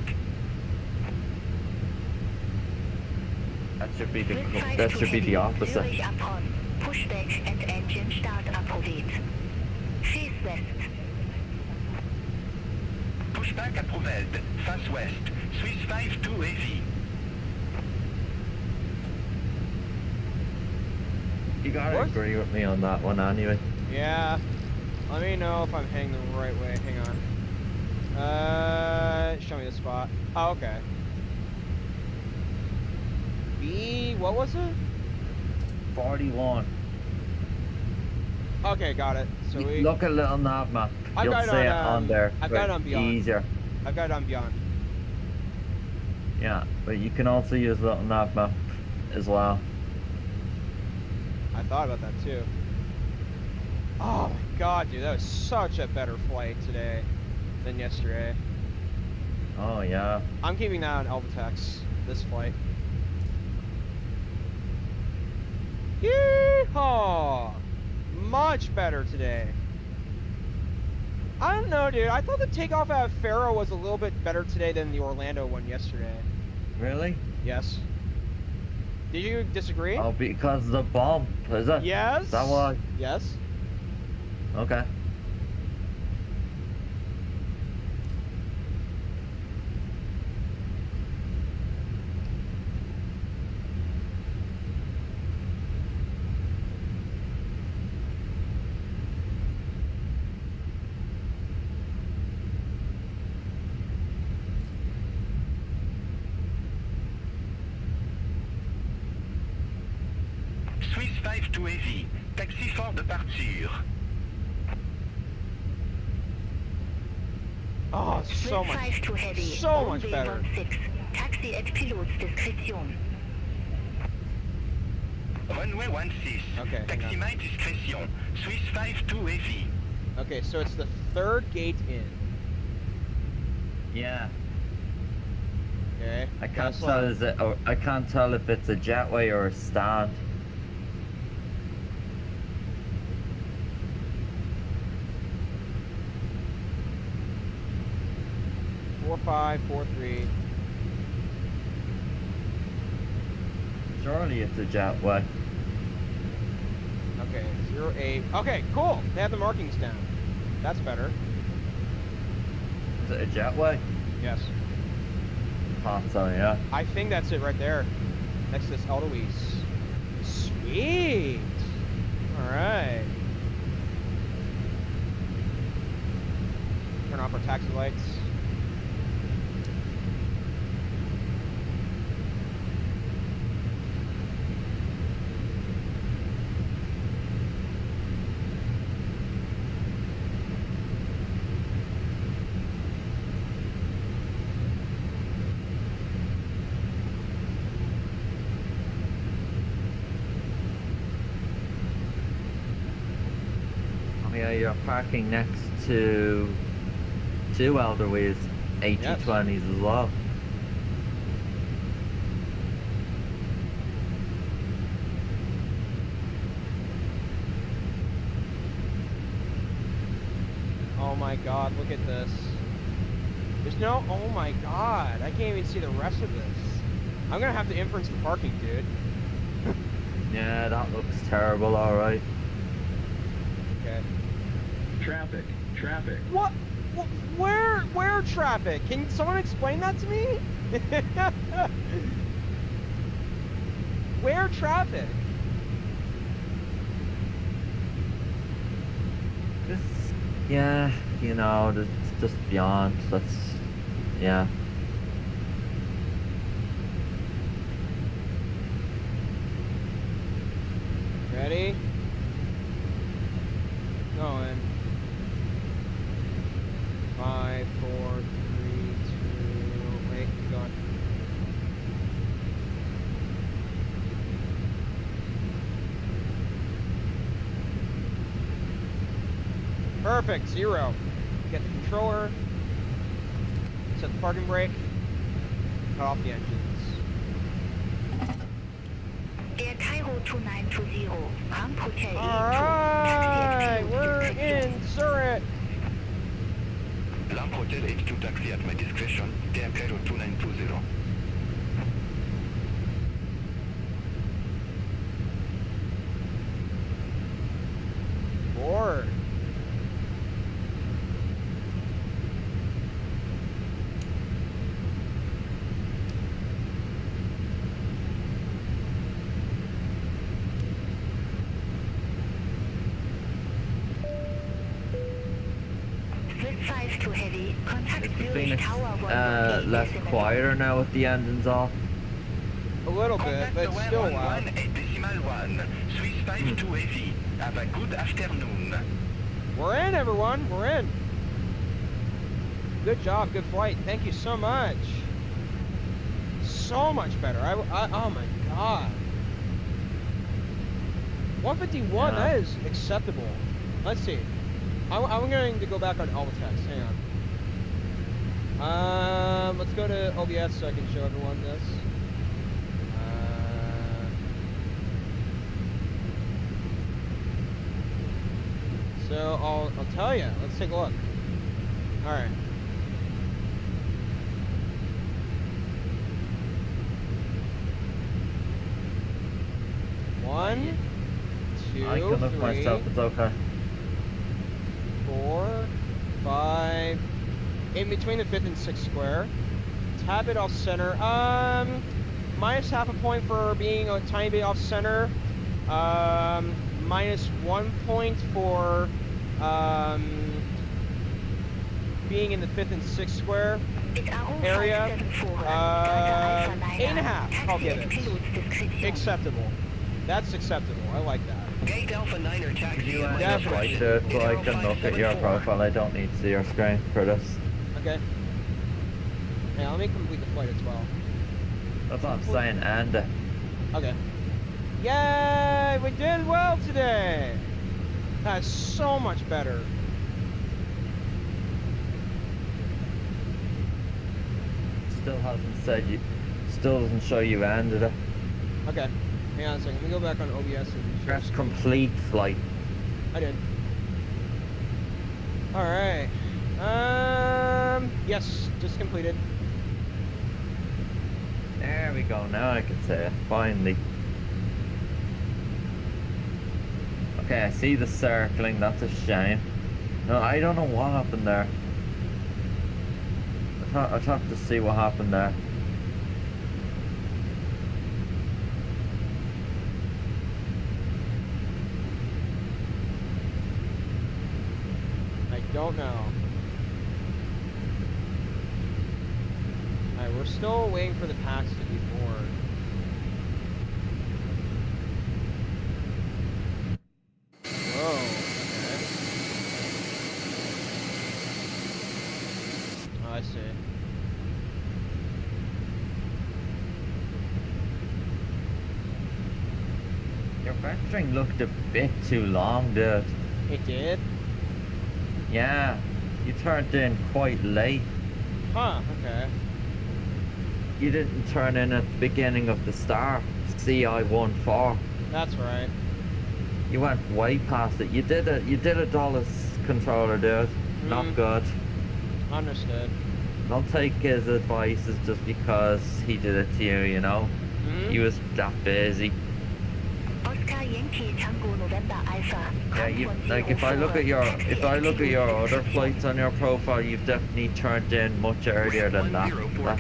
That should be the opposite. Zurich upon. Pushback and engine start approved. Face west. Pushback approved. Face west. Swiss 52 heavy. You gotta agree with me on that one anyway. Yeah. Let me know if I'm heading the right way. Hang on. Show me the spot. Oh, okay. What was it? 41. Okay, got it. So we look at little nav map. You'll see it on there. I've got it on Beyond. Easier. I've got it on Beyond. Yeah, but you can also use little nav map as well. I thought about that too. Oh my god, dude, that was such a better flight today than yesterday. Oh yeah. I'm keeping that on LPFR this flight. Yeehaw! Much better today. I don't know, dude. I thought the takeoff out of Faro was a little bit better today than the Orlando one yesterday. Really? Yes. Did you disagree? Oh, because of the bump, is it? Yes. Is that why? Yes. Okay. Swiss 52 heavy. Taxi for departure. Oh, so much. 52 heavy. So much better. 16. Taxi at pilot's discretion. Runway 16. Okay, Taxi my discretion. Swiss 52 heavy. Okay, so it's the third gate in. Yeah. Okay. I can't tell if it's a jetway or a stand. 4543. Surely it's a jetway. Okay, 08. Okay, cool. They have the markings down. That's better. Is it a jetway? Yes. Thought so, yeah. I think that's it right there. Next to this Edelweiss. Sweet. All right. Turn off our taxi lights. Yeah, you're parking next to two Edelweiss A320s as well. Oh my god, look at this. There's no, oh my god, I can't even see the rest of this. I'm gonna have to inference the parking, dude. Yeah, that looks terrible, alright. Okay. Traffic. What? Where traffic? Can someone explain that to me? Where traffic? This, yeah, you know, it's just beyond, that's, yeah. Ready? Going. 5, 4, 3, 2. Wait, keep going. Perfect. 0. Get the controller. Set the parking brake. Cut off the engines. Air Cairo 2920, Ramp Hotel Alright, we're in Zurich. Lamp Hotel H2 taxi at my discretion, Air Cairo 2920. Board. Z5 too heavy. Contact Is the Zurich Fenix Tower 1. less quieter now with the engines off? A little bit, but it's still loud. 8.1, Swiss 5 too heavy. Have a good afternoon. We're in, everyone. We're in. Good job. Good flight. Thank you so much. So much better. Oh my god. 151. Yeah. That is acceptable. Let's see. I'm going to go back on all the text. Hang on. Let's go to OBS so I can show everyone this. So I'll tell you. Let's take a look. All right. One, two, I can look three, myself, it's okay. 4, 5. In between the 5th and 6th square. Tap it off center. Minus half a point for being a tiny bit off center. Minus 1 point for being in the 5th and 6th square area. 8.5. I'll give it. Acceptable. That's acceptable. I like that. Gate Alpha 9er taxi. You at my just Definitely. write it so I can look at your profile. I don't need to see your screen for this. Okay. Yeah, let me complete the flight as well. That's what I'm saying, and Okay. Yay! We did well today! That's so much better. still hasn't said you, still doesn't show you ended it. Okay. Hang on a second. Let me go back on OBS and Press complete flight. I did. Alright. Yes, Yes, just completed. There we go, now I can say it, finally. Okay, I see the circling, that's a shame. No, I don't know what happened there. I'd have to see what happened there. I don't know. Alright, we're still waiting for the packs to be bored. Whoa, okay. Oh, I see. Your vectoring looked a bit too long, dude. It did? Yeah, you turned in quite late. Huh, okay. You didn't turn in at the beginning of the start, CI14. That's right. You went way past it. You did a Dulles controller, dude. Not good. Understood. Don't take his advice just because he did it to you, you know? He was that busy. Oscar Yankee Tango November Alpha. Yeah, like if I look at your other flights on your profile, you've definitely turned in much earlier than that.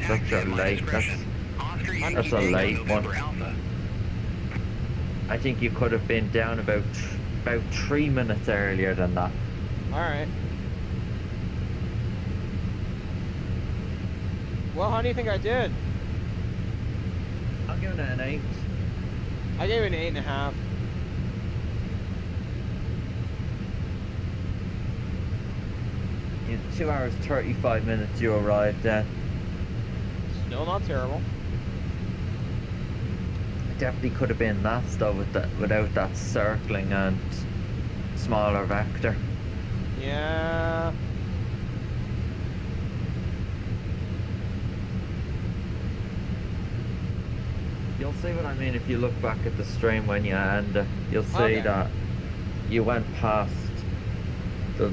That's a late. That's a late one. I think you could have been down about 3 minutes earlier than that. All right. Well, how do you think I did? I'm giving it an 8. I gave it an 8.5. In 2 hours 35 minutes you arrived at. Still not terrible. It definitely could have been that though without that circling and smaller vector. Yeah. You'll see what I mean if you look back at the stream when you end it. You'll see that you went past the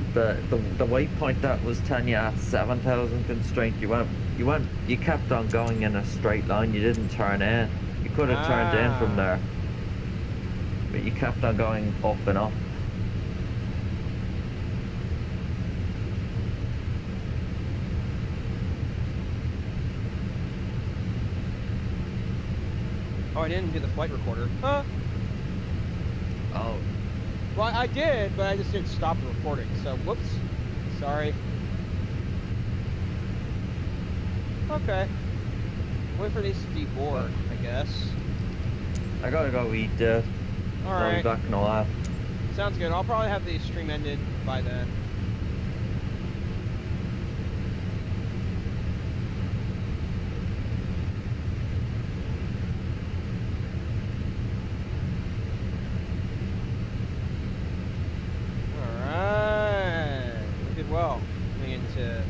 waypoint that was telling you at 7,000 constraint. You kept on going in a straight line. You didn't turn in. You could have turned in from there, but you kept on going up and up. Oh, I didn't do the flight recorder. Huh? Oh. Well, I did, but I just didn't stop the recording. So, whoops. Sorry. Okay. Wait for these to deboard, I guess. I gotta go eat, dude. Alright. I'll be back in a while. Sounds good. I'll probably have the stream ended by then. Well, coming into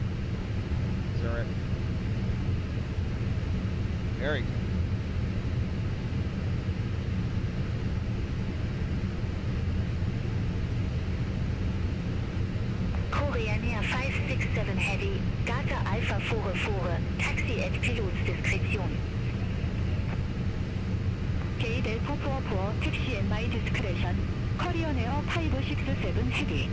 Zurich. Very good. Korean Air 567 Heavy, Data Alpha 44, taxi at pilot's discretion. Gate L444, taxi at my discretion. Korean Air 567 Heavy.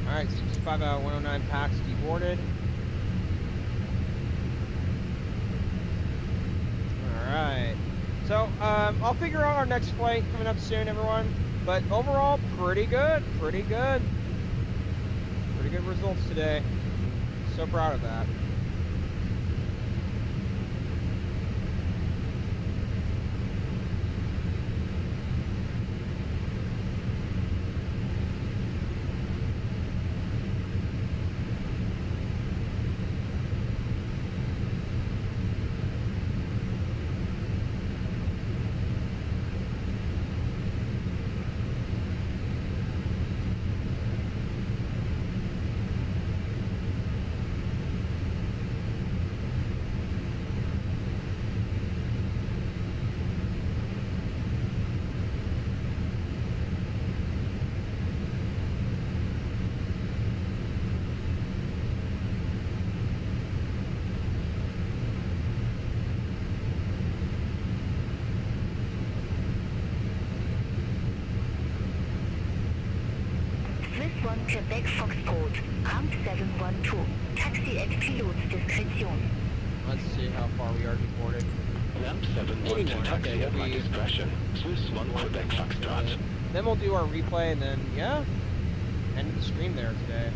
Alright, 65 out of 109 packs deboarded. Alright. So, I'll figure out our next flight coming up soon, everyone. But overall, pretty good. Pretty good. Pretty good results today. So proud of that. Quebec Foxtrot, ramp 712, taxi at pilot's discretion. Let's see how far we are deported. Ramp 712 taxi at my discretion. Swiss 1 Quebec Foxtrot. Then we'll do our replay and then, yeah, end the stream there today.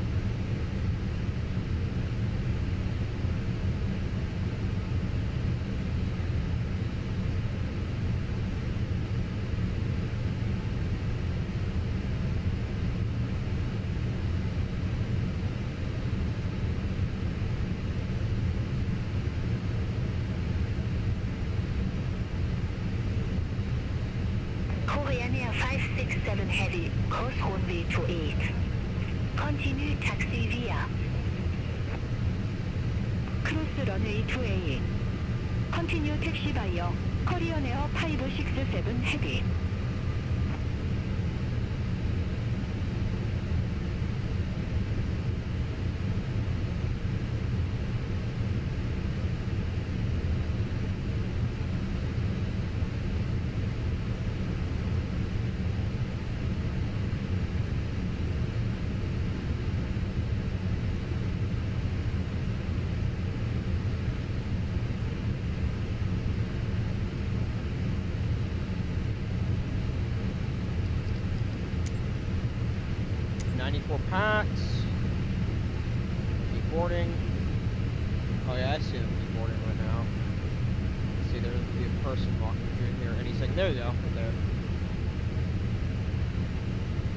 Korean Air 567 Heavy, cross runway 28. Continue taxi via. Cruise runway 2A. Continue taxi via Korean Air 567 Heavy. Packs. Deboarding. Oh yeah, I see them deboarding right now. See, there's a person walking through here any second. There you go, right there.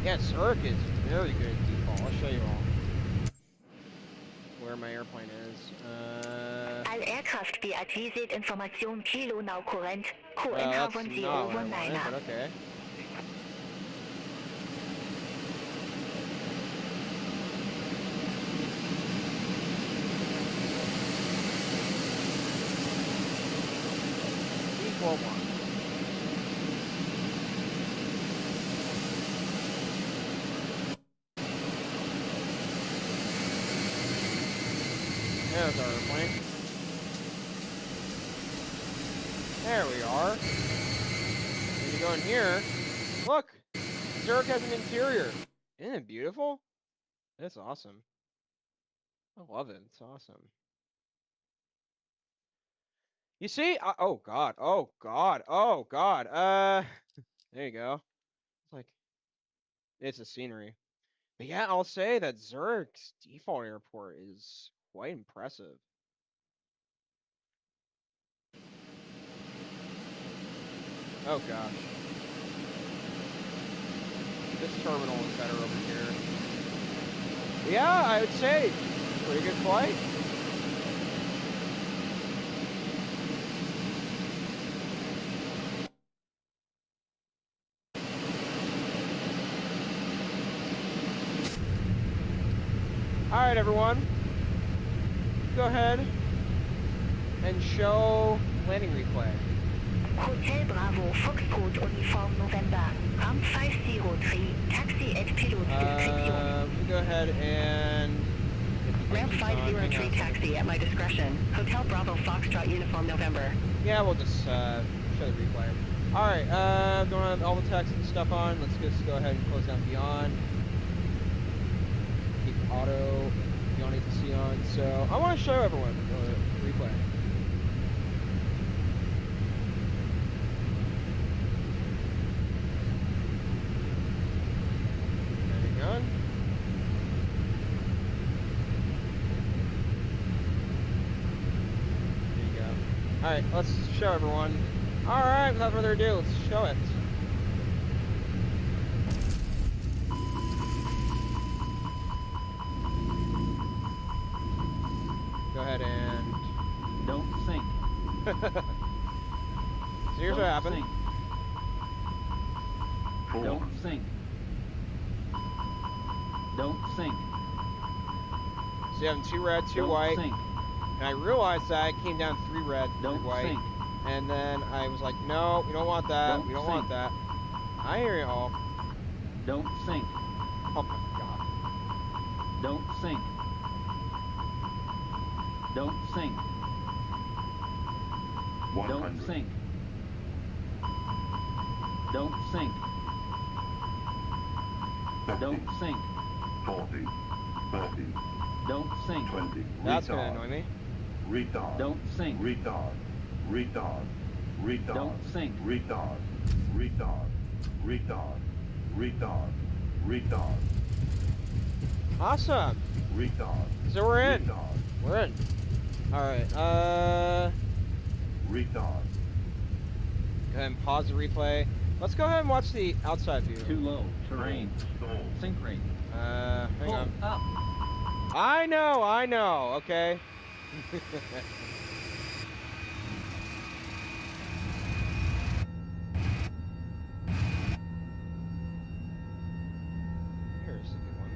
Yeah, Zurich is very good at default. I'll show you all where my airplane is. All aircraft BATC information kilo now current. Well, that's not what I wanted, but okay. One. There's our airplane. There we are. When you go in here, look! Zurich has an interior. Isn't it beautiful? It's awesome. I love it. It's awesome. You see? Oh god. Oh god. Oh god. There you go. It's like, it's a scenery. But yeah, I'll say that Zurich's default airport is quite impressive. Oh gosh. This terminal is better over here. Yeah, I would say pretty good flight. Alright everyone, go ahead and show landing replay. Hotel Bravo Foxtrot Uniform November, ramp 503, taxi at pilot's discretion. Go ahead and... Ramp 503 taxi at my discretion. Hotel Bravo Foxtrot Uniform November. Yeah, we'll just show the replay. Alright, don't have all the text and stuff on. Let's just go ahead and close down Beyond. Keep auto BeyondATC on. So I want to show everyone the replay. Hang on. There you go. Alright, let's show everyone. Alright, without further ado, let's show it. Go ahead and... Don't sink. So here's what happened. Sink. Don't sink. Don't sink. So you have 2 red, 2 white. Sink. And I realized that it came down 3 red, 3 white. Sink. And then I was like, no, we don't want that. We don't want that. I hear you all. Don't sink. Oh my god. Don't sink. Don't sink. 100. Don't sink. Don't sink. 50. Don't sink. 40, 30, Don't sink. 20. That's gonna annoy me. Retard. Don't sink. Retard. Retard. Retard. Don't sink. Retard. Retard. Retard. Retard. Retard. Awesome. Retard. So we're in. Retard. We're in. All right. Retard. Go ahead and pause the replay. Let's go ahead and watch the outside view. Too low. Terrain. Stall. Sink rate. Hang Pull on. up. I know. Okay. Here's a good one.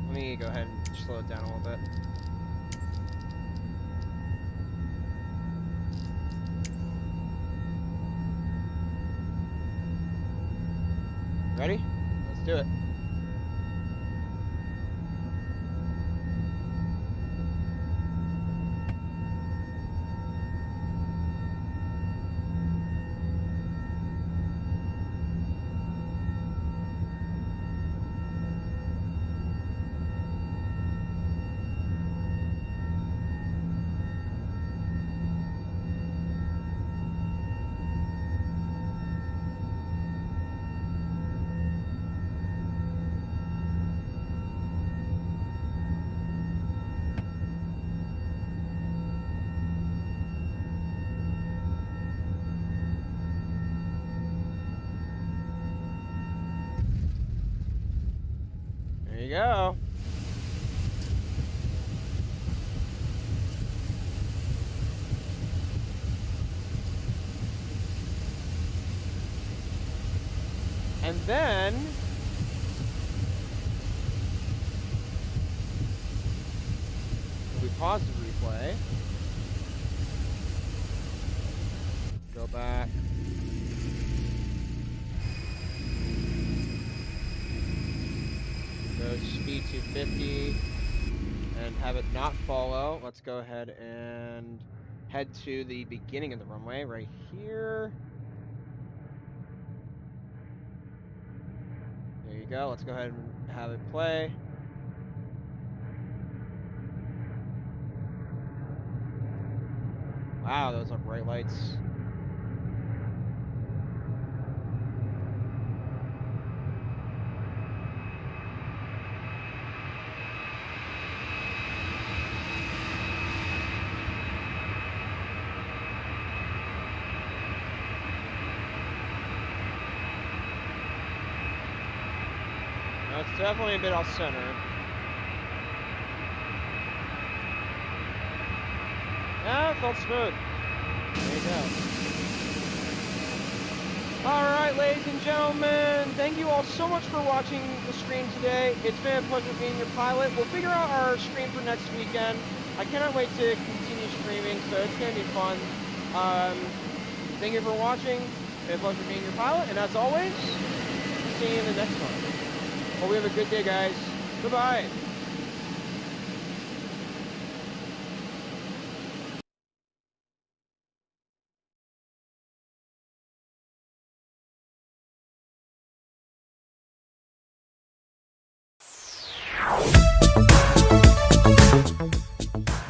Let me go ahead and slow it down a little bit. Ready? Let's do it. There you go. And then we pause the replay. Go back. Go speed 250 and have it not follow. Let's go ahead and head to the beginning of the runway right here. There you go. Let's go ahead and have it play. Wow, those are bright lights. It's definitely a bit off center. Yeah, it felt smooth. There you go. Alright, ladies and gentlemen, thank you all so much for watching the stream today. It's been a pleasure being your pilot. We'll figure out our stream for next weekend. I cannot wait to continue streaming, so it's going to be fun. Thank you for watching. It's been a pleasure being your pilot, and as always, see you in the next one. Hope we have a good day, guys. Goodbye.